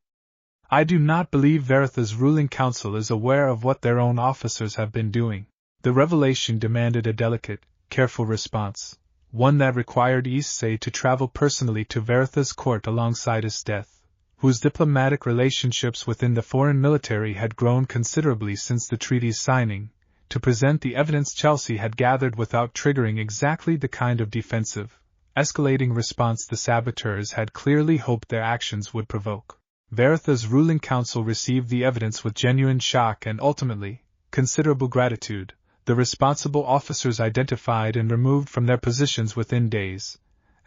I do not believe Veritha's ruling council is aware of what their own officers have been doing. The revelation demanded a delicate, careful response, one that required Issei to travel personally to Veritha's court alongside Esdeath, whose diplomatic relationships within the foreign military had grown considerably since the treaty's signing, to present the evidence Chelsea had gathered without triggering exactly the kind of defensive, escalating response the saboteurs had clearly hoped their actions would provoke. Veritha's ruling council received the evidence with genuine shock and ultimately, considerable gratitude. The responsible officers identified and removed from their positions within days,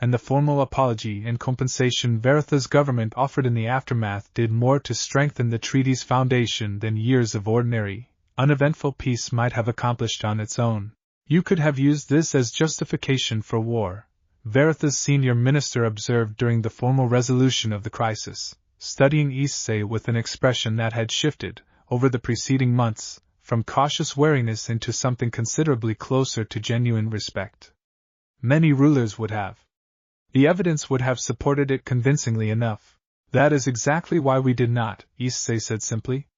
and the formal apology and compensation Veritha's government offered in the aftermath did more to strengthen the treaty's foundation than years of ordinary, uneventful peace might have accomplished on its own. You could have used this as justification for war, Veritha's senior minister observed during the formal resolution of the crisis, studying Issei with an expression that had shifted, over the preceding months, from cautious wariness into something considerably closer to genuine respect. Many rulers would have. The evidence would have supported it convincingly enough. That is exactly why we did not, Issei said simply.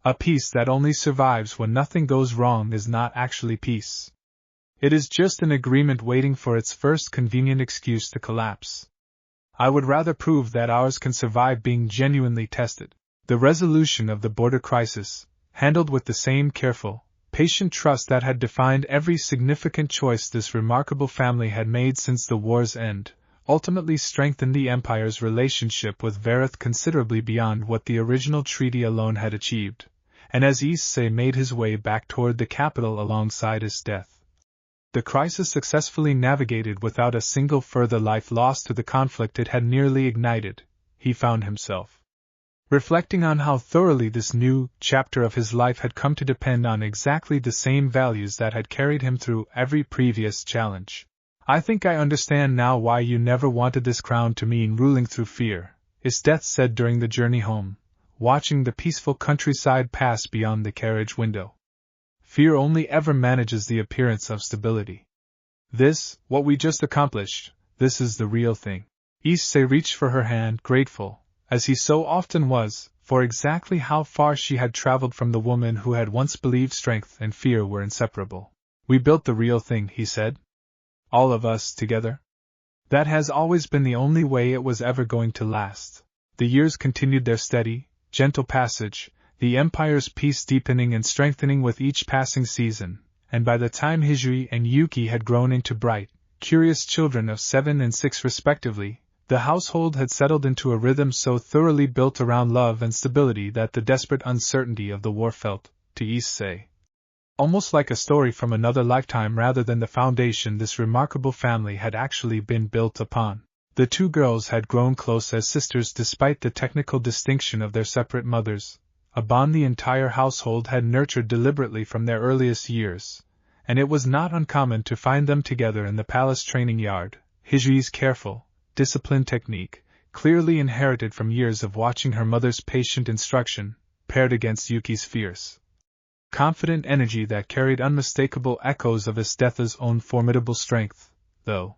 A peace that only survives when nothing goes wrong is not actually peace. It is just an agreement waiting for its first convenient excuse to collapse. I would rather prove that ours can survive being genuinely tested. The resolution of the border crisis, handled with the same careful, patient trust that had defined every significant choice this remarkable family had made since the war's end, ultimately strengthened the Empire's relationship with Vareth considerably beyond what the original treaty alone had achieved, and as Issei made his way back toward the capital alongside Esdeath, the crisis successfully navigated without a single further life lost to the conflict it had nearly ignited, he found himself reflecting on how thoroughly this new chapter of his life had come to depend on exactly the same values that had carried him through every previous challenge. I think I understand now why you never wanted this crown to mean ruling through fear, Esdeath said during the journey home, watching the peaceful countryside pass beyond the carriage window. Fear only ever manages the appearance of stability. This, what we just accomplished, this is the real thing. Issei reached for her hand, grateful, as he so often was, for exactly how far she had traveled from the woman who had once believed strength and fear were inseparable. We built the real thing, he said. All of us together. That has always been the only way it was ever going to last. The years continued their steady, gentle passage, the Empire's peace deepening and strengthening with each passing season, and by the time Hijui and Yuki had grown into bright, curious children of 7 and 6 respectively, the household had settled into a rhythm so thoroughly built around love and stability that the desperate uncertainty of the war felt, to Issei, almost like a story from another lifetime rather than the foundation this remarkable family had actually been built upon. The two girls had grown close as sisters despite the technical distinction of their separate mothers, a bond the entire household had nurtured deliberately from their earliest years, and it was not uncommon to find them together in the palace training yard. Hijui's careful, disciplined technique, clearly inherited from years of watching her mother's patient instruction, paired against Yuki's fierce, confident energy that carried unmistakable echoes of Esdeath's own formidable strength, though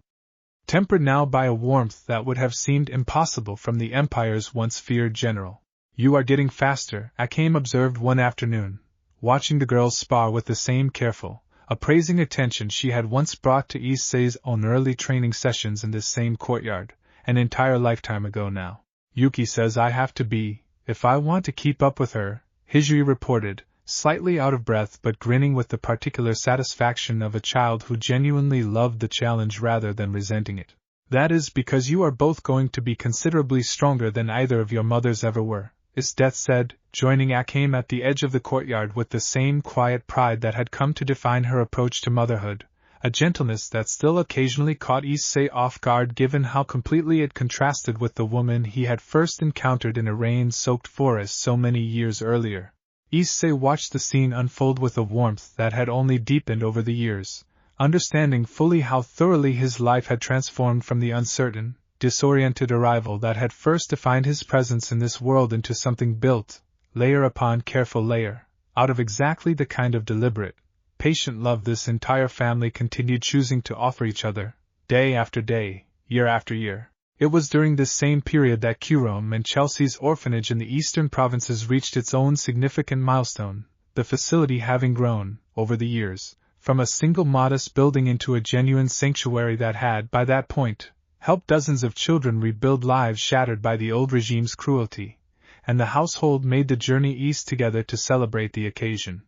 tempered now by a warmth that would have seemed impossible from the Empire's once feared general. You are getting faster, Akame observed one afternoon, watching the girls spar with the same careful, appraising attention she had once brought to Issei's own early training sessions in this same courtyard, an entire lifetime ago now. Yuki says I have to be, if I want to keep up with her, Hijui reported, slightly out of breath but grinning with the particular satisfaction of a child who genuinely loved the challenge rather than resenting it. That is because you are both going to be considerably stronger than either of your mothers ever were, Esdeath said, joining Akame at the edge of the courtyard with the same quiet pride that had come to define her approach to motherhood, a gentleness that still occasionally caught Issei off guard given how completely it contrasted with the woman he had first encountered in a rain-soaked forest so many years earlier. Issei watched the scene unfold with a warmth that had only deepened over the years, understanding fully how thoroughly his life had transformed from the uncertain, disoriented arrival that had first defined his presence in this world into something built, layer upon careful layer, out of exactly the kind of deliberate, patient love this entire family continued choosing to offer each other, day after day, year after year. It was during this same period that Jerome and Chelsea's orphanage in the eastern provinces reached its own significant milestone, the facility having grown, over the years, from a single modest building into a genuine sanctuary that had, by that point, helped dozens of children rebuild lives shattered by the old regime's cruelty, and the household made the journey east together to celebrate the occasion.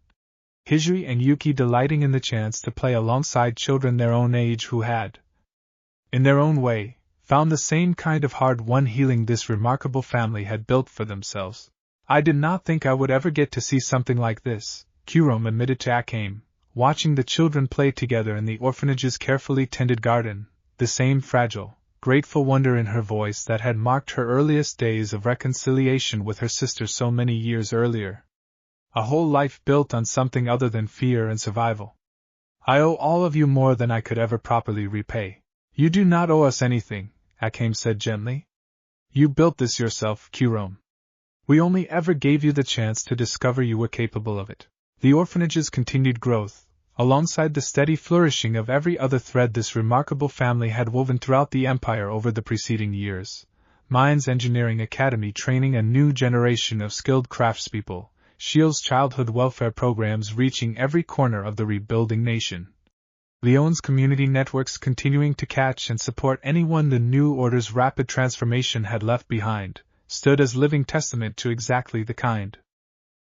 Hijui and Yuki delighting in the chance to play alongside children their own age who had, in their own way, found the same kind of hard-won healing this remarkable family had built for themselves. I did not think I would ever get to see something like this, Jerome admitted to Akame, watching the children play together in the orphanage's carefully tended garden, the same fragile, grateful wonder in her voice that had marked her earliest days of reconciliation with her sister so many years earlier. A whole life built on something other than fear and survival. I owe all of you more than I could ever properly repay. You do not owe us anything, Akame said gently. You built this yourself, Jerome. We only ever gave you the chance to discover you were capable of it. The orphanage's continued growth, alongside the steady flourishing of every other thread this remarkable family had woven throughout the Empire over the preceding years, Mines Engineering Academy training a new generation of skilled craftspeople, Sheele's childhood welfare programs reaching every corner of the rebuilding nation. Leone's community networks continuing to catch and support anyone the new order's rapid transformation had left behind, stood as living testament to exactly the kind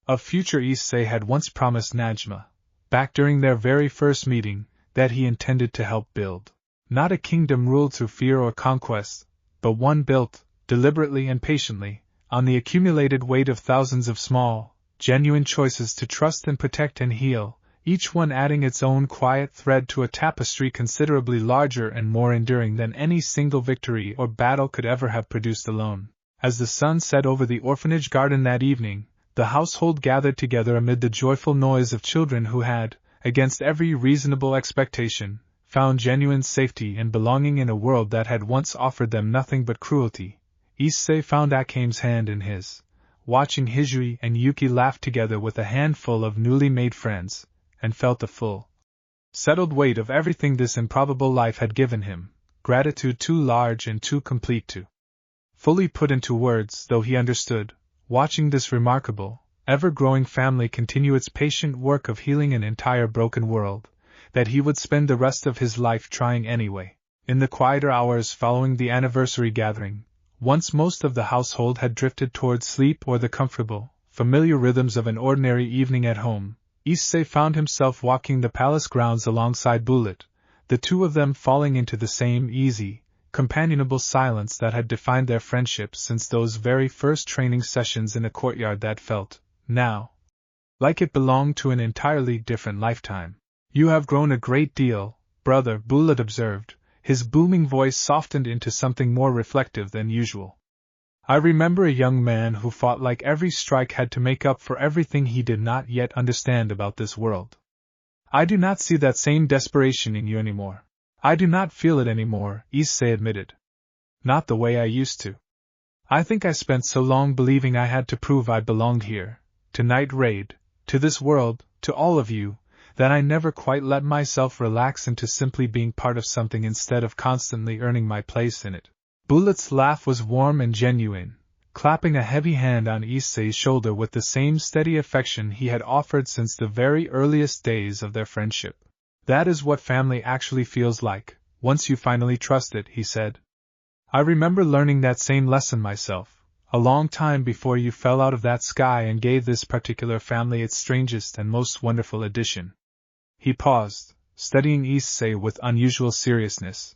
of future Issei had once promised Najma, back during their very first meeting, that he intended to help build. Not a kingdom ruled through fear or conquest, but one built, deliberately and patiently, on the accumulated weight of thousands of small, genuine choices to trust and protect and heal, each one adding its own quiet thread to a tapestry considerably larger and more enduring than any single victory or battle could ever have produced alone. As the sun set over the orphanage garden that evening, the household gathered together amid the joyful noise of children who had, against every reasonable expectation, found genuine safety and belonging in a world that had once offered them nothing but cruelty. Issei found Akame's hand in his, watching Hijui and Yuki laugh together with a handful of newly made friends, and felt the full, settled weight of everything this improbable life had given him, gratitude too large and too complete to fully put into words, though he understood, watching this remarkable, ever-growing family continue its patient work of healing an entire broken world, that he would spend the rest of his life trying anyway. In the quieter hours following the anniversary gathering, once most of the household had drifted towards sleep or the comfortable, familiar rhythms of an ordinary evening at home, Issei found himself walking the palace grounds alongside Bullet, the two of them falling into the same easy, companionable silence that had defined their friendship since those very first training sessions in a courtyard that felt, now, like it belonged to an entirely different lifetime. "You have grown a great deal, brother," Bullet observed, his booming voice softened into something more reflective than usual. "I remember a young man who fought like every strike had to make up for everything he did not yet understand about this world. I do not see that same desperation in you anymore." "I do not feel it anymore," Issei admitted. "Not the way I used to. I think I spent so long believing I had to prove I belonged here, to Night Raid, to this world, to all of you, that I never quite let myself relax into simply being part of something instead of constantly earning my place in it." Bullet's laugh was warm and genuine, clapping a heavy hand on Issei's shoulder with the same steady affection he had offered since the very earliest days of their friendship. "That is what family actually feels like, once you finally trust it," he said. "I remember learning that same lesson myself, a long time before you fell out of that sky and gave this particular family its strangest and most wonderful addition." He paused, studying Issei with unusual seriousness.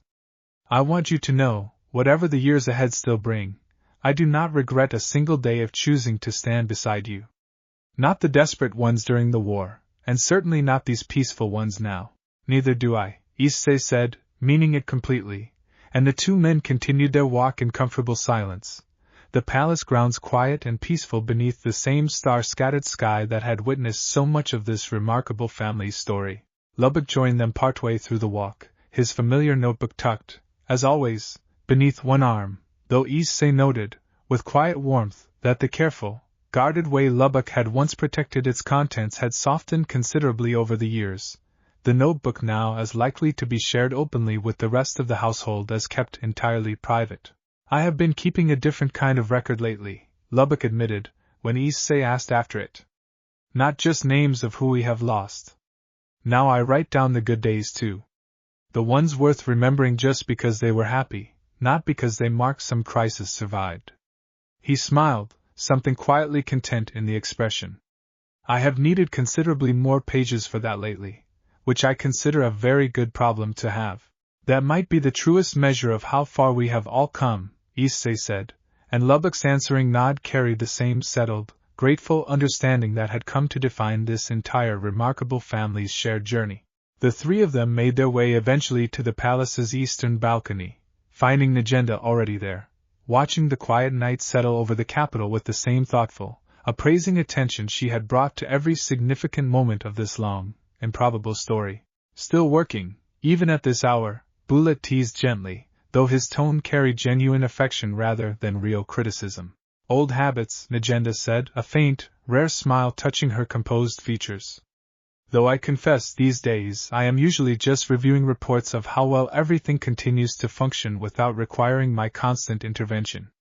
"I want you to know, whatever the years ahead still bring, I do not regret a single day of choosing to stand beside you. Not the desperate ones during the war, and certainly not these peaceful ones now." "Neither do I," Issei said, meaning it completely, and the two men continued their walk in comfortable silence, the palace grounds quiet and peaceful beneath the same star-scattered sky that had witnessed so much of this remarkable family's story. Lubbock joined them partway through the walk, his familiar notebook tucked, as always, beneath one arm, though Issei noted, with quiet warmth, that the careful, guarded way Lubbock had once protected its contents had softened considerably over the years, the notebook now as likely to be shared openly with the rest of the household as kept entirely private. "I have been keeping a different kind of record lately," Lubbock admitted, when Issei asked after it. "Not just names of who we have lost. Now I write down the good days too. The ones worth remembering just because they were happy, not because they marked some crisis survived." He smiled, something quietly content in the expression. "I have needed considerably more pages for that lately, which I consider a very good problem to have." "That might be the truest measure of how far we have all come," Issei said, and Lubbock's answering nod carried the same settled, grateful understanding that had come to define this entire remarkable family's shared journey. The three of them made their way eventually to the palace's eastern balcony, finding Najenda already there, watching the quiet night settle over the capital with the same thoughtful, appraising attention she had brought to every significant moment of this long, improbable story. "Still working, even at this hour," Bullet teased gently, though his tone carried genuine affection rather than real criticism. "Old habits," Najenda said, a faint, rare smile touching her composed features. "Though I confess these days I am usually just reviewing reports of how well everything continues to function without requiring my constant intervention.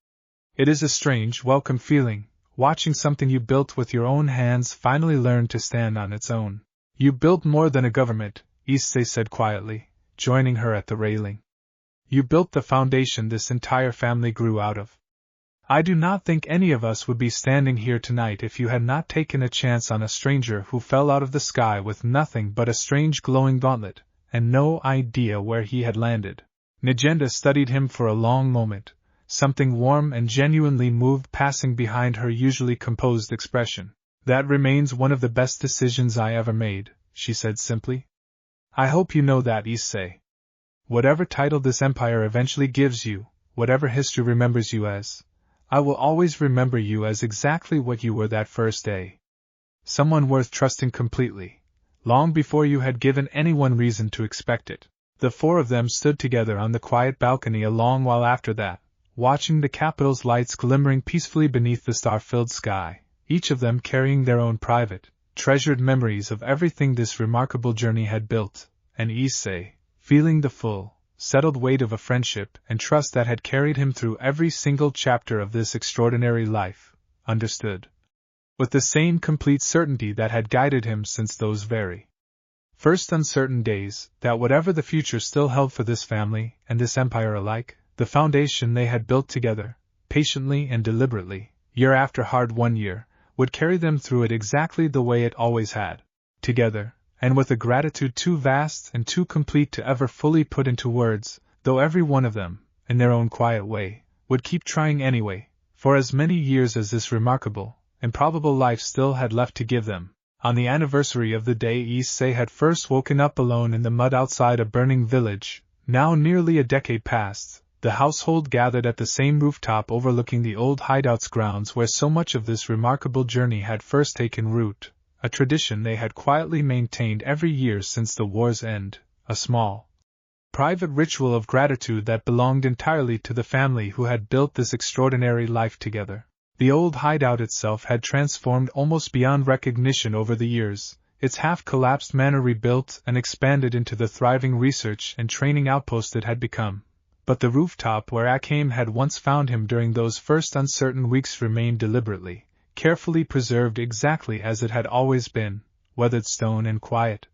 It is a strange, welcome feeling, watching something you built with your own hands finally learn to stand on its own. You built more than a government, Issei said quietly, joining her at the railing. You built the foundation this entire family grew out of. I do not think any of us would be standing here tonight if you had not taken a chance on a stranger who fell out of the sky with nothing but a strange glowing gauntlet, and no idea where he had landed. Nagenda studied him for a long moment, something warm and genuinely moved passing behind her usually composed expression. That remains one of the best decisions I ever made, she said simply. I hope you know that, Issei. Whatever title this empire eventually gives you, whatever history remembers you as, I will always remember you as exactly what you were that first day. Someone worth trusting completely, long before you had given anyone reason to expect it. The four of them stood together on the quiet balcony a long while after that, watching the capital's lights glimmering peacefully beneath the star-filled sky, each of them carrying their own private, treasured memories of everything this remarkable journey had built, and Issei, feeling the full, settled weight of a friendship and trust that had carried him through every single chapter of this extraordinary life, understood, with the same complete certainty that had guided him since those very first uncertain days, that whatever the future still held for this family and this empire alike, the foundation they had built together, patiently and deliberately, year after hard-won year, would carry them through it exactly the way it always had, together, and with a gratitude too vast and too complete to ever fully put into words, though every one of them, in their own quiet way, would keep trying anyway, for as many years as this remarkable, improbable life still had left to give them. On the anniversary of the day Issei had first woken up alone in the mud outside a burning village, now nearly a decade past, the household gathered at the same rooftop overlooking the old hideout's grounds where so much of this remarkable journey had first taken root, a tradition they had quietly maintained every year since the war's end, a small, private ritual of gratitude that belonged entirely to the family who had built this extraordinary life together. The old hideout itself had transformed almost beyond recognition over the years, its half-collapsed manor rebuilt and expanded into the thriving research and training outpost it had become. But the rooftop where Akame had once found him during those first uncertain weeks remained deliberately, carefully preserved exactly as it had always been, weathered stone and quiet.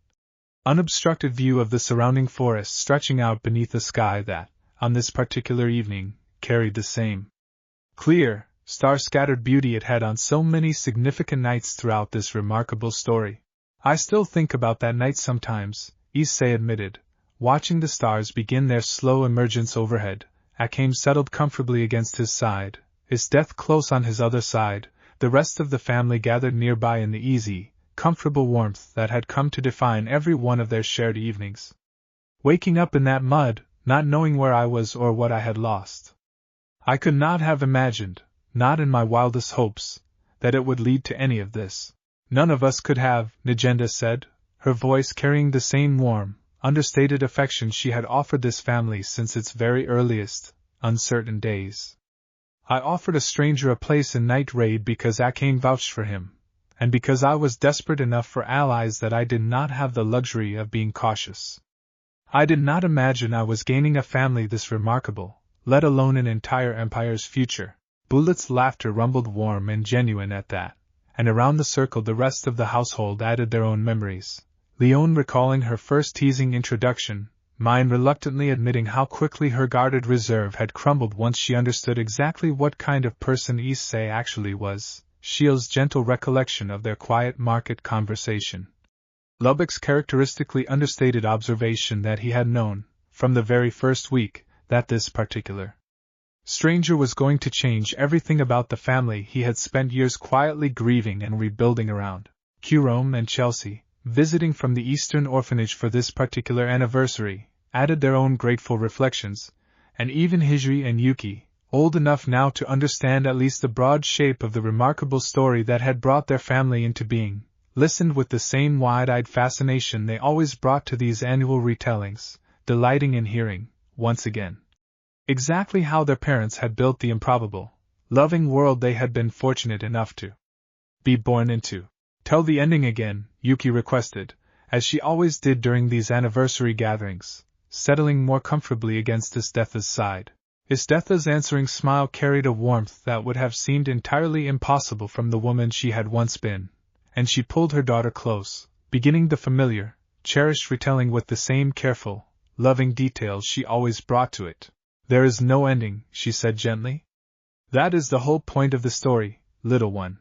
Unobstructed view of the surrounding forest stretching out beneath a sky that, on this particular evening, carried the same clear, star-scattered beauty it had on so many significant nights throughout this remarkable story. I still think about that night sometimes, Issei admitted, watching the stars begin their slow emergence overhead. Akame settled comfortably against his side, Esdeath close on his other side, the rest of the family gathered nearby in the easy, comfortable warmth that had come to define every one of their shared evenings. Waking up in that mud, not knowing where I was or what I had lost. I could not have imagined, not in my wildest hopes, that it would lead to any of this. None of us could have, Nagenda said, her voice carrying the same warm, understated affection she had offered this family since its very earliest, uncertain days. I offered a stranger a place in Night Raid because Akame vouched for him, and because I was desperate enough for allies that I did not have the luxury of being cautious. I did not imagine I was gaining a family this remarkable, let alone an entire empire's future. Bullet's laughter rumbled warm and genuine at that, and around the circle the rest of the household added their own memories. Leone recalling her first teasing introduction, mine reluctantly admitting how quickly her guarded reserve had crumbled once she understood exactly what kind of person Issei actually was, Sheele's gentle recollection of their quiet market conversation. Lubbock's characteristically understated observation that he had known, from the very first week, that this particular stranger was going to change everything about the family he had spent years quietly grieving and rebuilding around. Jerome and Chelsea, visiting from the Eastern Orphanage for this particular anniversary, added their own grateful reflections, and even Hijri and Yuki, old enough now to understand at least the broad shape of the remarkable story that had brought their family into being, listened with the same wide-eyed fascination they always brought to these annual retellings, delighting in hearing, once again, exactly how their parents had built the improbable, loving world they had been fortunate enough to be born into. Tell the ending again, Yuki requested, as she always did during these anniversary gatherings, settling more comfortably against Esdeath's side. Esdeath's answering smile carried a warmth that would have seemed entirely impossible from the woman she had once been, and she pulled her daughter close, beginning the familiar, cherished retelling with the same careful, loving details she always brought to it. "There is no ending," she said gently. "That is the whole point of the story, little one.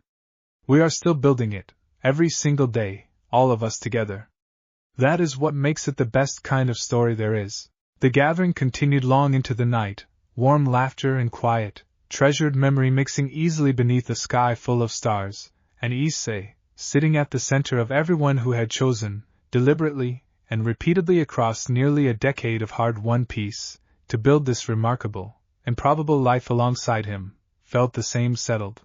We are still building it, every single day, all of us together. That is what makes it the best kind of story there is." The gathering continued long into the night, warm laughter and quiet, treasured memory mixing easily beneath a sky full of stars, and Issei, sitting at the center of everyone who had chosen, deliberately and repeatedly across nearly a decade of hard-won peace, to build this remarkable, improbable life alongside him, felt the same settled,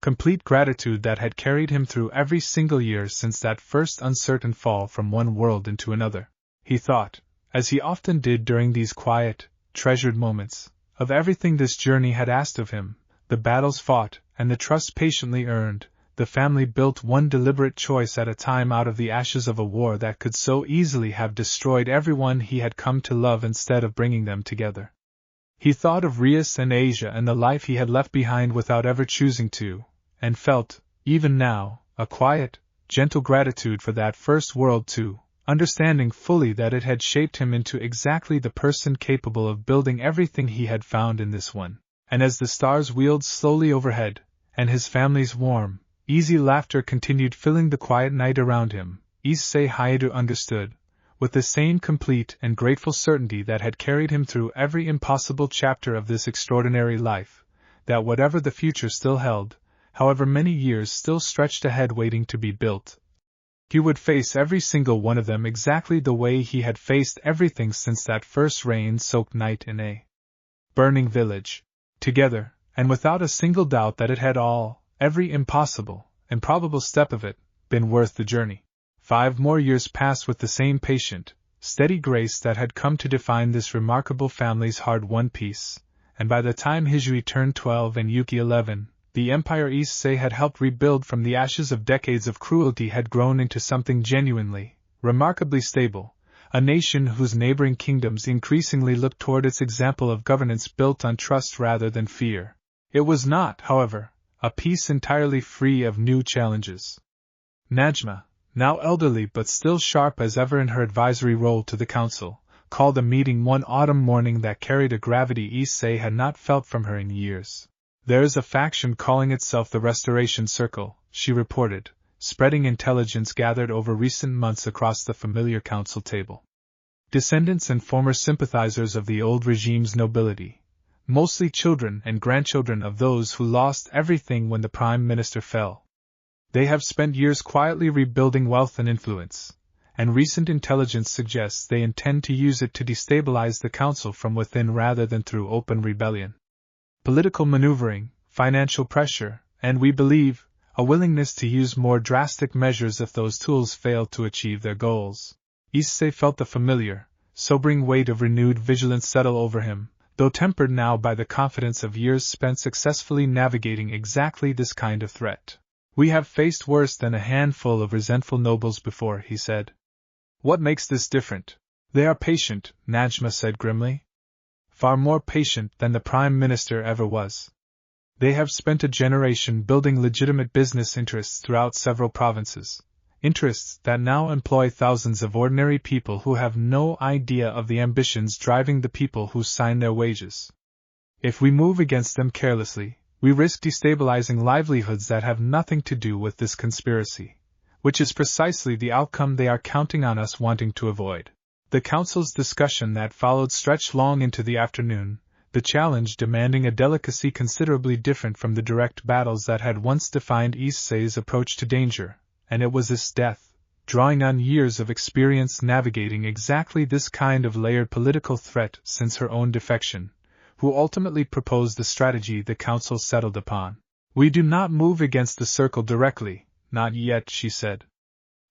complete gratitude that had carried him through every single year since that first uncertain fall from one world into another. He thought, as he often did during these quiet, treasured moments, of everything this journey had asked of him, the battles fought and the trust patiently earned, the family built one deliberate choice at a time out of the ashes of a war that could so easily have destroyed everyone he had come to love instead of bringing them together. He thought of Rias and Asia and the life he had left behind without ever choosing to, and felt, even now, a quiet, gentle gratitude for that first world too, understanding fully that it had shaped him into exactly the person capable of building everything he had found in this one. And as the stars wheeled slowly overhead, and his family's warm, easy laughter continued filling the quiet night around him, Issei Hyoudou understood, with the same complete and grateful certainty that had carried him through every impossible chapter of this extraordinary life, that whatever the future still held, however many years still stretched ahead waiting to be built, he would face every single one of them exactly the way he had faced everything since that first rain-soaked night in a burning village, together, and without a single doubt that it had all, every impossible, improbable step of it, been worth the journey. 5 more years passed with the same patient, steady grace that had come to define this remarkable family's hard-won peace, and by the time Hijui turned 12 and Yuki 11, the empire Issei had helped rebuild from the ashes of decades of cruelty had grown into something genuinely, remarkably stable, a nation whose neighboring kingdoms increasingly looked toward its example of governance built on trust rather than fear. It was not, however, a peace entirely free of new challenges. Najma, now elderly but still sharp as ever in her advisory role to the council, called a meeting one autumn morning that carried a gravity Issei had not felt from her in years. "There is a faction calling itself the Restoration Circle," she reported, spreading intelligence gathered over recent months across the familiar council table. "Descendants and former sympathizers of the old regime's nobility, mostly children and grandchildren of those who lost everything when the Prime Minister fell. They have spent years quietly rebuilding wealth and influence, and recent intelligence suggests they intend to use it to destabilize the council from within rather than through open rebellion. Political maneuvering, financial pressure, and we believe, a willingness to use more drastic measures if those tools fail to achieve their goals." Issei felt the familiar, sobering weight of renewed vigilance settle over him, though tempered now by the confidence of years spent successfully navigating exactly this kind of threat. "We have faced worse than a handful of resentful nobles before," he said. "What makes this different?" "They are patient," Najma said grimly. "Far more patient than the Prime Minister ever was. They have spent a generation building legitimate business interests throughout several provinces, interests that now employ thousands of ordinary people who have no idea of the ambitions driving the people who sign their wages. If we move against them carelessly, we risk destabilizing livelihoods that have nothing to do with this conspiracy, which is precisely the outcome they are counting on us wanting to avoid." The council's discussion that followed stretched long into the afternoon, the challenge demanding a delicacy considerably different from the direct battles that had once defined Issei's approach to danger, and it was Esdeath, drawing on years of experience navigating exactly this kind of layered political threat since her own defection, who ultimately proposed the strategy the council settled upon. "We do not move against the circle directly, not yet," she said.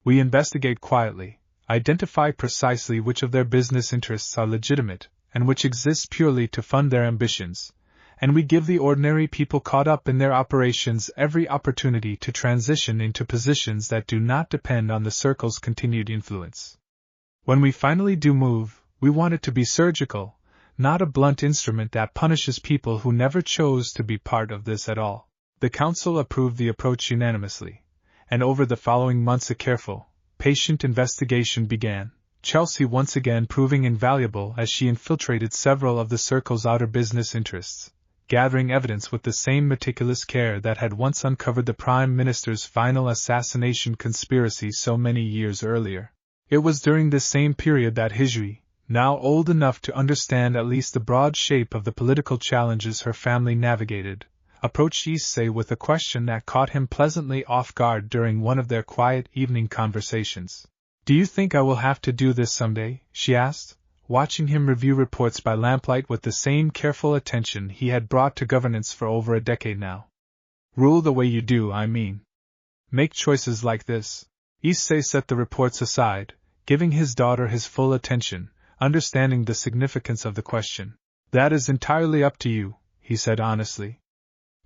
"We investigate quietly, identify precisely which of their business interests are legitimate, and which exist purely to fund their ambitions, and we give the ordinary people caught up in their operations every opportunity to transition into positions that do not depend on the circle's continued influence. When we finally do move, we want it to be surgical, not a blunt instrument that punishes people who never chose to be part of this at all. The council approved the approach unanimously, and over the following months a careful, patient investigation began, Chelsea once again proving invaluable as she infiltrated several of the circle's outer business interests, gathering evidence with the same meticulous care that had once uncovered the Prime Minister's final assassination conspiracy so many years earlier. It was during this same period that Hyoudou, now old enough to understand at least the broad shape of the political challenges her family navigated, approached Issei with a question that caught him pleasantly off guard during one of their quiet evening conversations. "Do you think I will have to do this someday?" she asked, watching him review reports by lamplight with the same careful attention he had brought to governance for over a decade now. "Rule the way you do, I mean. Make choices like this." Issei set the reports aside, giving his daughter his full attention, understanding the significance of the question. "That is entirely up to you," he said honestly.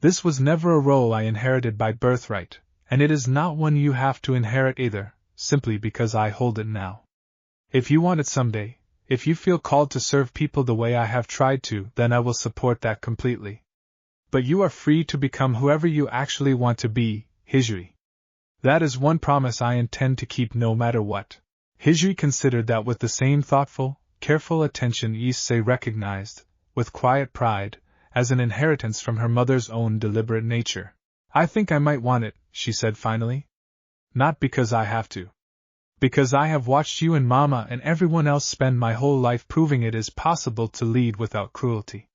"This was never a role I inherited by birthright, and it is not one you have to inherit either, simply because I hold it now. If you want it someday, if you feel called to serve people the way I have tried to, then I will support that completely. But you are free to become whoever you actually want to be, Hyoudou. That is one promise I intend to keep no matter what." Hyoudou considered that with the same thoughtful, careful attention Issei recognized, with quiet pride, as an inheritance from her mother's own deliberate nature. "I think I might want it," she said finally. "Not because I have to. Because I have watched you and Mama and everyone else spend my whole life proving it is possible to lead without cruelty.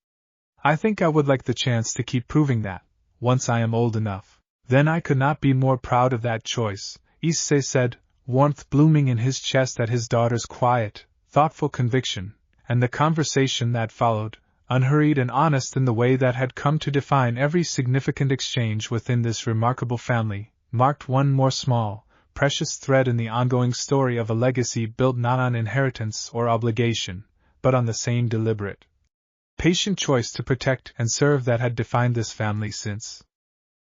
I think I would like the chance to keep proving that, once I am old enough." "Then I could not be more proud of that choice," Issei said, warmth blooming in his chest at his daughter's quiet, thoughtful conviction, and the conversation that followed, unhurried and honest in the way that had come to define every significant exchange within this remarkable family, marked one more small, precious thread in the ongoing story of a legacy built not on inheritance or obligation, but on the same deliberate, patient choice to protect and serve that had defined this family since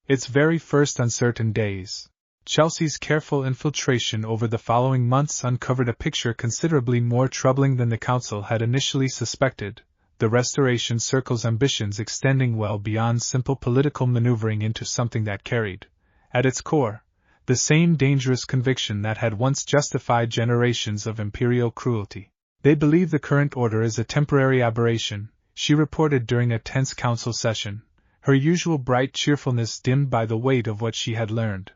its very first uncertain days. Chelsea's careful infiltration over the following months uncovered a picture considerably more troubling than the council had initially suspected, the Restoration Circle's ambitions extending well beyond simple political maneuvering into something that carried, at its core, the same dangerous conviction that had once justified generations of imperial cruelty. "They believe the current order is a temporary aberration," she reported during a tense council session, her usual bright cheerfulness dimmed by the weight of what she had learned.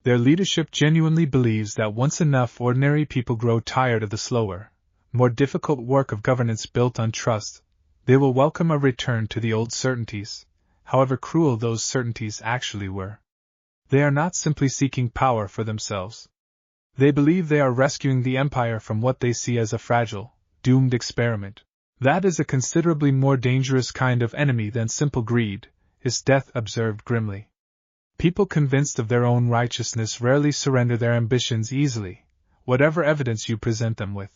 "Their leadership genuinely believes that once enough ordinary people grow tired of the slower, more difficult work of governance built on trust, they will welcome a return to the old certainties, however cruel those certainties actually were. They are not simply seeking power for themselves. They believe they are rescuing the empire from what they see as a fragile, doomed experiment. That is a considerably more dangerous kind of enemy than simple greed," Esdeath observed grimly. "People convinced of their own righteousness rarely surrender their ambitions easily, whatever evidence you present them with."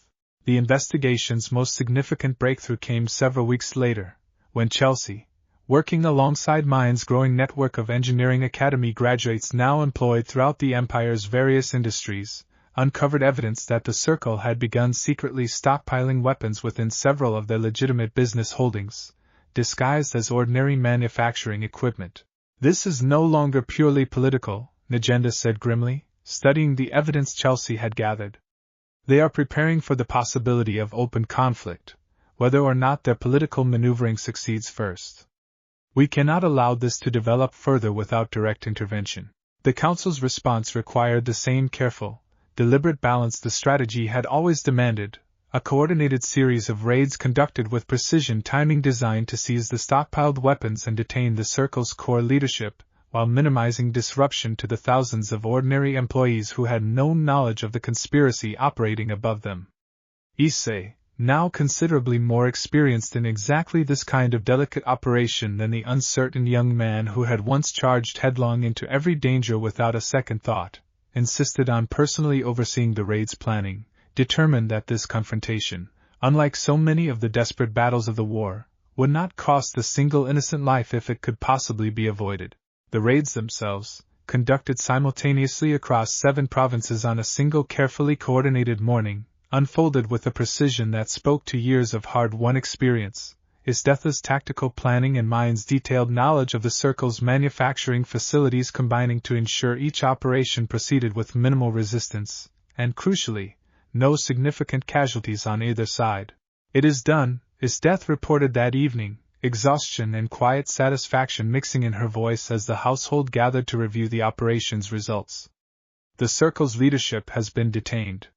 The investigation's most significant breakthrough came several weeks later, when Chelsea, working alongside Mind's growing network of engineering academy graduates now employed throughout the Empire's various industries, uncovered evidence that the Circle had begun secretly stockpiling weapons within several of their legitimate business holdings, disguised as ordinary manufacturing equipment. "This is no longer purely political," Najenda said grimly, studying the evidence Chelsea had gathered. "They are preparing for the possibility of open conflict, whether or not their political maneuvering succeeds first. We cannot allow this to develop further without direct intervention." The Council's response required the same careful, deliberate balance the strategy had always demanded, a coordinated series of raids conducted with precision timing designed to seize the stockpiled weapons and detain the Circle's core leadership, while minimizing disruption to the thousands of ordinary employees who had no knowledge of the conspiracy operating above them. Issei, now considerably more experienced in exactly this kind of delicate operation than the uncertain young man who had once charged headlong into every danger without a second thought, insisted on personally overseeing the raid's planning, determined that this confrontation, unlike so many of the desperate battles of the war, would not cost a single innocent life if it could possibly be avoided. The raids themselves, conducted simultaneously across 7 provinces on a single carefully coordinated morning, unfolded with a precision that spoke to years of hard-won experience. Esdeath's tactical planning and mine's detailed knowledge of the Circle's manufacturing facilities combining to ensure each operation proceeded with minimal resistance, and crucially, no significant casualties on either side. "It is done," Esdeath reported that evening, exhaustion and quiet satisfaction mixing in her voice as the household gathered to review the operation's results. "The Circle's leadership has been detained.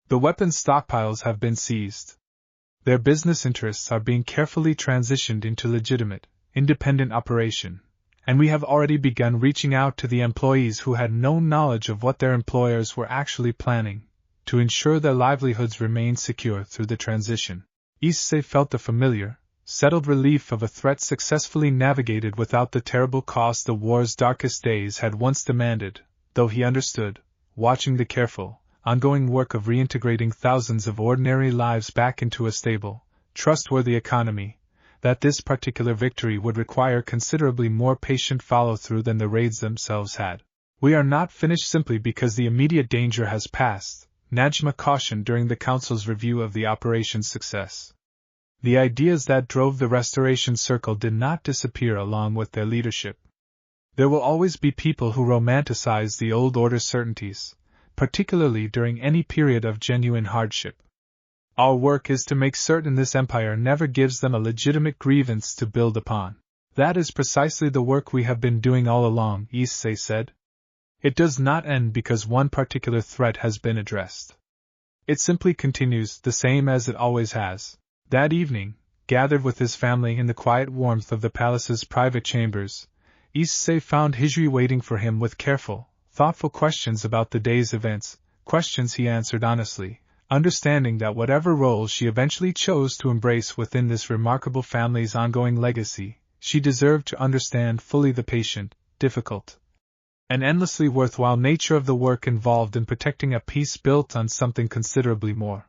The weapons stockpiles have been seized. Their business interests are being carefully transitioned into legitimate, independent operation, and we have already begun reaching out to the employees who had no knowledge of what their employers were actually planning, to ensure their livelihoods remain secure through the transition." Issei felt the familiar, settled relief of a threat successfully navigated without the terrible cost the war's darkest days had once demanded, though he understood, watching the careful, ongoing work of reintegrating thousands of ordinary lives back into a stable, trustworthy economy, that this particular victory would require considerably more patient follow-through than the raids themselves had. "We are not finished simply because the immediate danger has passed," Najma cautioned during the Council's review of the operation's success. The ideas that drove the Restoration Circle did not disappear along with their leadership. There will always be people who romanticize the old order's certainties, particularly during any period of genuine hardship. Our work is to make certain this empire never gives them a legitimate grievance to build upon. "That is precisely the work we have been doing all along," Issei said. "It does not end because one particular threat has been addressed. It simply continues, the same as it always has." That evening, gathered with his family in the quiet warmth of the palace's private chambers, Issei found Hijri waiting for him with careful, thoughtful questions about the day's events, questions he answered honestly, understanding that whatever role she eventually chose to embrace within this remarkable family's ongoing legacy, she deserved to understand fully the patient, difficult, and endlessly worthwhile nature of the work involved in protecting a peace built on something considerably more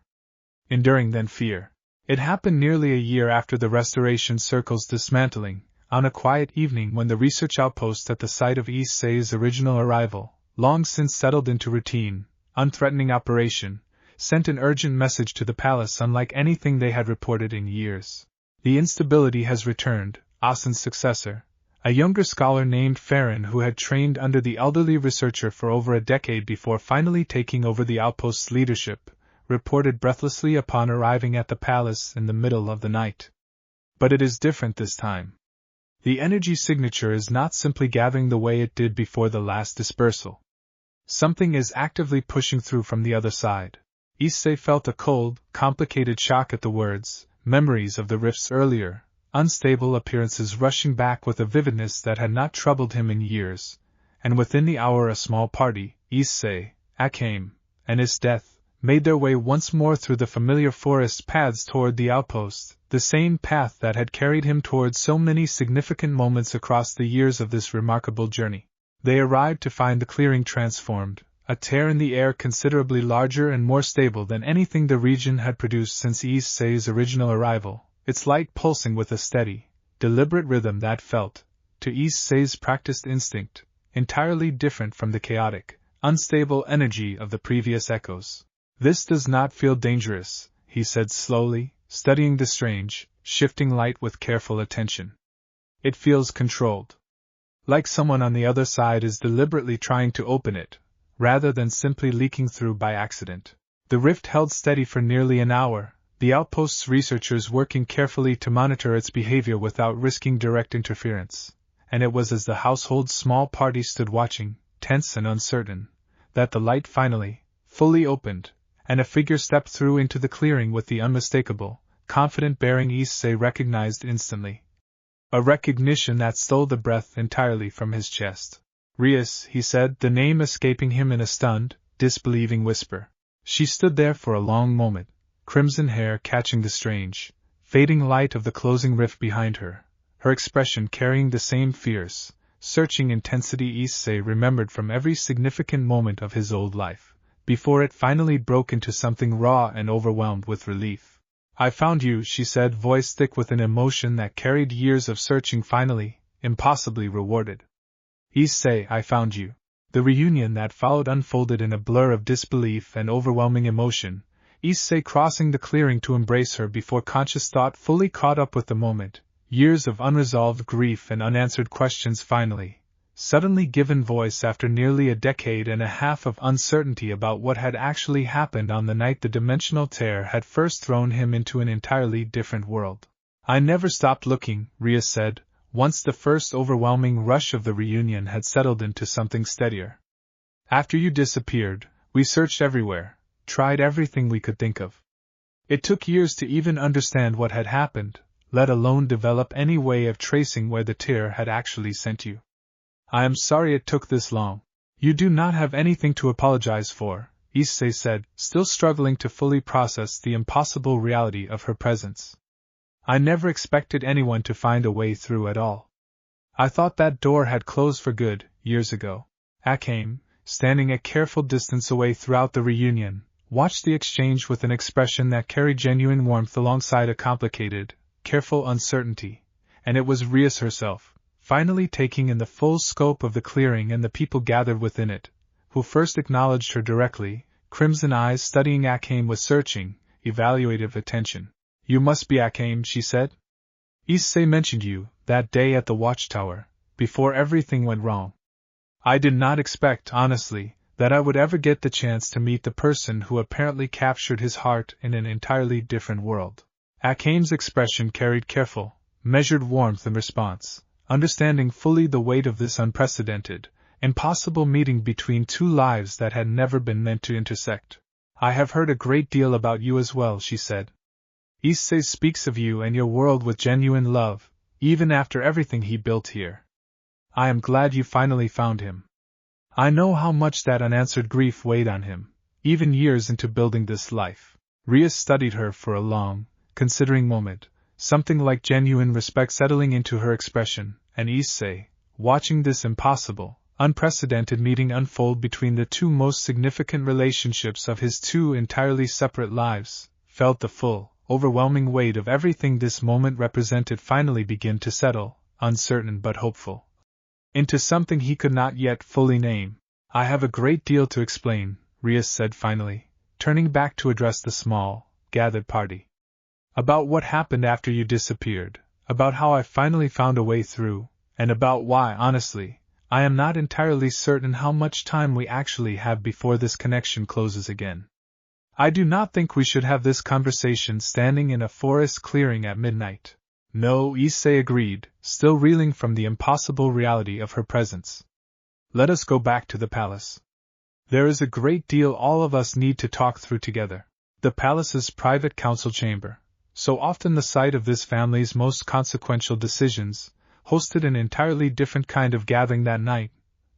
enduring than fear. It happened nearly a year after the Restoration Circle's dismantling, on a quiet evening when the research outpost at the site of Issei's original arrival, long since settled into routine, unthreatening operation, sent an urgent message to the palace unlike anything they had reported in years. "The instability has returned," Asen's successor, a younger scholar named Farron who had trained under the elderly researcher for over a decade before finally taking over the outpost's leadership, reported breathlessly upon arriving at the palace in the middle of the night. "But it is different this time. The energy signature is not simply gathering the way it did before the last dispersal. Something is actively pushing through from the other side." Issei felt a cold, complicated shock at the words, memories of the rift's earlier, unstable appearances rushing back with a vividness that had not troubled him in years, and within the hour a small party, Issei, Akame, and Esdeath, made their way once more through the familiar forest paths toward the outpost, the same path that had carried him toward so many significant moments across the years of this remarkable journey. They arrived to find the clearing transformed, a tear in the air considerably larger and more stable than anything the region had produced since Issei's original arrival, its light pulsing with a steady, deliberate rhythm that felt, to Issei's practiced instinct, entirely different from the chaotic, unstable energy of the previous echoes. "This does not feel dangerous," he said slowly, studying the strange, shifting light with careful attention. "It feels controlled. Like someone on the other side is deliberately trying to open it, rather than simply leaking through by accident." The rift held steady for nearly an hour, the outpost's researchers working carefully to monitor its behavior without risking direct interference, and it was as the household's small party stood watching, tense and uncertain, that the light finally, fully opened, and a figure stepped through into the clearing with the unmistakable, confident bearing Issei recognized instantly. A recognition that stole the breath entirely from his chest. "Rias," he said, the name escaping him in a stunned, disbelieving whisper. She stood there for a long moment, crimson hair catching the strange, fading light of the closing rift behind her, her expression carrying the same fierce, searching intensity Issei remembered from every significant moment of his old life, before it finally broke into something raw and overwhelmed with relief. "I found you," she said, voice thick with an emotion that carried years of searching finally, impossibly rewarded. "Issei, I found you." The reunion that followed unfolded in a blur of disbelief and overwhelming emotion, Issei crossing the clearing to embrace her before conscious thought fully caught up with the moment, years of unresolved grief and unanswered questions finally, suddenly given voice after nearly a decade and a half of uncertainty about what had actually happened on the night the dimensional tear had first thrown him into an entirely different world. I never stopped looking, Ria said, once the first overwhelming rush of the reunion had settled into something steadier. After you disappeared, we searched everywhere, tried everything we could think of. It took years to even understand what had happened, let alone develop any way of tracing where the tear had actually sent you. I am sorry it took this long. You do not have anything to apologize for, Issei said, still struggling to fully process the impossible reality of her presence. I never expected anyone to find a way through at all. I thought that door had closed for good, years ago. Akame, standing a careful distance away throughout the reunion, watched the exchange with an expression that carried genuine warmth alongside a complicated, careful uncertainty, and it was Rias herself, finally taking in the full scope of the clearing and the people gathered within it, who first acknowledged her directly, crimson eyes studying Akame with searching, evaluative attention. You must be Akame, she said. Issei mentioned you, that day at the watchtower, before everything went wrong. I did not expect, honestly, that I would ever get the chance to meet the person who apparently captured his heart in an entirely different world. Akame's expression carried careful, measured warmth in response, understanding fully the weight of this unprecedented, impossible meeting between two lives that had never been meant to intersect. I have heard a great deal about you as well, she said. Issei speaks of you and your world with genuine love, even after everything he built here. I am glad you finally found him. I know how much that unanswered grief weighed on him, even years into building this life. Rias studied her for a long, considering moment, something like genuine respect settling into her expression, and Issei, watching this impossible, unprecedented meeting unfold between the two most significant relationships of his two entirely separate lives, felt the full, overwhelming weight of everything this moment represented finally begin to settle, uncertain but hopeful, into something he could not yet fully name. I have a great deal to explain, Rias said finally, turning back to address the small, gathered party. About what happened after you disappeared, about how I finally found a way through, and about why, honestly, I am not entirely certain how much time we actually have before this connection closes again. I do not think we should have this conversation standing in a forest clearing at midnight. No, Issei agreed, still reeling from the impossible reality of her presence. Let us go back to the palace. There is a great deal all of us need to talk through together. The palace's private council chamber, so often the site of this family's most consequential decisions, hosted an entirely different kind of gathering that night,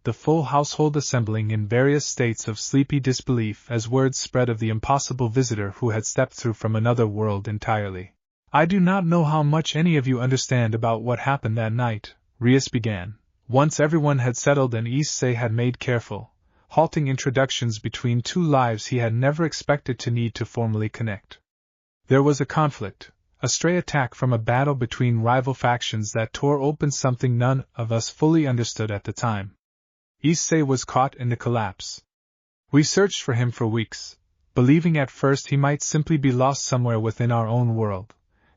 the full household assembling in various states of sleepy disbelief as word spread of the impossible visitor who had stepped through from another world entirely. I do not know how much any of you understand about what happened that night, Rias began, once everyone had settled and Issei had made careful, halting introductions between two lives he had never expected to need to formally connect. There was a conflict, a stray attack from a battle between rival factions that tore open something none of us fully understood at the time. Issei was caught in the collapse. We searched for him for weeks, believing at first he might simply be lost somewhere within our own world,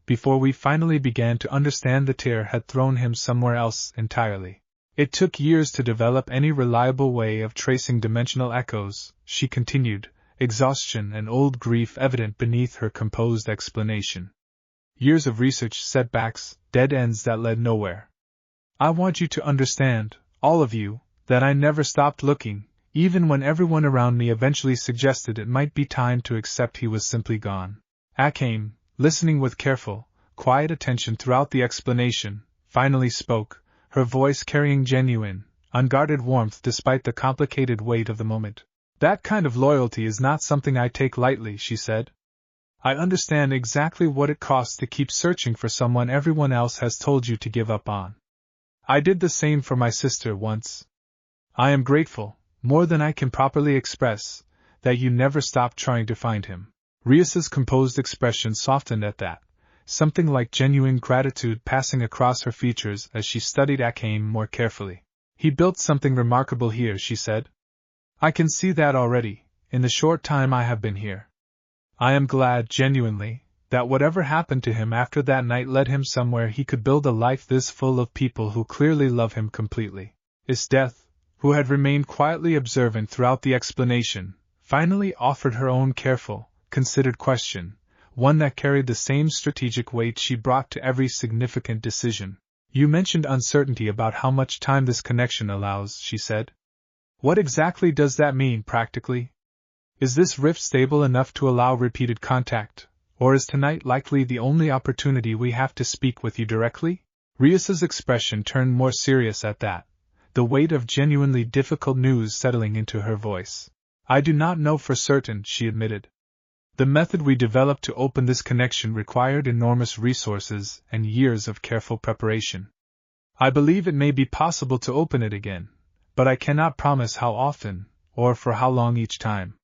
before we finally began to understand the tear had thrown him somewhere else entirely. It took years to develop any reliable way of tracing dimensional echoes, she continued, exhaustion and old grief evident beneath her composed explanation. Years of research, setbacks, dead ends that led nowhere. I want you to understand, all of you, that I never stopped looking, even when everyone around me eventually suggested it might be time to accept he was simply gone. Akame, listening with careful, quiet attention throughout the explanation, finally spoke, her voice carrying genuine, unguarded warmth despite the complicated weight of the moment. That kind of loyalty is not something I take lightly, she said. I understand exactly what it costs to keep searching for someone everyone else has told you to give up on. I did the same for my sister once. I am grateful, more than I can properly express, that you never stopped trying to find him. Rias's composed expression softened at that, something like genuine gratitude passing across her features as she studied Akame more carefully. He built something remarkable here, she said. I can see that already, in the short time I have been here. I am glad, genuinely, that whatever happened to him after that night led him somewhere he could build a life this full of people who clearly love him completely. Esdeath, who had remained quietly observant throughout the explanation, finally offered her own careful, considered question, one that carried the same strategic weight she brought to every significant decision. You mentioned uncertainty about how much time this connection allows, she said. What exactly does that mean practically? Is this rift stable enough to allow repeated contact, or is tonight likely the only opportunity we have to speak with you directly? Rias's expression turned more serious at that, the weight of genuinely difficult news settling into her voice. I do not know for certain, she admitted. The method we developed to open this connection required enormous resources and years of careful preparation. I believe it may be possible to open it again, but I cannot promise how often, or for how long each time.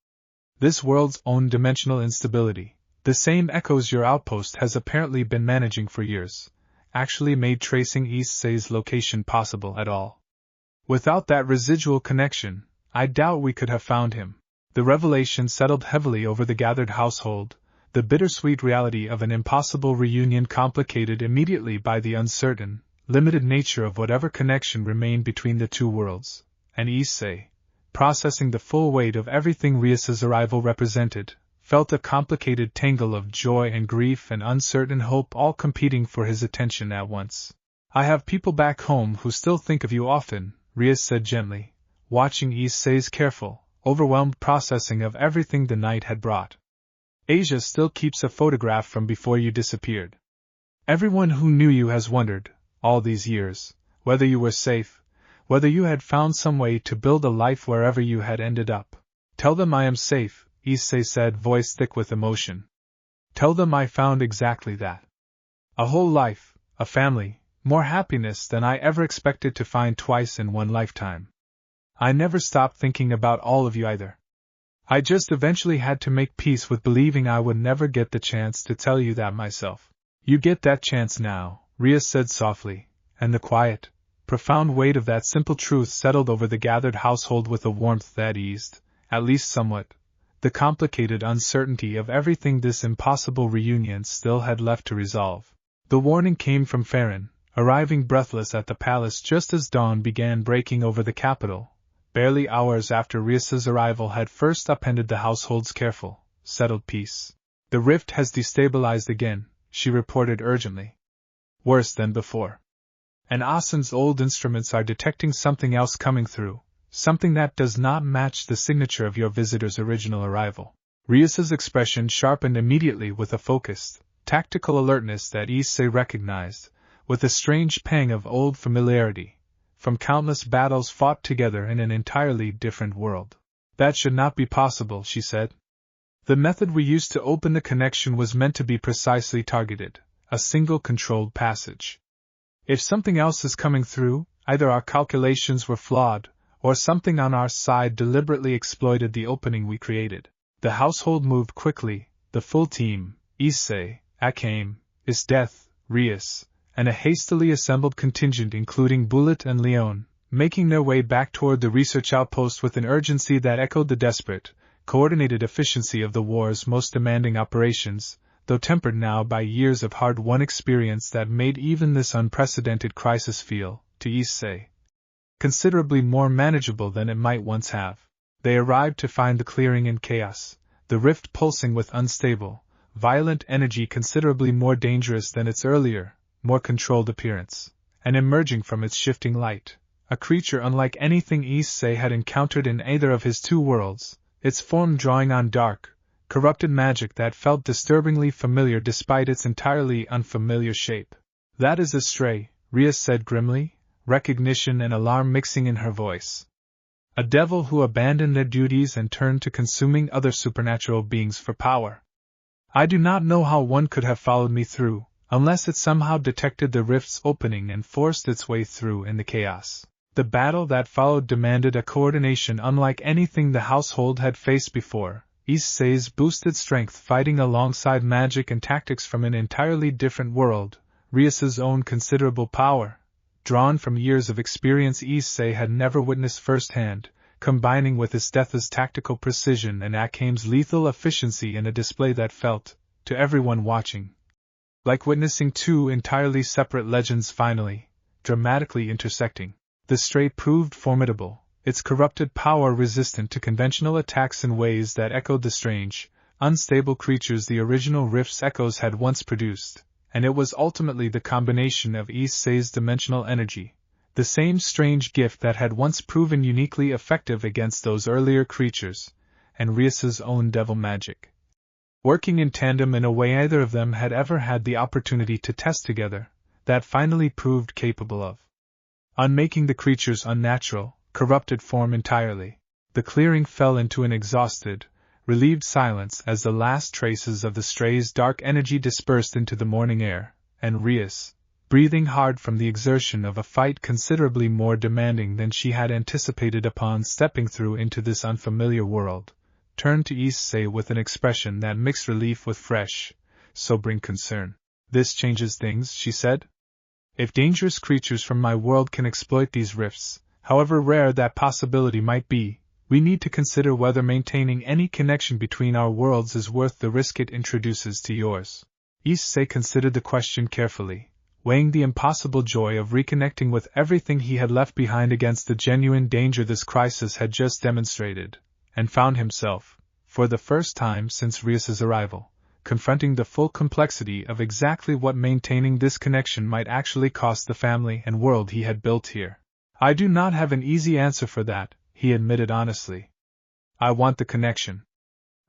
This world's own dimensional instability, the same echoes your outpost has apparently been managing for years, actually made tracing Issei's location possible at all. Without that residual connection, I doubt we could have found him. The revelation settled heavily over the gathered household, the bittersweet reality of an impossible reunion complicated immediately by the uncertain, limited nature of whatever connection remained between the two worlds, and Issei, processing the full weight of everything Rias's arrival represented, felt a complicated tangle of joy and grief and uncertain hope all competing for his attention at once. I have people back home who still think of you often, Rias said gently, watching Issei's careful, overwhelmed processing of everything the night had brought. Asia still keeps a photograph from before you disappeared. Everyone who knew you has wondered, all these years, whether you were safe, whether you had found some way to build a life wherever you had ended up. Tell them I am safe, Issei said, voice thick with emotion. Tell them I found exactly that. A whole life, a family, more happiness than I ever expected to find twice in one lifetime. I never stopped thinking about all of you either. I just eventually had to make peace with believing I would never get the chance to tell you that myself. You get that chance now, Rias said softly, and the quiet, profound weight of that simple truth settled over the gathered household with a warmth that eased, at least somewhat, the complicated uncertainty of everything this impossible reunion still had left to resolve. The warning came from Farron, arriving breathless at the palace just as dawn began breaking over the capital, barely hours after Rias's arrival had first upended the household's careful, settled peace. The rift has destabilized again, she reported urgently. Worse than before. And Asen's old instruments are detecting something else coming through, something that does not match the signature of your visitor's original arrival. Rias's expression sharpened immediately with a focused, tactical alertness that Issei recognized, with a strange pang of old familiarity, from countless battles fought together in an entirely different world. That should not be possible, she said. The method we used to open the connection was meant to be precisely targeted, a single controlled passage. If something else is coming through, either our calculations were flawed, or something on our side deliberately exploited the opening we created. The household moved quickly, the full team, Issei, Akame, Esdeath, Rias, and a hastily assembled contingent including Bullet and Leone, making their way back toward the research outpost with an urgency that echoed the desperate, coordinated efficiency of the war's most demanding operations, though tempered now by years of hard-won experience that made even this unprecedented crisis feel, to Issei, considerably more manageable than it might once have. They arrived to find the clearing in chaos, the rift pulsing with unstable, violent energy considerably more dangerous than its earlier, more controlled appearance, and emerging from its shifting light, a creature unlike anything Issei had encountered in either of his two worlds, its form drawing on dark, corrupted magic that felt disturbingly familiar despite its entirely unfamiliar shape. That is a stray, Rias said grimly, recognition and alarm mixing in her voice. A devil who abandoned their duties and turned to consuming other supernatural beings for power. I do not know how one could have followed me through, unless it somehow detected the rift's opening and forced its way through in the chaos. The battle that followed demanded a coordination unlike anything the household had faced before, Issei's boosted strength fighting alongside magic and tactics from an entirely different world, Rias's own considerable power, drawn from years of experience Issei had never witnessed firsthand, combining with Esdeath's tactical precision and Akame's lethal efficiency in a display that felt, to everyone watching, like witnessing two entirely separate legends finally, dramatically intersecting. The Stray proved formidable, its corrupted power resistant to conventional attacks in ways that echoed the strange, unstable creatures the original Rift's echoes had once produced, and it was ultimately the combination of Issei's dimensional energy, the same strange gift that had once proven uniquely effective against those earlier creatures, and Rias's own devil magic, working in tandem in a way neither of them had ever had the opportunity to test together, that finally proved capable of unmaking the creature's unnatural, corrupted form entirely. The clearing fell into an exhausted, relieved silence as the last traces of the Stray's dark energy dispersed into the morning air, and Rias, breathing hard from the exertion of a fight considerably more demanding than she had anticipated upon stepping through into this unfamiliar world, turned to Issei with an expression that mixed relief with fresh, sobering concern. "This changes things," she said. "If dangerous creatures from my world can exploit these rifts, however rare that possibility might be, we need to consider whether maintaining any connection between our worlds is worth the risk it introduces to yours." Issei considered the question carefully, weighing the impossible joy of reconnecting with everything he had left behind against the genuine danger this crisis had just demonstrated, and found himself, for the first time since Rias's arrival, confronting the full complexity of exactly what maintaining this connection might actually cost the family and world he had built here. "I do not have an easy answer for that," he admitted honestly. "I want the connection.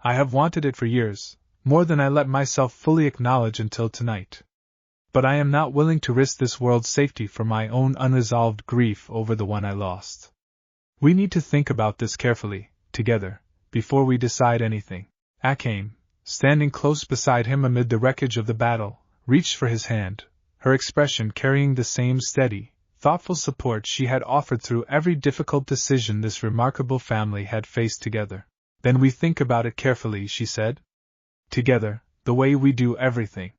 I have wanted it for years, more than I let myself fully acknowledge until tonight. But I am not willing to risk this world's safety for my own unresolved grief over the one I lost. We need to think about this carefully, together, before we decide anything." Akame, standing close beside him amid the wreckage of the battle, reached for his hand, her expression carrying the same steady, thoughtful support she had offered through every difficult decision this remarkable family had faced together. "Then we think about it carefully," she said. "Together, the way we do everything.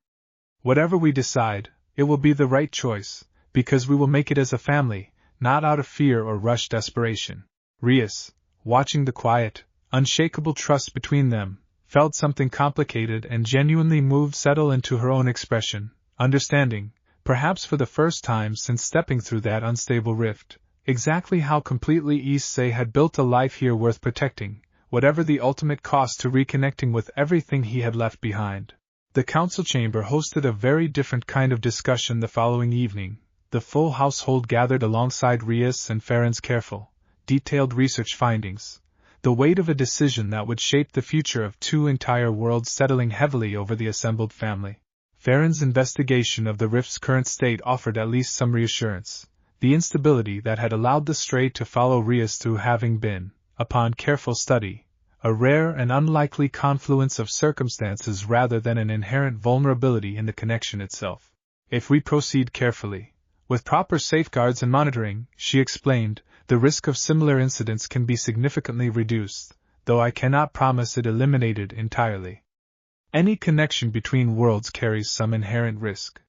Whatever we decide, it will be the right choice, because we will make it as a family, not out of fear or rushed desperation." Rias, watching the quiet, unshakable trust between them, felt something complicated and genuinely moved settle into her own expression, understanding, perhaps for the first time since stepping through that unstable rift, exactly how completely Issei had built a life here worth protecting, whatever the ultimate cost to reconnecting with everything he had left behind. The council chamber hosted a very different kind of discussion the following evening. The full household gathered alongside Rias and Farron's careful, detailed research findings, the weight of a decision that would shape the future of two entire worlds settling heavily over the assembled family. Farron's investigation of the rift's current state offered at least some reassurance. The instability that had allowed the Stray to follow Rias through having been, upon careful study, a rare and unlikely confluence of circumstances rather than an inherent vulnerability in the connection itself. "If we proceed carefully, with proper safeguards and monitoring," she explained, "the risk of similar incidents can be significantly reduced, though I cannot promise it eliminated entirely. Any connection between worlds carries some inherent risk.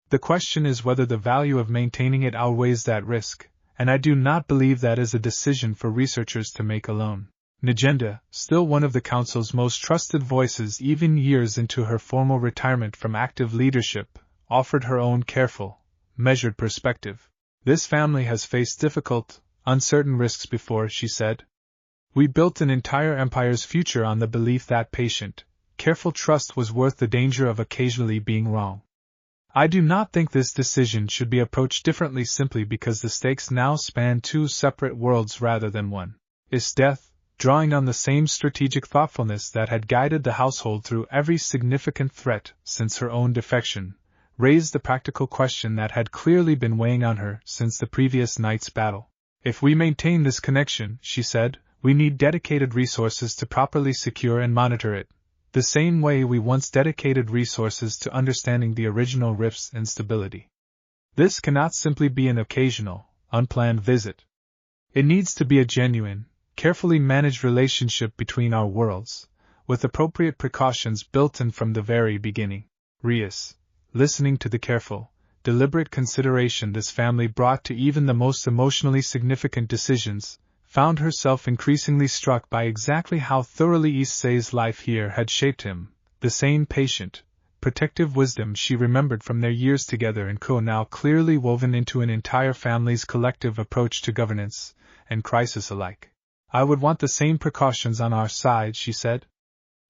The question is whether the value of maintaining it outweighs that risk, and I do not believe that is a decision for researchers to make alone." Najenda, still one of the council's most trusted voices even years into her formal retirement from active leadership, offered her own careful, measured perspective. "This family has faced difficult, uncertain risks before," she said. "We built an entire empire's future on the belief that patient, careful trust was worth the danger of occasionally being wrong. I do not think this decision should be approached differently simply because the stakes now span two separate worlds rather than one." Esdeath, drawing on the same strategic thoughtfulness that had guided the household through every significant threat since her own defection, raised the practical question that had clearly been weighing on her since the previous night's battle. "If we maintain this connection," she said, "we need dedicated resources to properly secure and monitor it, the same way we once dedicated resources to understanding the original rift's instability. This cannot simply be an occasional, unplanned visit. It needs to be a genuine, carefully managed relationship between our worlds, with appropriate precautions built in from the very beginning." Rias, listening to the careful, deliberate consideration this family brought to even the most emotionally significant decisions, found herself increasingly struck by exactly how thoroughly Issei's life here had shaped him. The same patient, protective wisdom she remembered from their years together in Ko now clearly woven into an entire family's collective approach to governance and crisis alike. I would want the same precautions on our side, she said.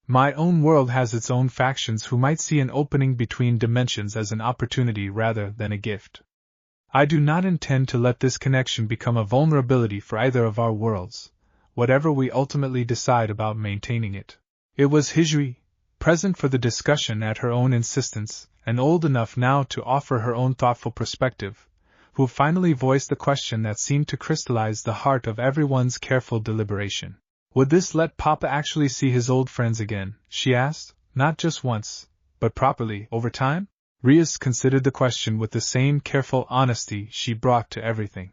My own world has its own factions who might see an opening between dimensions as an opportunity rather than a gift. I do not intend to let this connection become a vulnerability for either of our worlds, whatever we ultimately decide about maintaining it. It was Hyoudou, present for the discussion at her own insistence, and old enough now to offer her own thoughtful perspective, who finally voiced the question that seemed to crystallize the heart of everyone's careful deliberation. Would this let Papa actually see his old friends again, she asked, not just once, but properly, over time? Rias considered the question with the same careful honesty she brought to everything.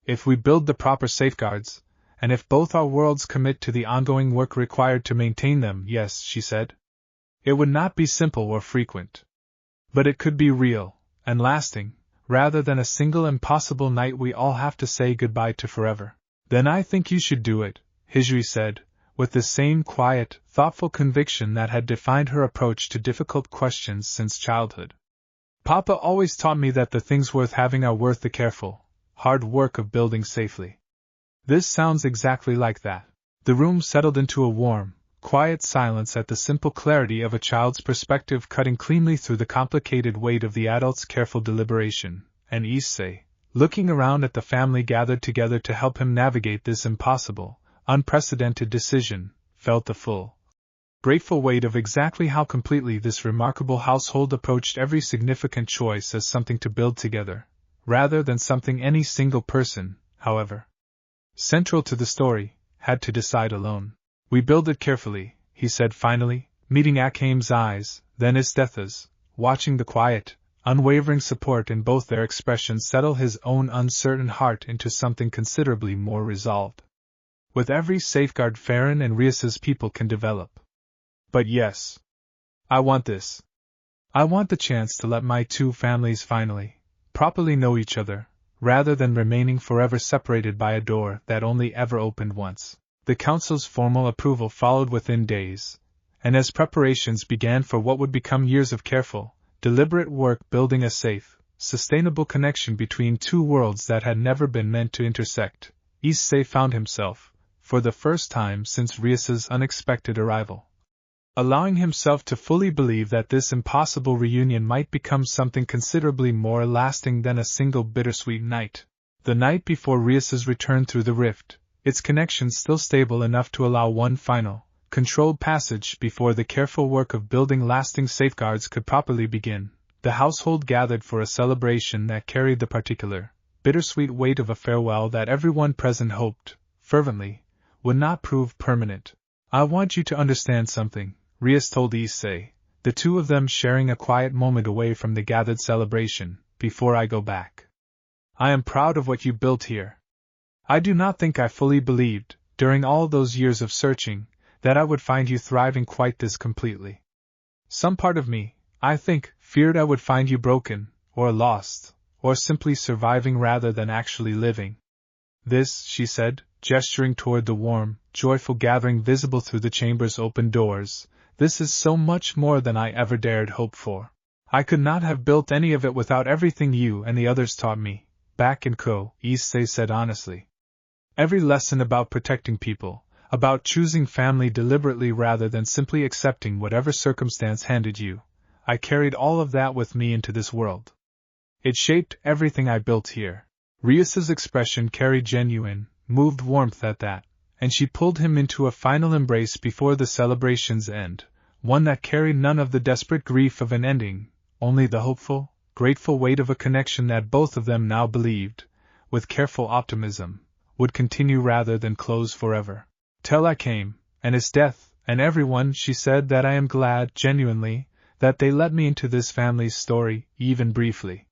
If we build the proper safeguards, and if both our worlds commit to the ongoing work required to maintain them, yes, she said. It would not be simple or frequent. But it could be real, and lasting, rather than a single impossible night we all have to say goodbye to forever. Then I think you should do it, Hyoudou said, with the same quiet, thoughtful conviction that had defined her approach to difficult questions since childhood. Papa always taught me that the things worth having are worth the careful, hard work of building safely. This sounds exactly like that. The room settled into a warm, quiet silence at the simple clarity of a child's perspective cutting cleanly through the complicated weight of the adult's careful deliberation, and Issei, looking around at the family gathered together to help him navigate this impossible, unprecedented decision, felt the full, grateful weight of exactly how completely this remarkable household approached every significant choice as something to build together, rather than something any single person, however central to the story, had to decide alone. We build it carefully, he said finally, meeting Akame's eyes, then Esdeath's, watching the quiet, unwavering support in both their expressions settle his own uncertain heart into something considerably more resolved. With every safeguard Farron and Rias's people can develop. But yes, I want this. I want the chance to let my two families finally, properly know each other, rather than remaining forever separated by a door that only ever opened once. The council's formal approval followed within days, and as preparations began for what would become years of careful, deliberate work building a safe, sustainable connection between two worlds that had never been meant to intersect, Issei found himself, for the first time since Rias's unexpected arrival, allowing himself to fully believe that this impossible reunion might become something considerably more lasting than a single bittersweet night. The night before Rias's return through the rift, its connection still stable enough to allow one final, controlled passage before the careful work of building lasting safeguards could properly begin, the household gathered for a celebration that carried the particular, bittersweet weight of a farewell that everyone present hoped, fervently, would not prove permanent. I want you to understand something, Rias told Issei, the two of them sharing a quiet moment away from the gathered celebration, before I go back. I am proud of what you built here. I do not think I fully believed, during all those years of searching, that I would find you thriving quite this completely. Some part of me, I think, feared I would find you broken, or lost, or simply surviving rather than actually living. This, she said, gesturing toward the warm, joyful gathering visible through the chamber's open doors, this is so much more than I ever dared hope for. I could not have built any of it without everything you and the others taught me, back in Ko, Issei said honestly. Every lesson about protecting people, about choosing family deliberately rather than simply accepting whatever circumstance handed you, I carried all of that with me into this world. It shaped everything I built here. Rias's expression carried genuine, moved warmth at that, and she pulled him into a final embrace before the celebration's end, one that carried none of the desperate grief of an ending, only the hopeful, grateful weight of a connection that both of them now believed, with careful optimism, would continue rather than close forever. Tell Akame, and Esdeath, and everyone, she said, that I am glad, genuinely, that they let me into this family's story, even briefly.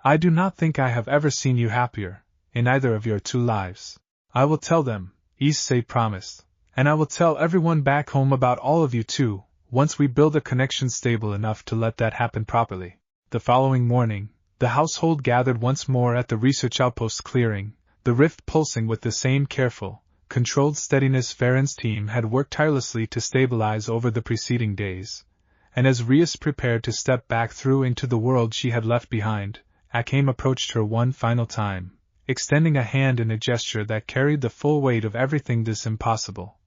I do not think I have ever seen you happier, in either of your two lives. I will tell them, Issei promised, and I will tell everyone back home about all of you too, once we build a connection stable enough to let that happen properly. The following morning, the household gathered once more at the research outpost clearing, the rift pulsing with the same careful, controlled steadiness Farron's team had worked tirelessly to stabilize over the preceding days. And as Rias prepared to step back through into the world she had left behind, Akame approached her one final time, extending a hand in a gesture that carried the full weight of everything this impossible,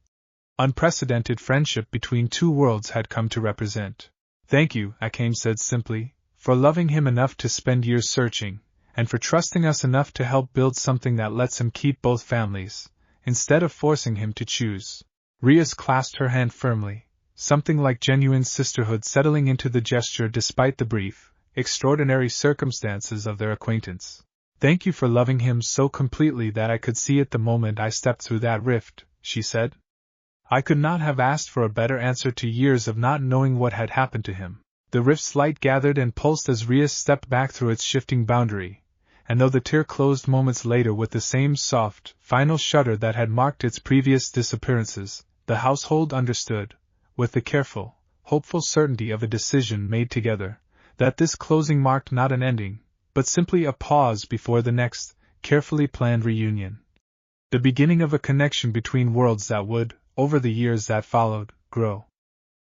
unprecedented friendship between two worlds had come to represent. "Thank you," Akame said simply, "for loving him enough to spend years searching, and for trusting us enough to help build something that lets him keep both families, instead of forcing him to choose." Rias clasped her hand firmly, something like genuine sisterhood settling into the gesture despite the brief, extraordinary circumstances of their acquaintance. "Thank you for loving him so completely that I could see it the moment I stepped through that rift," she said. "I could not have asked for a better answer to years of not knowing what had happened to him." The rift's light gathered and pulsed as Rias stepped back through its shifting boundary, and though the tear closed moments later with the same soft, final shudder that had marked its previous disappearances, the household understood, with the careful, hopeful certainty of a decision made together, that this closing marked not an ending, but simply a pause before the next, carefully planned reunion. The beginning of a connection between worlds that would, over the years that followed, grow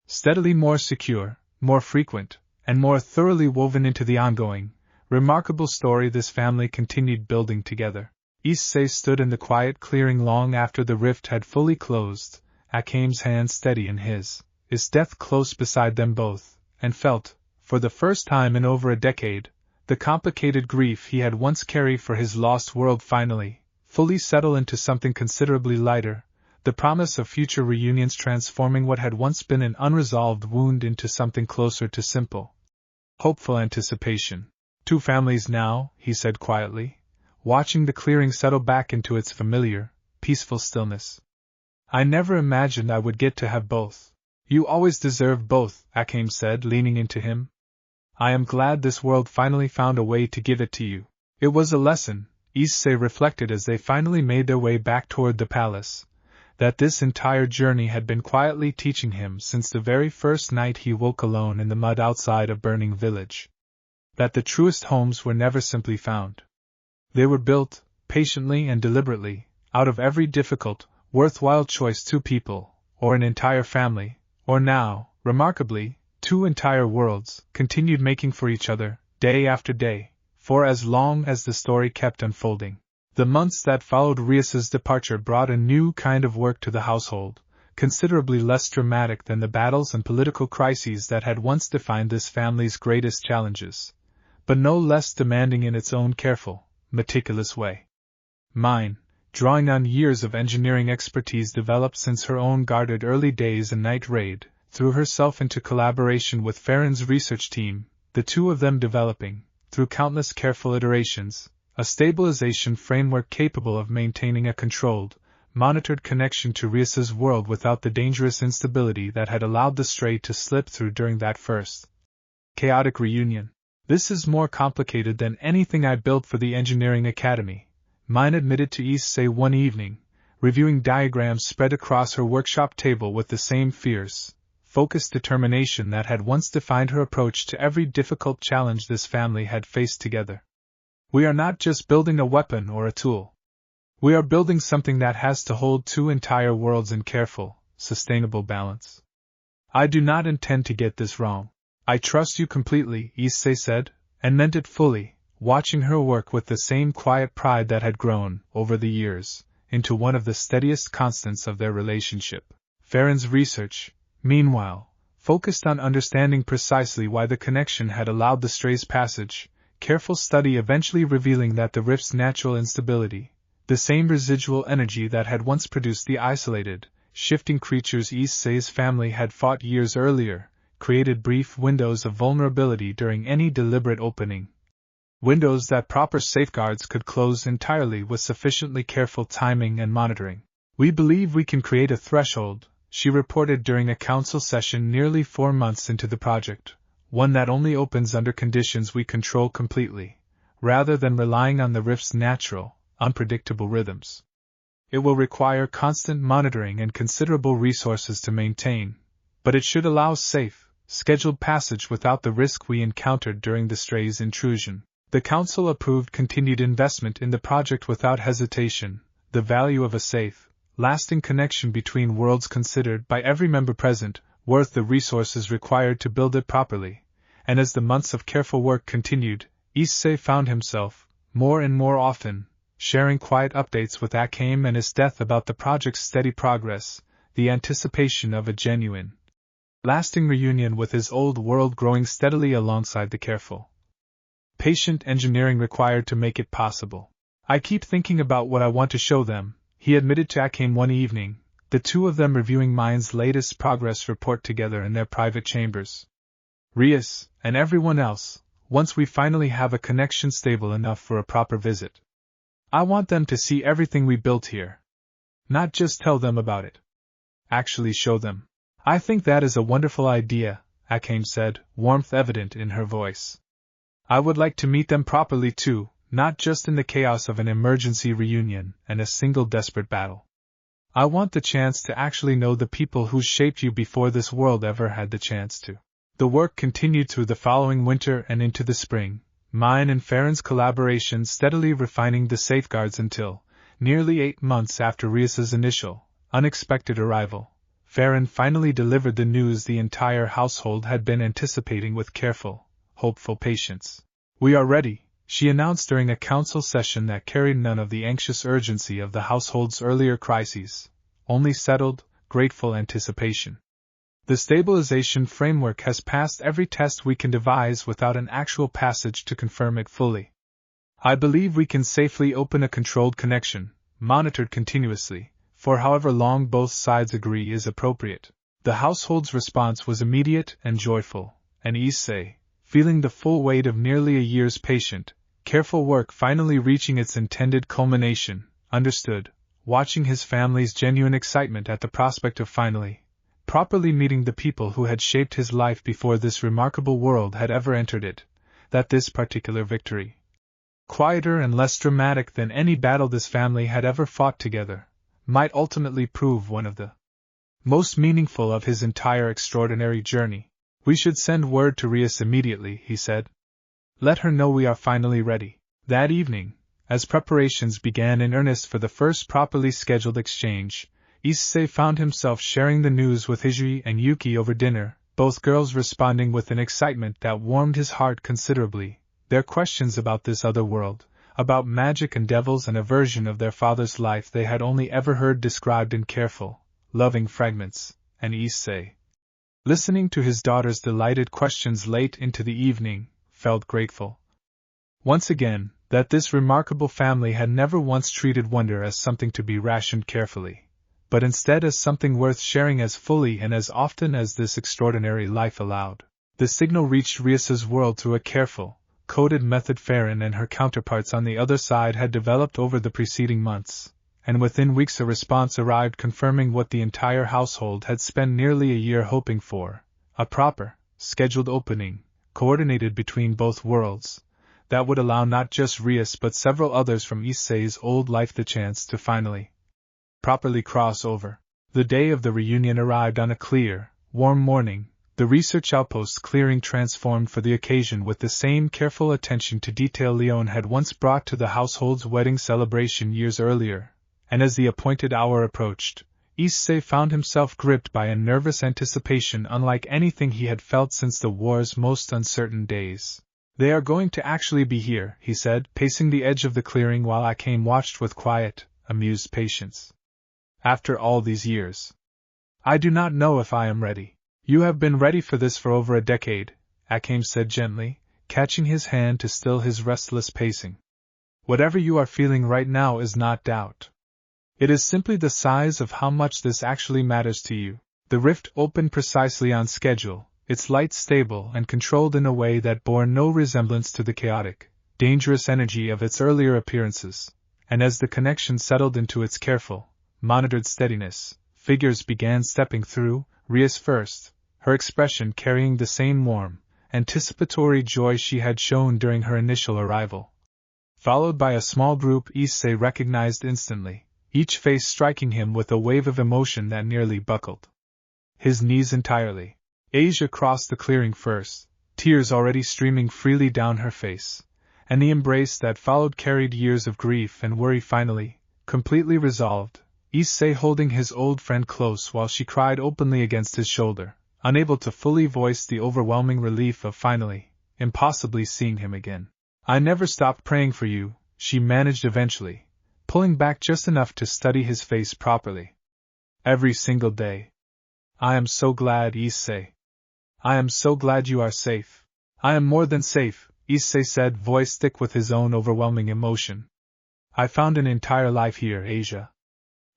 steadily more secure, more frequent, and more thoroughly woven into the ongoing, remarkable story this family continued building together. Issei stood in the quiet clearing long after the rift had fully closed, Akame's hand steady in his, Esdeath close beside them both, and felt, for the first time in over a decade, the complicated grief he had once carried for his lost world finally, fully settle into something considerably lighter, the promise of future reunions transforming what had once been an unresolved wound into something closer to simple, hopeful anticipation. "Two families now," he said quietly, watching the clearing settle back into its familiar, peaceful stillness. "I never imagined I would get to have both." "You always deserved both," Akame said, leaning into him. "I am glad this world finally found a way to give it to you." It was a lesson, Issei reflected as they finally made their way back toward the palace, that this entire journey had been quietly teaching him since the very first night he woke alone in the mud outside a burning village. That the truest homes were never simply found. They were built, patiently and deliberately, out of every difficult, worthwhile choice two people, or an entire family, or now, remarkably, two entire worlds, continued making for each other, day after day, for as long as the story kept unfolding. The months that followed Rias's departure brought a new kind of work to the household, considerably less dramatic than the battles and political crises that had once defined this family's greatest challenges, but no less demanding in its own careful, meticulous way. Mine, drawing on years of engineering expertise developed since her own guarded early days in Night Raid, threw herself into collaboration with Farron's research team, the two of them developing, through countless careful iterations, a stabilization framework capable of maintaining a controlled, monitored connection to Rias's world without the dangerous instability that had allowed the Stray to slip through during that first chaotic reunion. "This is more complicated than anything I built for the Engineering Academy," Mine admitted to Issei one evening, reviewing diagrams spread across her workshop table with the same fierce, focused determination that had once defined her approach to every difficult challenge this family had faced together. "We are not just building a weapon or a tool. We are building something that has to hold two entire worlds in careful, sustainable balance. I do not intend to get this wrong." "I trust you completely," Issei said, and meant it fully, watching her work with the same quiet pride that had grown, over the years, into one of the steadiest constants of their relationship. Farron's research, meanwhile, focused on understanding precisely why the connection had allowed the Stray's passage, careful study eventually revealing that the rift's natural instability, the same residual energy that had once produced the isolated, shifting creatures Issei's family had fought years earlier, created brief windows of vulnerability during any deliberate opening. Windows that proper safeguards could close entirely with sufficiently careful timing and monitoring. "We believe we can create a threshold," she reported during a council session nearly 4 months into the project, "one that only opens under conditions we control completely, rather than relying on the rift's natural, unpredictable rhythms. It will require constant monitoring and considerable resources to maintain, but it should allow safe, scheduled passage without the risk we encountered during the Stray's intrusion." The council approved continued investment in the project without hesitation, the value of a safe, lasting connection between worlds considered by every member present worth the resources required to build it properly, and as the months of careful work continued, Issei found himself, more and more often, sharing quiet updates with Akame and Esdeath about the project's steady progress, the anticipation of a genuine, lasting reunion with his old world growing steadily alongside the careful, patient engineering required to make it possible. I keep thinking about what I want to show them, he admitted to Akame one evening, the two of them reviewing Mine's latest progress report together in their private chambers. Rias, and everyone else, once we finally have a connection stable enough for a proper visit. I want them to see everything we built here. Not just tell them about it. Actually show them. I think that is a wonderful idea, Akame said, warmth evident in her voice. I would like to meet them properly too, not just in the chaos of an emergency reunion and a single desperate battle. I want the chance to actually know the people who shaped you before this world ever had the chance to. The work continued through the following winter and into the spring, mine and Farron's collaboration steadily refining the safeguards until, nearly 8 months after Rias's initial, unexpected arrival, Farron finally delivered the news the entire household had been anticipating with careful, hopeful patience. We are ready, she announced during a council session that carried none of the anxious urgency of the household's earlier crises, only settled, grateful anticipation. The stabilization framework has passed every test we can devise without an actual passage to confirm it fully. I believe we can safely open a controlled connection, monitored continuously, for however long both sides agree is appropriate. The household's response was immediate and joyful, and Issei, feeling the full weight of nearly a year's patient, careful work finally reaching its intended culmination, understood, watching his family's genuine excitement at the prospect of finally, properly meeting the people who had shaped his life before this remarkable world had ever entered it, that this particular victory, quieter and less dramatic than any battle this family had ever fought together, might ultimately prove one of the most meaningful of his entire extraordinary journey. We should send word to Rias immediately, he said. Let her know we are finally ready. That evening, as preparations began in earnest for the first properly scheduled exchange, Issei found himself sharing the news with Hijiri and Yuki over dinner, both girls responding with an excitement that warmed his heart considerably, their questions about this other world, about magic and devils and a version of their father's life they had only ever heard described in careful, loving fragments, and Issei, listening to his daughter's delighted questions late into the evening, felt grateful. Once again, that this remarkable family had never once treated wonder as something to be rationed carefully, but instead as something worth sharing as fully and as often as this extraordinary life allowed. The signal reached Rias's world through a careful, coded method Farron and her counterparts on the other side had developed over the preceding months, and within weeks a response arrived confirming what the entire household had spent nearly a year hoping for, a proper, scheduled opening, coordinated between both worlds, that would allow not just Rias but several others from Issei's old life the chance to finally, properly cross over. The day of the reunion arrived on a clear, warm morning, the research outpost's clearing transformed for the occasion with the same careful attention to detail Leone had once brought to the household's wedding celebration years earlier, and as the appointed hour approached, Issei found himself gripped by a nervous anticipation unlike anything he had felt since the war's most uncertain days. They are going to actually be here, he said, pacing the edge of the clearing while Akame watched with quiet, amused patience. After all these years. I do not know if I am ready. You have been ready for this for over a decade, Akame said gently, catching his hand to still his restless pacing. Whatever you are feeling right now is not doubt. It is simply the size of how much this actually matters to you. The rift opened precisely on schedule, its light stable and controlled in a way that bore no resemblance to the chaotic, dangerous energy of its earlier appearances, and as the connection settled into its careful, monitored steadiness, figures began stepping through, Rias first, her expression carrying the same warm, anticipatory joy she had shown during her initial arrival. Followed by a small group Issei recognized instantly, each face striking him with a wave of emotion that nearly buckled his knees entirely. Asia crossed the clearing first, tears already streaming freely down her face, and the embrace that followed carried years of grief and worry. Finally, completely resolved, Issei holding his old friend close while she cried openly against his shoulder, unable to fully voice the overwhelming relief of finally, impossibly seeing him again. "I never stopped praying for you," she managed eventually, pulling back just enough to study his face properly. "Every single day. I am so glad, Issei. I am so glad you are safe." "I am more than safe," Issei said, voice thick with his own overwhelming emotion. "I found an entire life here, Asia.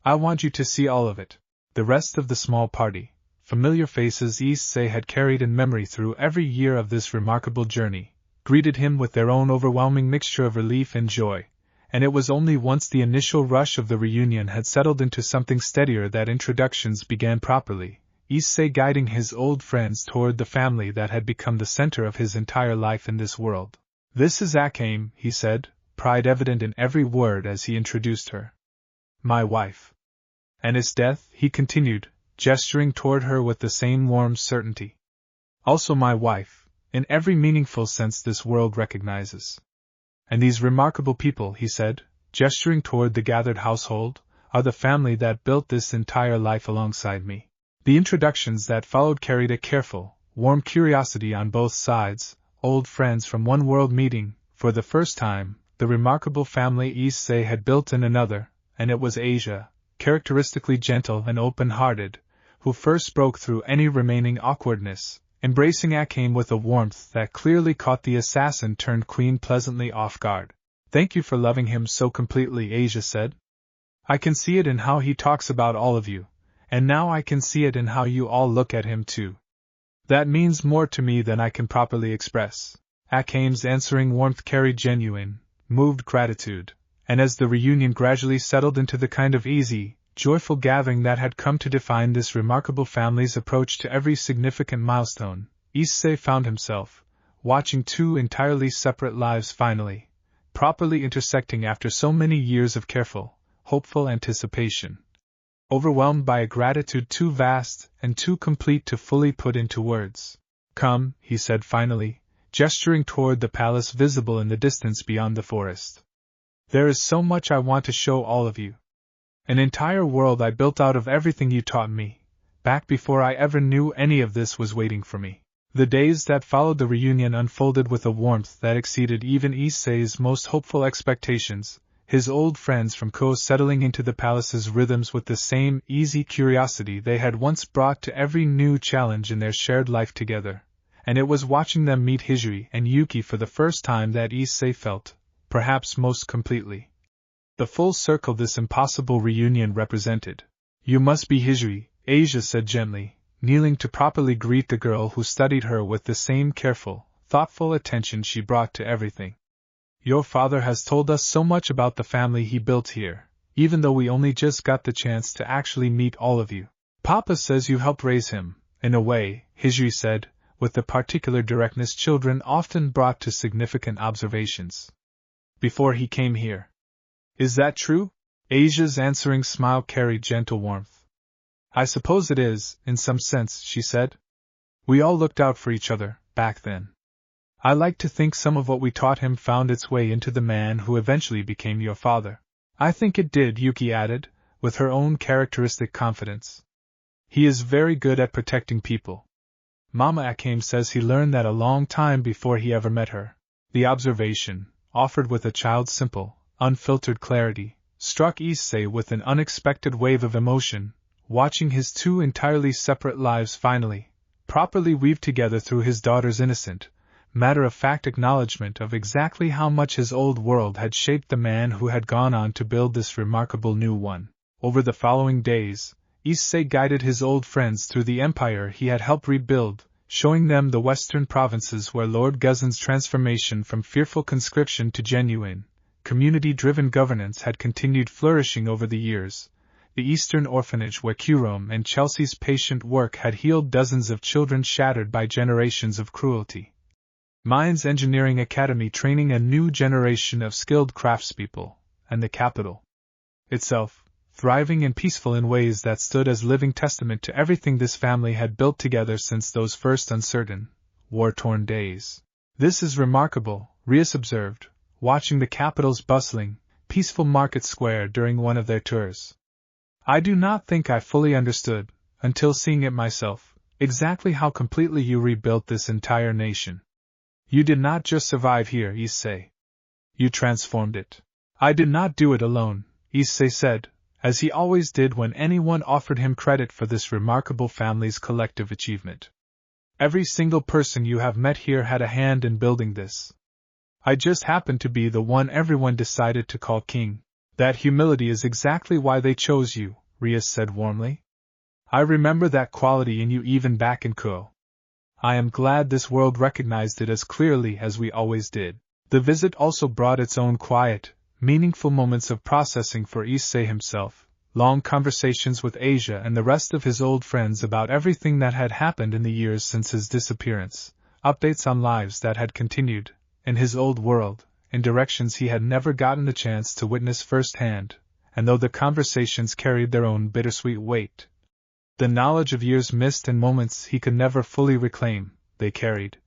I want you to see all of it." The rest of the small party, familiar faces Issei had carried in memory through every year of this remarkable journey, greeted him with their own overwhelming mixture of relief and joy, and it was only once the initial rush of the reunion had settled into something steadier that introductions began properly, Issei guiding his old friends toward the family that had become the center of his entire life in this world. "This is Akame," he said, pride evident in every word as he introduced her. "My wife." "And Esdeath," he continued, gesturing toward her with the same warm certainty. "Also my wife, in every meaningful sense this world recognizes. And these remarkable people," he said, gesturing toward the gathered household, "are the family that built this entire life alongside me." The introductions that followed carried a careful, warm curiosity on both sides, old friends from one world meeting, for the first time, the remarkable family Issei had built in another, and it was Asia, characteristically gentle and open-hearted, who first broke through any remaining awkwardness, embracing Akame with a warmth that clearly caught the assassin-turned-queen pleasantly off guard. "Thank you for loving him so completely," Asia said. "I can see it in how he talks about all of you, and now I can see it in how you all look at him too. That means more to me than I can properly express." Akame's answering warmth carried genuine, moved gratitude, and as the reunion gradually settled into the kind of easy, joyful gathering that had come to define this remarkable family's approach to every significant milestone, Issei found himself watching two entirely separate lives finally, properly intersecting after so many years of careful, hopeful anticipation. Overwhelmed by a gratitude too vast and too complete to fully put into words. "Come," he said finally, gesturing toward the palace visible in the distance beyond the forest. "There is so much I want to show all of you. An entire world I built out of everything you taught me, back before I ever knew any of this was waiting for me." The days that followed the reunion unfolded with a warmth that exceeded even Issei's most hopeful expectations, his old friends from Ko settling into the palace's rhythms with the same easy curiosity they had once brought to every new challenge in their shared life together, and it was watching them meet Hijiri and Yuki for the first time that Issei felt, perhaps most completely, the full circle this impossible reunion represented. "You must be Hijiri," Asia said gently, kneeling to properly greet the girl who studied her with the same careful, thoughtful attention she brought to everything. "Your father has told us so much about the family he built here, even though we only just got the chance to actually meet all of you. Papa says you helped raise him, in a way," Hijiri said, with the particular directness children often brought to significant observations. "Before he came here." "Is that true?" Asia's answering smile carried gentle warmth. "I suppose it is, in some sense," she said. "We all looked out for each other, back then. I like to think some of what we taught him found its way into the man who eventually became your father." "I think it did," Yuki added, with her own characteristic confidence. "He is very good at protecting people. Mama Akame says he learned that a long time before he ever met her." The observation, offered with a child's simple, unfiltered clarity, struck Issei with an unexpected wave of emotion, watching his two entirely separate lives finally, properly weave together through his daughter's innocent, matter-of-fact acknowledgement of exactly how much his old world had shaped the man who had gone on to build this remarkable new one. Over the following days, Issei guided his old friends through the empire he had helped rebuild, showing them the western provinces where Lord Guzin's transformation from fearful conscription to genuine, community-driven governance had continued flourishing over the years, the eastern orphanage where Jerome and Chelsea's patient work had healed dozens of children shattered by generations of cruelty. Mines Engineering Academy training a new generation of skilled craftspeople, and the capital itself, thriving and peaceful in ways that stood as living testament to everything this family had built together since those first uncertain, war-torn days. "This is remarkable," Rias observed, watching the capital's bustling, peaceful market square during one of their tours. I do not think I fully understood, until seeing it myself, exactly how completely you rebuilt this entire nation. You did not just survive here, Issei. You transformed it. I did not do it alone, Issei said, as he always did when anyone offered him credit for this remarkable family's collective achievement. Every single person you have met here had a hand in building this. I just happened to be the one everyone decided to call king. That humility is exactly why they chose you, Rias said warmly. I remember that quality in you even back in Ko. I am glad this world recognized it as clearly as we always did. The visit also brought its own quiet, meaningful moments of processing for Issei himself, long conversations with Asia and the rest of his old friends about everything that had happened in the years since his disappearance, updates on lives that had continued, in his old world, in directions he had never gotten the chance to witness firsthand, and though the conversations carried their own bittersweet weight, the knowledge of years missed and moments he could never fully reclaim, they carried,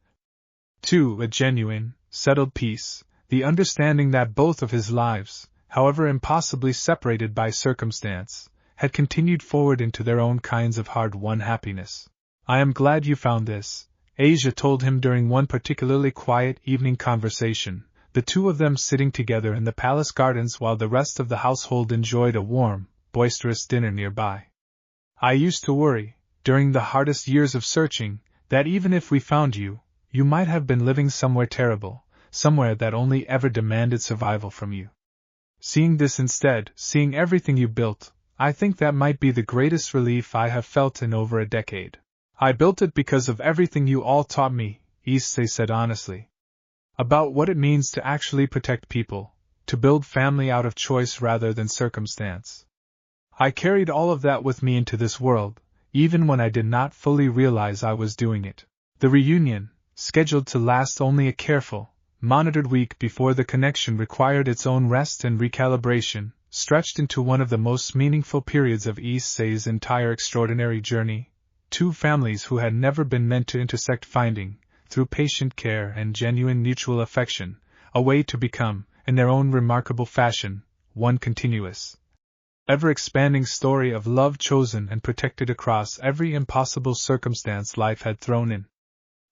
too, a genuine, settled peace, the understanding that both of his lives, however impossibly separated by circumstance, had continued forward into their own kinds of hard-won happiness. I am glad you found this, Asia told him during one particularly quiet evening conversation, the two of them sitting together in the palace gardens while the rest of the household enjoyed a warm, boisterous dinner nearby. I used to worry, during the hardest years of searching, that even if we found you, you might have been living somewhere terrible, somewhere that only ever demanded survival from you. Seeing this instead, seeing everything you built, I think that might be the greatest relief I have felt in over a decade. I built it because of everything you all taught me, Issei said honestly. About what it means to actually protect people, to build family out of choice rather than circumstance. I carried all of that with me into this world, even when I did not fully realize I was doing it. The reunion, scheduled to last only a careful, monitored week before the connection required its own rest and recalibration, stretched into one of the most meaningful periods of Issei's entire extraordinary journey. Two families who had never been meant to intersect finding, through patient care and genuine mutual affection, a way to become, in their own remarkable fashion, one continuous, ever-expanding story of love chosen and protected across every impossible circumstance life had thrown in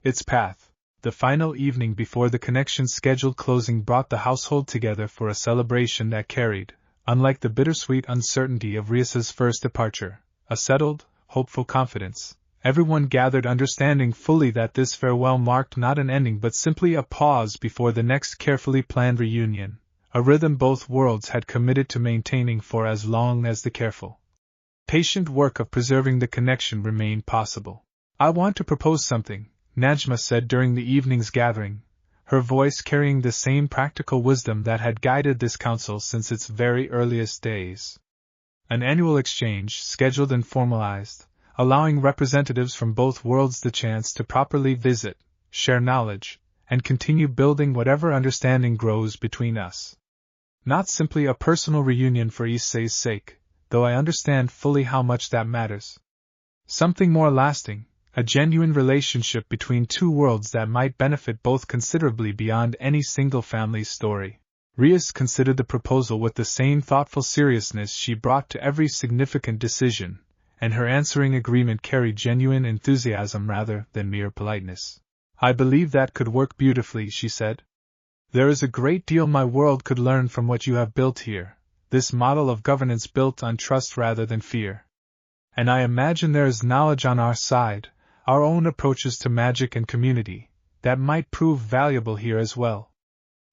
its path. The final evening before the connection's scheduled closing brought the household together for a celebration that carried, unlike the bittersweet uncertainty of Rias's first departure, a settled, hopeful confidence. Everyone gathered understanding fully that this farewell marked not an ending but simply a pause before the next carefully planned reunion, a rhythm both worlds had committed to maintaining for as long as the careful, patient work of preserving the connection remained possible. I want to propose something, Najma said during the evening's gathering, her voice carrying the same practical wisdom that had guided this council since its very earliest days. An annual exchange, scheduled and formalized, allowing representatives from both worlds the chance to properly visit, share knowledge, and continue building whatever understanding grows between us. Not simply a personal reunion for Issei's sake, though I understand fully how much that matters. Something more lasting, a genuine relationship between two worlds that might benefit both considerably beyond any single family's story. Rias considered the proposal with the same thoughtful seriousness she brought to every significant decision, and her answering agreement carried genuine enthusiasm rather than mere politeness. I believe that could work beautifully, she said. There is a great deal my world could learn from what you have built here, this model of governance built on trust rather than fear. And I imagine there is knowledge on our side, our own approaches to magic and community, that might prove valuable here as well.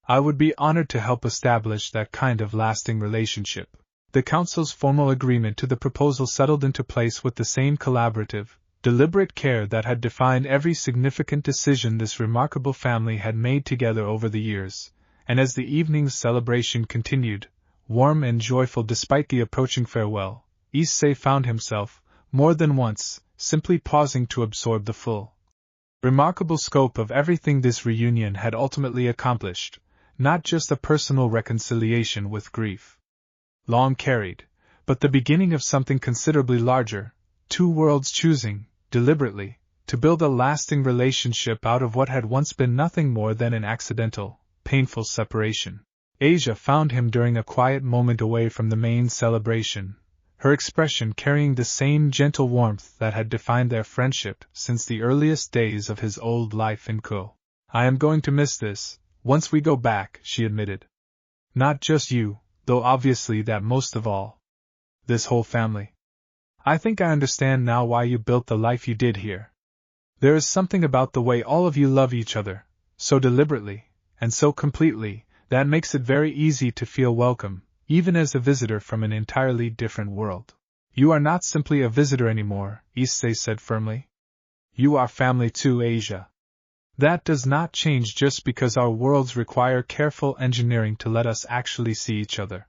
I would be honored to help establish that kind of lasting relationship. The Council's formal agreement to the proposal settled into place with the same collaborative, deliberate care that had defined every significant decision this remarkable family had made together over the years, and as the evening's celebration continued, warm and joyful despite the approaching farewell, Issei found himself, more than once, simply pausing to absorb the full, remarkable scope of everything this reunion had ultimately accomplished, not just a personal reconciliation with grief long carried, but the beginning of something considerably larger, two worlds choosing, deliberately, to build a lasting relationship out of what had once been nothing more than an accidental, painful separation. Asia found him during a quiet moment away from the main celebration, her expression carrying the same gentle warmth that had defined their friendship since the earliest days of his old life in Ko. "I am going to miss this, once we go back," she admitted. "Not just you, though obviously that most of all. This whole family. I think I understand now why you built the life you did here. There is something about the way all of you love each other, so deliberately, and so completely, that makes it very easy to feel welcome, even as a visitor from an entirely different world." "You are not simply a visitor anymore," Issei said firmly. "You are family too, Asia. That does not change just because our worlds require careful engineering to let us actually see each other.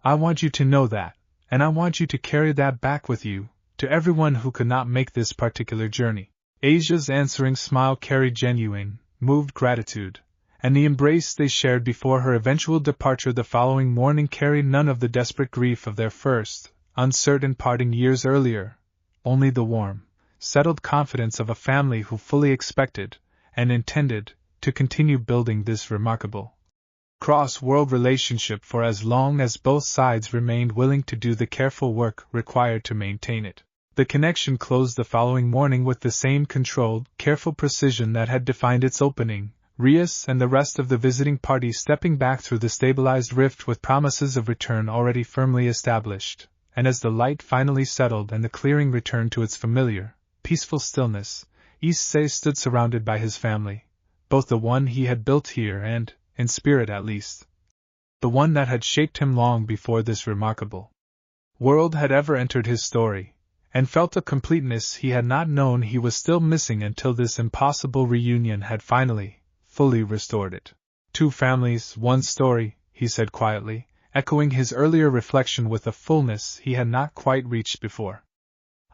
I want you to know that, and I want you to carry that back with you, to everyone who could not make this particular journey." Asia's answering smile carried genuine, moved gratitude, and the embrace they shared before her eventual departure the following morning carried none of the desperate grief of their first, uncertain parting years earlier, only the warm, settled confidence of a family who fully expected, and intended, to continue building this remarkable cross-world relationship for as long as both sides remained willing to do the careful work required to maintain it. The connection closed the following morning with the same controlled, careful precision that had defined its opening, Rias and the rest of the visiting party stepping back through the stabilized rift with promises of return already firmly established, and as the light finally settled and the clearing returned to its familiar, peaceful stillness, Issei stood surrounded by his family, both the one he had built here and, in spirit at least, the one that had shaped him long before this remarkable world had ever entered his story, and felt a completeness he had not known he was still missing until this impossible reunion had finally, fully restored it. "Two families, one story," he said quietly, echoing his earlier reflection with a fullness he had not quite reached before.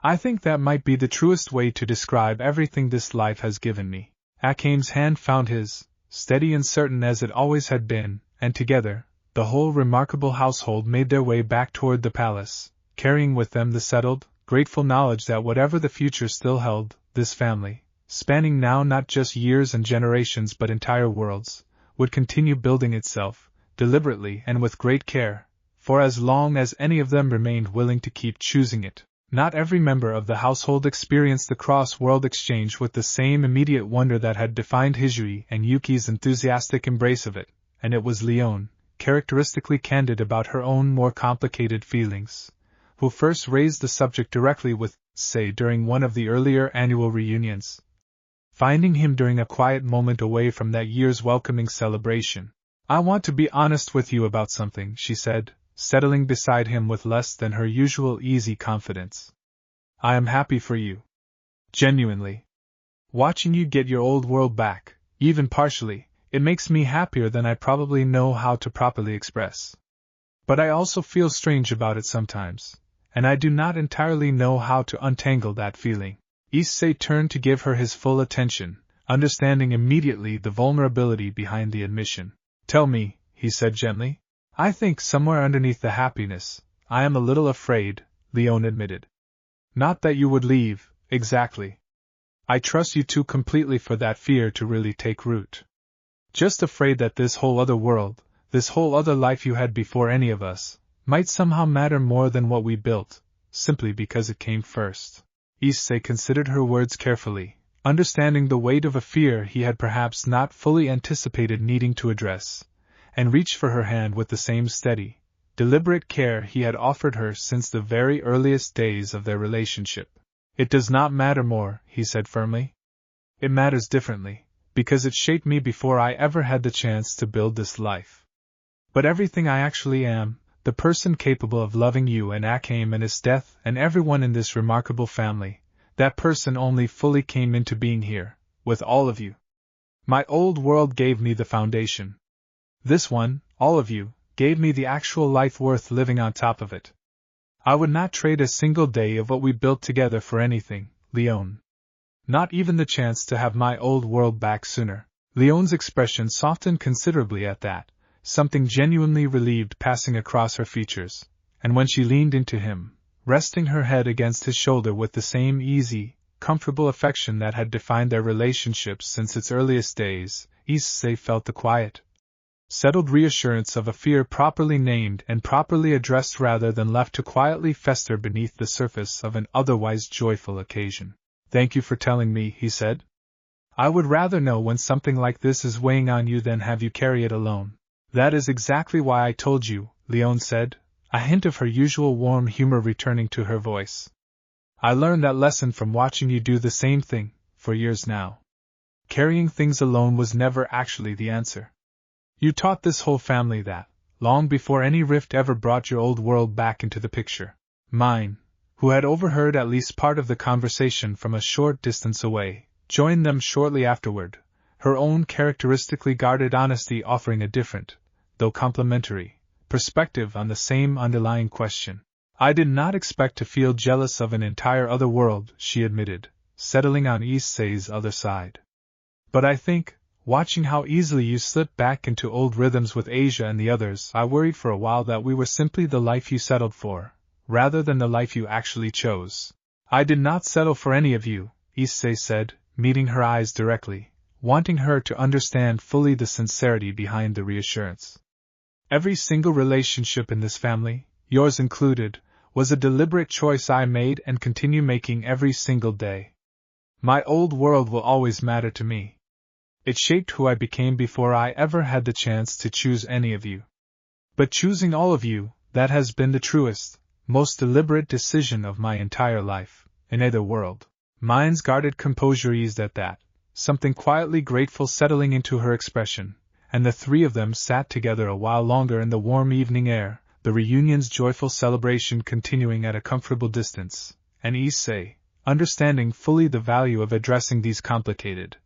"I think that might be the truest way to describe everything this life has given me." Akame's hand found his, steady and certain as it always had been, and together, the whole remarkable household made their way back toward the palace, carrying with them the settled, grateful knowledge that whatever the future still held, this family, spanning now not just years and generations but entire worlds, would continue building itself, deliberately and with great care, for as long as any of them remained willing to keep choosing it. Not every member of the household experienced the cross-world exchange with the same immediate wonder that had defined Hisui and Yuki's enthusiastic embrace of it, and it was Leone, characteristically candid about her own more complicated feelings, who first raised the subject directly with Issei during one of the earlier annual reunions, finding him during a quiet moment away from that year's welcoming celebration. "I want to be honest with you about something," she said, settling beside him with less than her usual easy confidence. "I am happy for you. Genuinely. Watching you get your old world back, even partially, it makes me happier than I probably know how to properly express. But I also feel strange about it sometimes, and I do not entirely know how to untangle that feeling." Issei turned to give her his full attention, understanding immediately the vulnerability behind the admission. "Tell me," he said gently. "I think somewhere underneath the happiness, I am a little afraid," Leone admitted. "Not that you would leave, exactly. I trust you too completely for that fear to really take root. Just afraid that this whole other world, this whole other life you had before any of us, might somehow matter more than what we built, simply because it came first." Issei considered her words carefully, understanding the weight of a fear he had perhaps not fully anticipated needing to address, and reached for her hand with the same steady, deliberate care he had offered her since the very earliest days of their relationship. "It does not matter more," he said firmly. "It matters differently, because it shaped me before I ever had the chance to build this life. But everything I actually am, the person capable of loving you and Akame and Esdeath and everyone in this remarkable family, that person only fully came into being here, with all of you. My old world gave me the foundation. This one, all of you, gave me the actual life worth living on top of it. I would not trade a single day of what we built together for anything, Leone. Not even the chance to have my old world back sooner." Leone's expression softened considerably at that, something genuinely relieved passing across her features, and when she leaned into him, resting her head against his shoulder with the same easy, comfortable affection that had defined their relationship since its earliest days, Issei felt the quiet, settled reassurance of a fear properly named and properly addressed rather than left to quietly fester beneath the surface of an otherwise joyful occasion. "Thank you for telling me," he said. "I would rather know when something like this is weighing on you than have you carry it alone." "That is exactly why I told you," Leone said, a hint of her usual warm humor returning to her voice. "I learned that lesson from watching you do the same thing, for years now. Carrying things alone was never actually the answer. You taught this whole family that, long before any rift ever brought your old world back into the picture." Mine, who had overheard at least part of the conversation from a short distance away, joined them shortly afterward, her own characteristically guarded honesty offering a different, though complementary, perspective on the same underlying question. "I did not expect to feel jealous of an entire other world," she admitted, settling on Issei's other side. "But I think, watching how easily you slipped back into old rhythms with Asia and the others, I worried for a while that we were simply the life you settled for, rather than the life you actually chose." "I did not settle for any of you," Issei said, meeting her eyes directly, wanting her to understand fully the sincerity behind the reassurance. "Every single relationship in this family, yours included, was a deliberate choice I made and continue making every single day. My old world will always matter to me. It shaped who I became before I ever had the chance to choose any of you. But choosing all of you, that has been the truest, most deliberate decision of my entire life, in either world." Mine's guarded composure eased at that, something quietly grateful settling into her expression, and the three of them sat together a while longer in the warm evening air, the reunion's joyful celebration continuing at a comfortable distance, and Issei, understanding fully the value of addressing these complicated,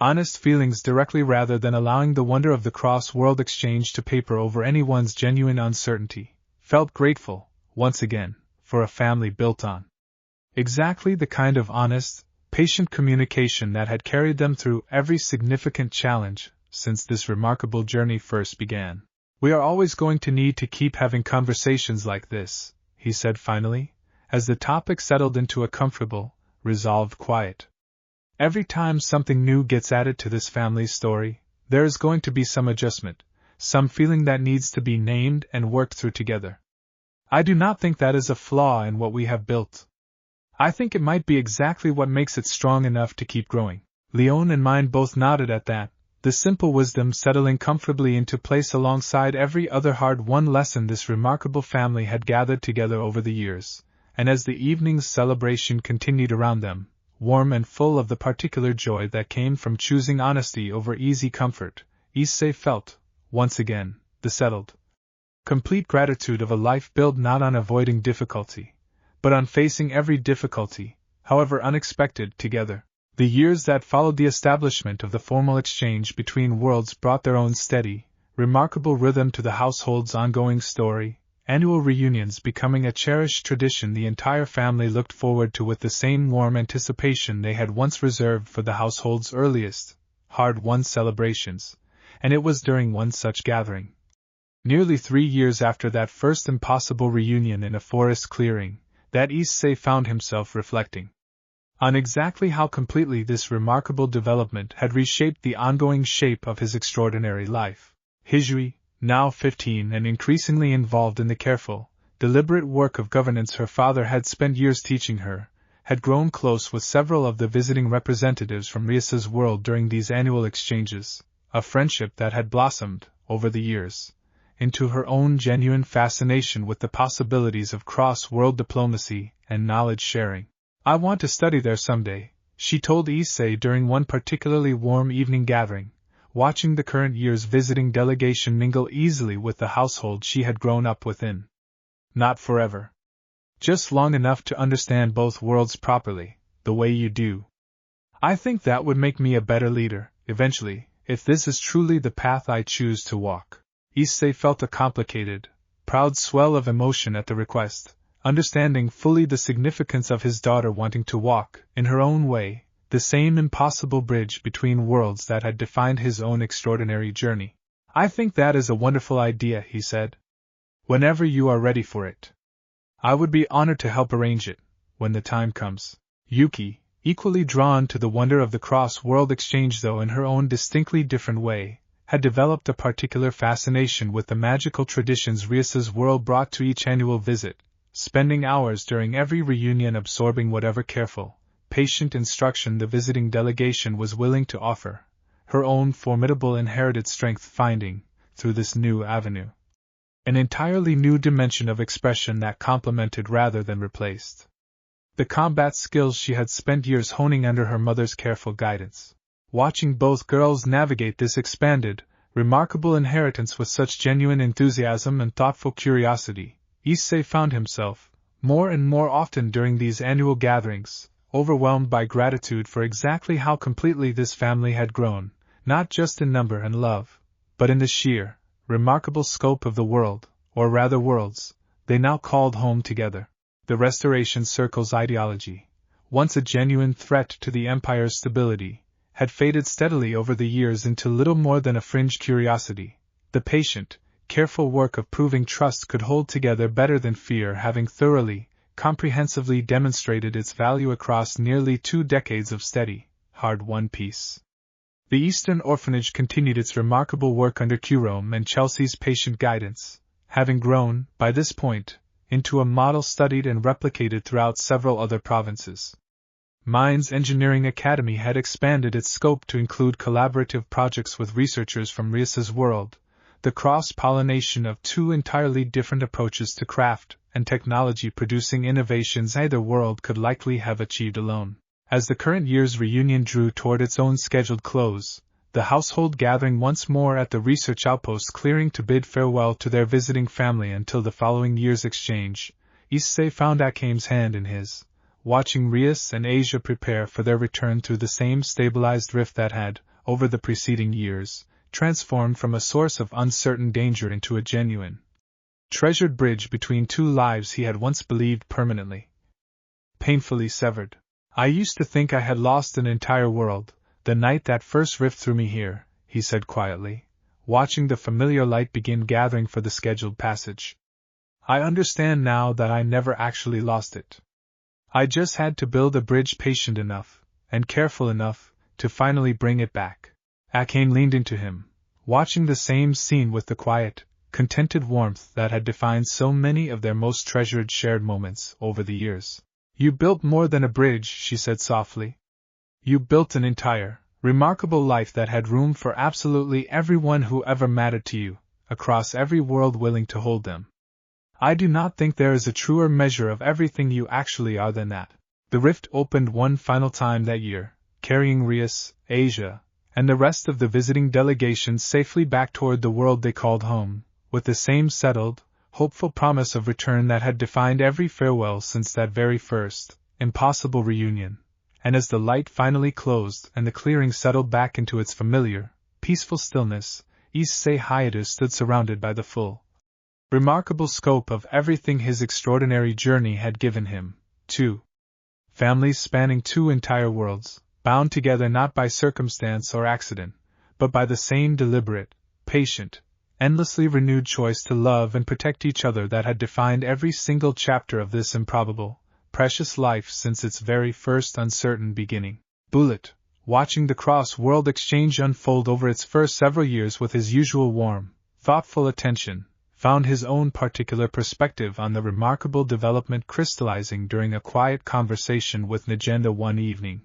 honest feelings directly rather than allowing the wonder of the cross-world exchange to paper over anyone's genuine uncertainty, felt grateful, once again, for a family built on exactly the kind of honest, patient communication that had carried them through every significant challenge since this remarkable journey first began. "We are always going to need to keep having conversations like this," he said finally, as the topic settled into a comfortable, resolved quiet. "Every time something new gets added to this family's story, there is going to be some adjustment, some feeling that needs to be named and worked through together. I do not think that is a flaw in what we have built. I think it might be exactly what makes it strong enough to keep growing." Leone and mine both nodded at that, the simple wisdom settling comfortably into place alongside every other hard-won lesson this remarkable family had gathered together over the years, and as the evening's celebration continued around them, warm and full of the particular joy that came from choosing honesty over easy comfort, Issei felt, once again, the settled, complete gratitude of a life built not on avoiding difficulty, but on facing every difficulty, however unexpected, together. The years that followed the establishment of the formal exchange between worlds brought their own steady, remarkable rhythm to the household's ongoing story, annual reunions becoming a cherished tradition the entire family looked forward to with the same warm anticipation they had once reserved for the household's earliest, hard-won celebrations, and it was during one such gathering, nearly 3 years after that first impossible reunion in a forest clearing, that Issei found himself reflecting on exactly how completely this remarkable development had reshaped the ongoing shape of his extraordinary life. Hijui, now 15 and increasingly involved in the careful, deliberate work of governance her father had spent years teaching her, had grown close with several of the visiting representatives from Ryasa's world during these annual exchanges, a friendship that had blossomed, over the years, into her own genuine fascination with the possibilities of cross-world diplomacy and knowledge-sharing. "I want to study there someday," she told Issei during one particularly warm evening gathering, watching the current year's visiting delegation mingle easily with the household she had grown up within. "Not forever. Just long enough to understand both worlds properly, the way you do. I think that would make me a better leader, eventually, if this is truly the path I choose to walk." Issei felt a complicated, proud swell of emotion at the request, understanding fully the significance of his daughter wanting to walk, in her own way, the same impossible bridge between worlds that had defined his own extraordinary journey. "I think that is a wonderful idea," he said. "Whenever you are ready for it. I would be honored to help arrange it, when the time comes." Yuki, equally drawn to the wonder of the cross-world exchange though in her own distinctly different way, had developed a particular fascination with the magical traditions Rias's world brought to each annual visit, spending hours during every reunion absorbing whatever careful, patient instruction the visiting delegation was willing to offer, her own formidable inherited strength finding, through this new avenue, an entirely new dimension of expression that complemented rather than replaced the combat skills she had spent years honing under her mother's careful guidance. Watching both girls navigate this expanded, remarkable inheritance with such genuine enthusiasm and thoughtful curiosity, Issei found himself, more and more often during these annual gatherings, overwhelmed by gratitude for exactly how completely this family had grown, not just in number and love, but in the sheer, remarkable scope of the world, or rather worlds, they now called home together. The Restoration Circle's ideology, once a genuine threat to the Empire's stability, had faded steadily over the years into little more than a fringe curiosity, the patient, careful work of proving trust could hold together better than fear having thoroughly, comprehensively demonstrated its value across nearly 2 decades of steady, hard-won peace. The Eastern Orphanage continued its remarkable work under Jerome and Chelsea's patient guidance, having grown, by this point, into a model studied and replicated throughout several other provinces. Mines Engineering Academy had expanded its scope to include collaborative projects with researchers from Rias's world, the cross-pollination of 2 entirely different approaches to craft and technology producing innovations either world could likely have achieved alone. As the current year's reunion drew toward its own scheduled close, the household gathering once more at the research outpost clearing to bid farewell to their visiting family until the following year's exchange, Issei found Akame's hand in his, watching Rias and Asia prepare for their return through the same stabilized rift that had, over the preceding years, transformed from a source of uncertain danger into a genuine, treasured bridge between 2 lives he had once believed permanently, painfully severed. I used to think I had lost an entire world, the night that first rift threw me here, he said quietly, watching the familiar light begin gathering for the scheduled passage. I understand now that I never actually lost it. I just had to build a bridge patient enough, and careful enough, to finally bring it back. Akame leaned into him, watching the same scene with the quiet, contented warmth that had defined so many of their most treasured shared moments over the years. You built more than a bridge, she said softly. You built an entire, remarkable life that had room for absolutely everyone who ever mattered to you, across every world willing to hold them. I do not think there is a truer measure of everything you actually are than that. The rift opened one final time that year, carrying Rias, Asia, and the rest of the visiting delegation safely back toward the world they called home, with the same settled, hopeful promise of return that had defined every farewell since that very first, impossible reunion. And as the light finally closed and the clearing settled back into its familiar, peaceful stillness, Issei Hyoudou stood surrounded by the full, remarkable scope of everything his extraordinary journey had given him, 2 families spanning 2 entire worlds, bound together not by circumstance or accident, but by the same deliberate, patient, endlessly renewed choice to love and protect each other that had defined every single chapter of this improbable, precious life since its very first uncertain beginning. Bullet, watching the cross-world exchange unfold over its first several years with his usual warm, thoughtful attention, found his own particular perspective on the remarkable development crystallizing during a quiet conversation with Negenda one evening.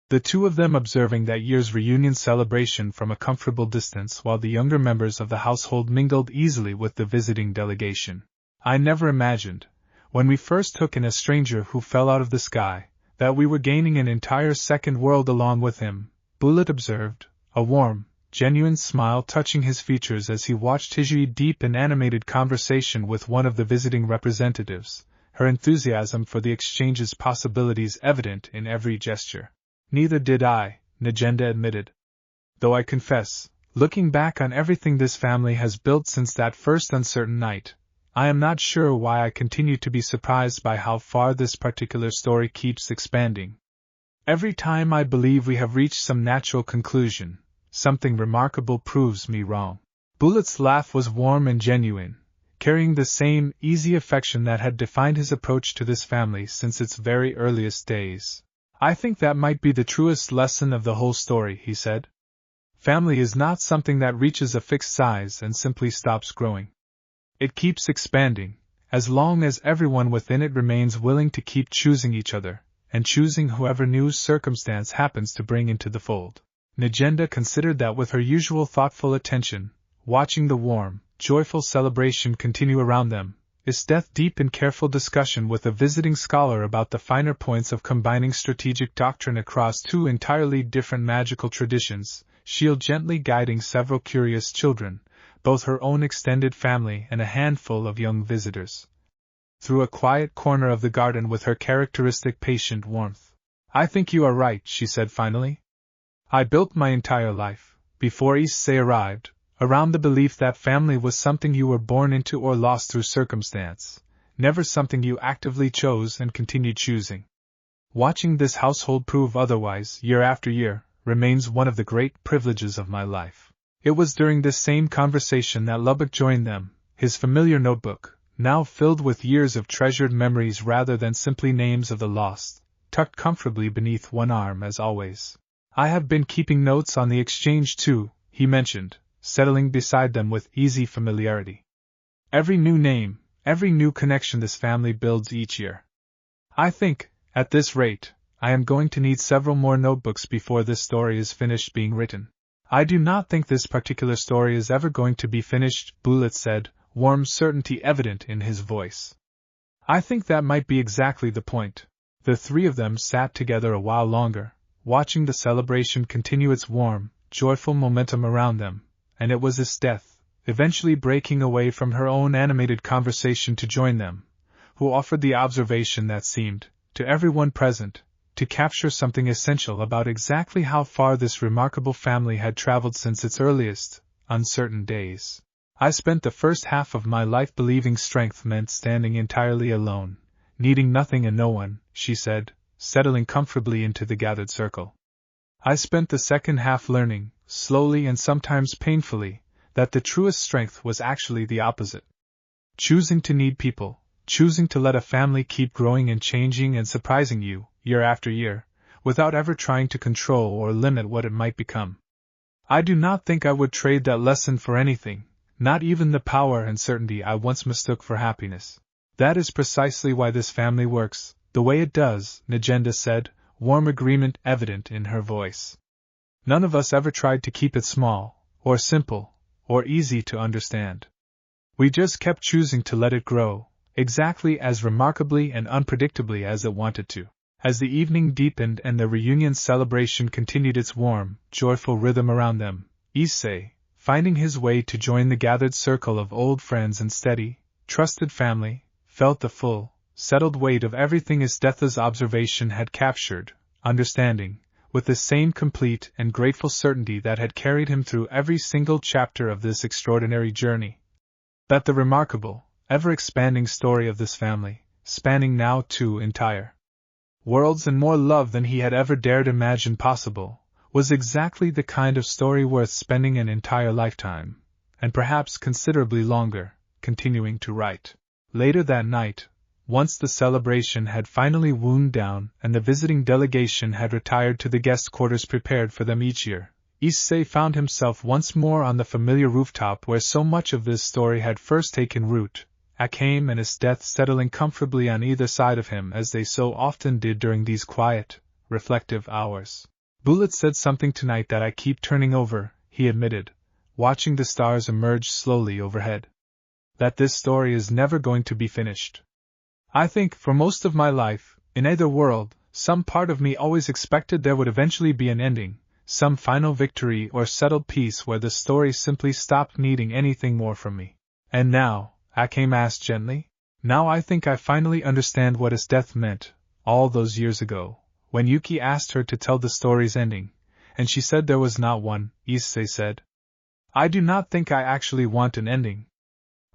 The 2 of them observing that year's reunion celebration from a comfortable distance while the younger members of the household mingled easily with the visiting delegation. I never imagined, when we first took in a stranger who fell out of the sky, that we were gaining an entire second world along with him, Bullet observed, a warm, genuine smile touching his features as he watched his deep and animated conversation with one of the visiting representatives, her enthusiasm for the exchange's possibilities evident in every gesture. Neither did I, Negenda admitted. Though I confess, looking back on everything this family has built since that first uncertain night, I am not sure why I continue to be surprised by how far this particular story keeps expanding. Every time I believe we have reached some natural conclusion, something remarkable proves me wrong. Bullet's laugh was warm and genuine, carrying the same easy affection that had defined his approach to this family since its very earliest days. I think that might be the truest lesson of the whole story, he said. Family is not something that reaches a fixed size and simply stops growing. It keeps expanding, as long as everyone within it remains willing to keep choosing each other, and choosing whoever new circumstance happens to bring into the fold. Negenda considered that with her usual thoughtful attention, watching the warm, joyful celebration continue around them, Esdeath deep in careful discussion with a visiting scholar about the finer points of combining strategic doctrine across two entirely different magical traditions, Sheele gently guiding several curious children, both her own extended family and a handful of young visitors, through a quiet corner of the garden with her characteristic patient warmth. "I think you are right," she said finally. "I built my entire life, before Issei arrived, around the belief that family was something you were born into or lost through circumstance, never something you actively chose and continued choosing. Watching this household prove otherwise year after year remains one of the great privileges of my life." It was during this same conversation that Lubbock joined them, his familiar notebook, now filled with years of treasured memories rather than simply names of the lost, tucked comfortably beneath one arm as always. "I have been keeping notes on the exchange too," he mentioned, settling beside them with easy familiarity. "Every new name, every new connection this family builds each year. I think, at this rate, I am going to need several more notebooks before this story is finished being written." "I do not think this particular story is ever going to be finished," Bullet said, warm certainty evident in his voice. "I think that might be exactly the point." The three of them sat together a while longer, watching the celebration continue its warm, joyful momentum around them, and it was Esdeath, eventually breaking away from her own animated conversation to join them, who offered the observation that seemed, to everyone present, to capture something essential about exactly how far this remarkable family had traveled since its earliest, uncertain days. "I spent the first half of my life believing strength meant standing entirely alone, needing nothing and no one," she said, settling comfortably into the gathered circle. "I spent the second half learning, slowly and sometimes painfully, that the truest strength was actually the opposite. Choosing to need people, choosing to let a family keep growing and changing and surprising you, year after year, without ever trying to control or limit what it might become. I do not think I would trade that lesson for anything, not even the power and certainty I once mistook for happiness. That is precisely why this family works, the way it does," Negenda said, warm agreement evident in her voice. "None of us ever tried to keep it small, or simple, or easy to understand. We just kept choosing to let it grow, exactly as remarkably and unpredictably as it wanted to." As the evening deepened and the reunion celebration continued its warm, joyful rhythm around them, Issei, finding his way to join the gathered circle of old friends and steady, trusted family, felt the full, settled weight of everything Esdeath's observation had captured, understanding, with the same complete and grateful certainty that had carried him through every single chapter of this extraordinary journey, that the remarkable, ever-expanding story of this family, spanning now 2 entire worlds and more love than he had ever dared imagine possible, was exactly the kind of story worth spending an entire lifetime, and perhaps considerably longer, continuing to write. Later that night, once the celebration had finally wound down and the visiting delegation had retired to the guest quarters prepared for them each year, Issei found himself once more on the familiar rooftop where so much of this story had first taken root, Akame and Esdeath settling comfortably on either side of him as they so often did during these quiet, reflective hours. "Bullet said something tonight that I keep turning over," he admitted, watching the stars emerge slowly overhead. "That this story is never going to be finished. I think, for most of my life, in either world, some part of me always expected there would eventually be an ending, some final victory or settled peace where the story simply stopped needing anything more from me. And now," Akame asked gently, "now I think I finally understand what Esdeath meant, all those years ago, when Yuki asked her to tell the story's ending, and she said there was not one," Issei said. "I do not think I actually want an ending.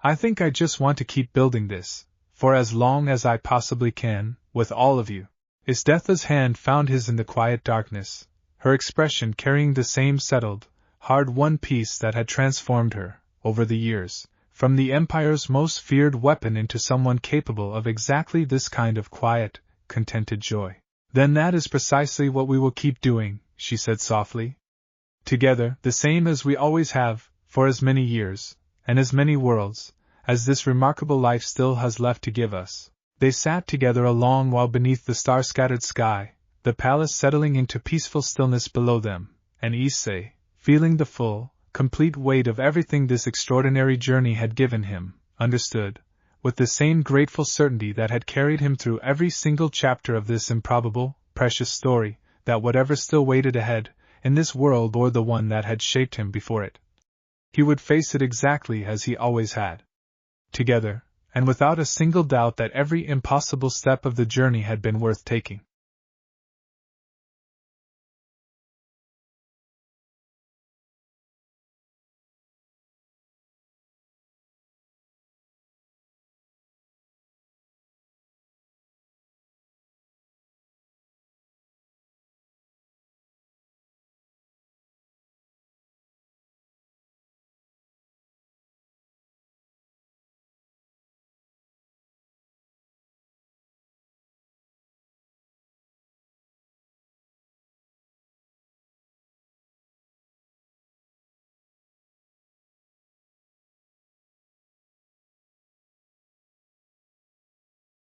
I think I just want to keep building this, for as long as I possibly can, with all of you." Esdeath's hand found his in the quiet darkness, her expression carrying the same settled, hard-won peace that had transformed her, over the years, from the Empire's most feared weapon into someone capable of exactly this kind of quiet, contented joy. "Then that is precisely what we will keep doing," she said softly. Together, the same as we always have, for as many years, and as many worlds, as this remarkable life still has left to give us. They sat together a long while beneath the star-scattered sky, the palace settling into peaceful stillness below them, and Issei, feeling the full, complete weight of everything this extraordinary journey had given him, understood, with the same grateful certainty that had carried him through every single chapter of this improbable, precious story, that whatever still waited ahead, in this world or the one that had shaped him before it, he would face it exactly as he always had. Together, and without a single doubt that every impossible step of the journey had been worth taking.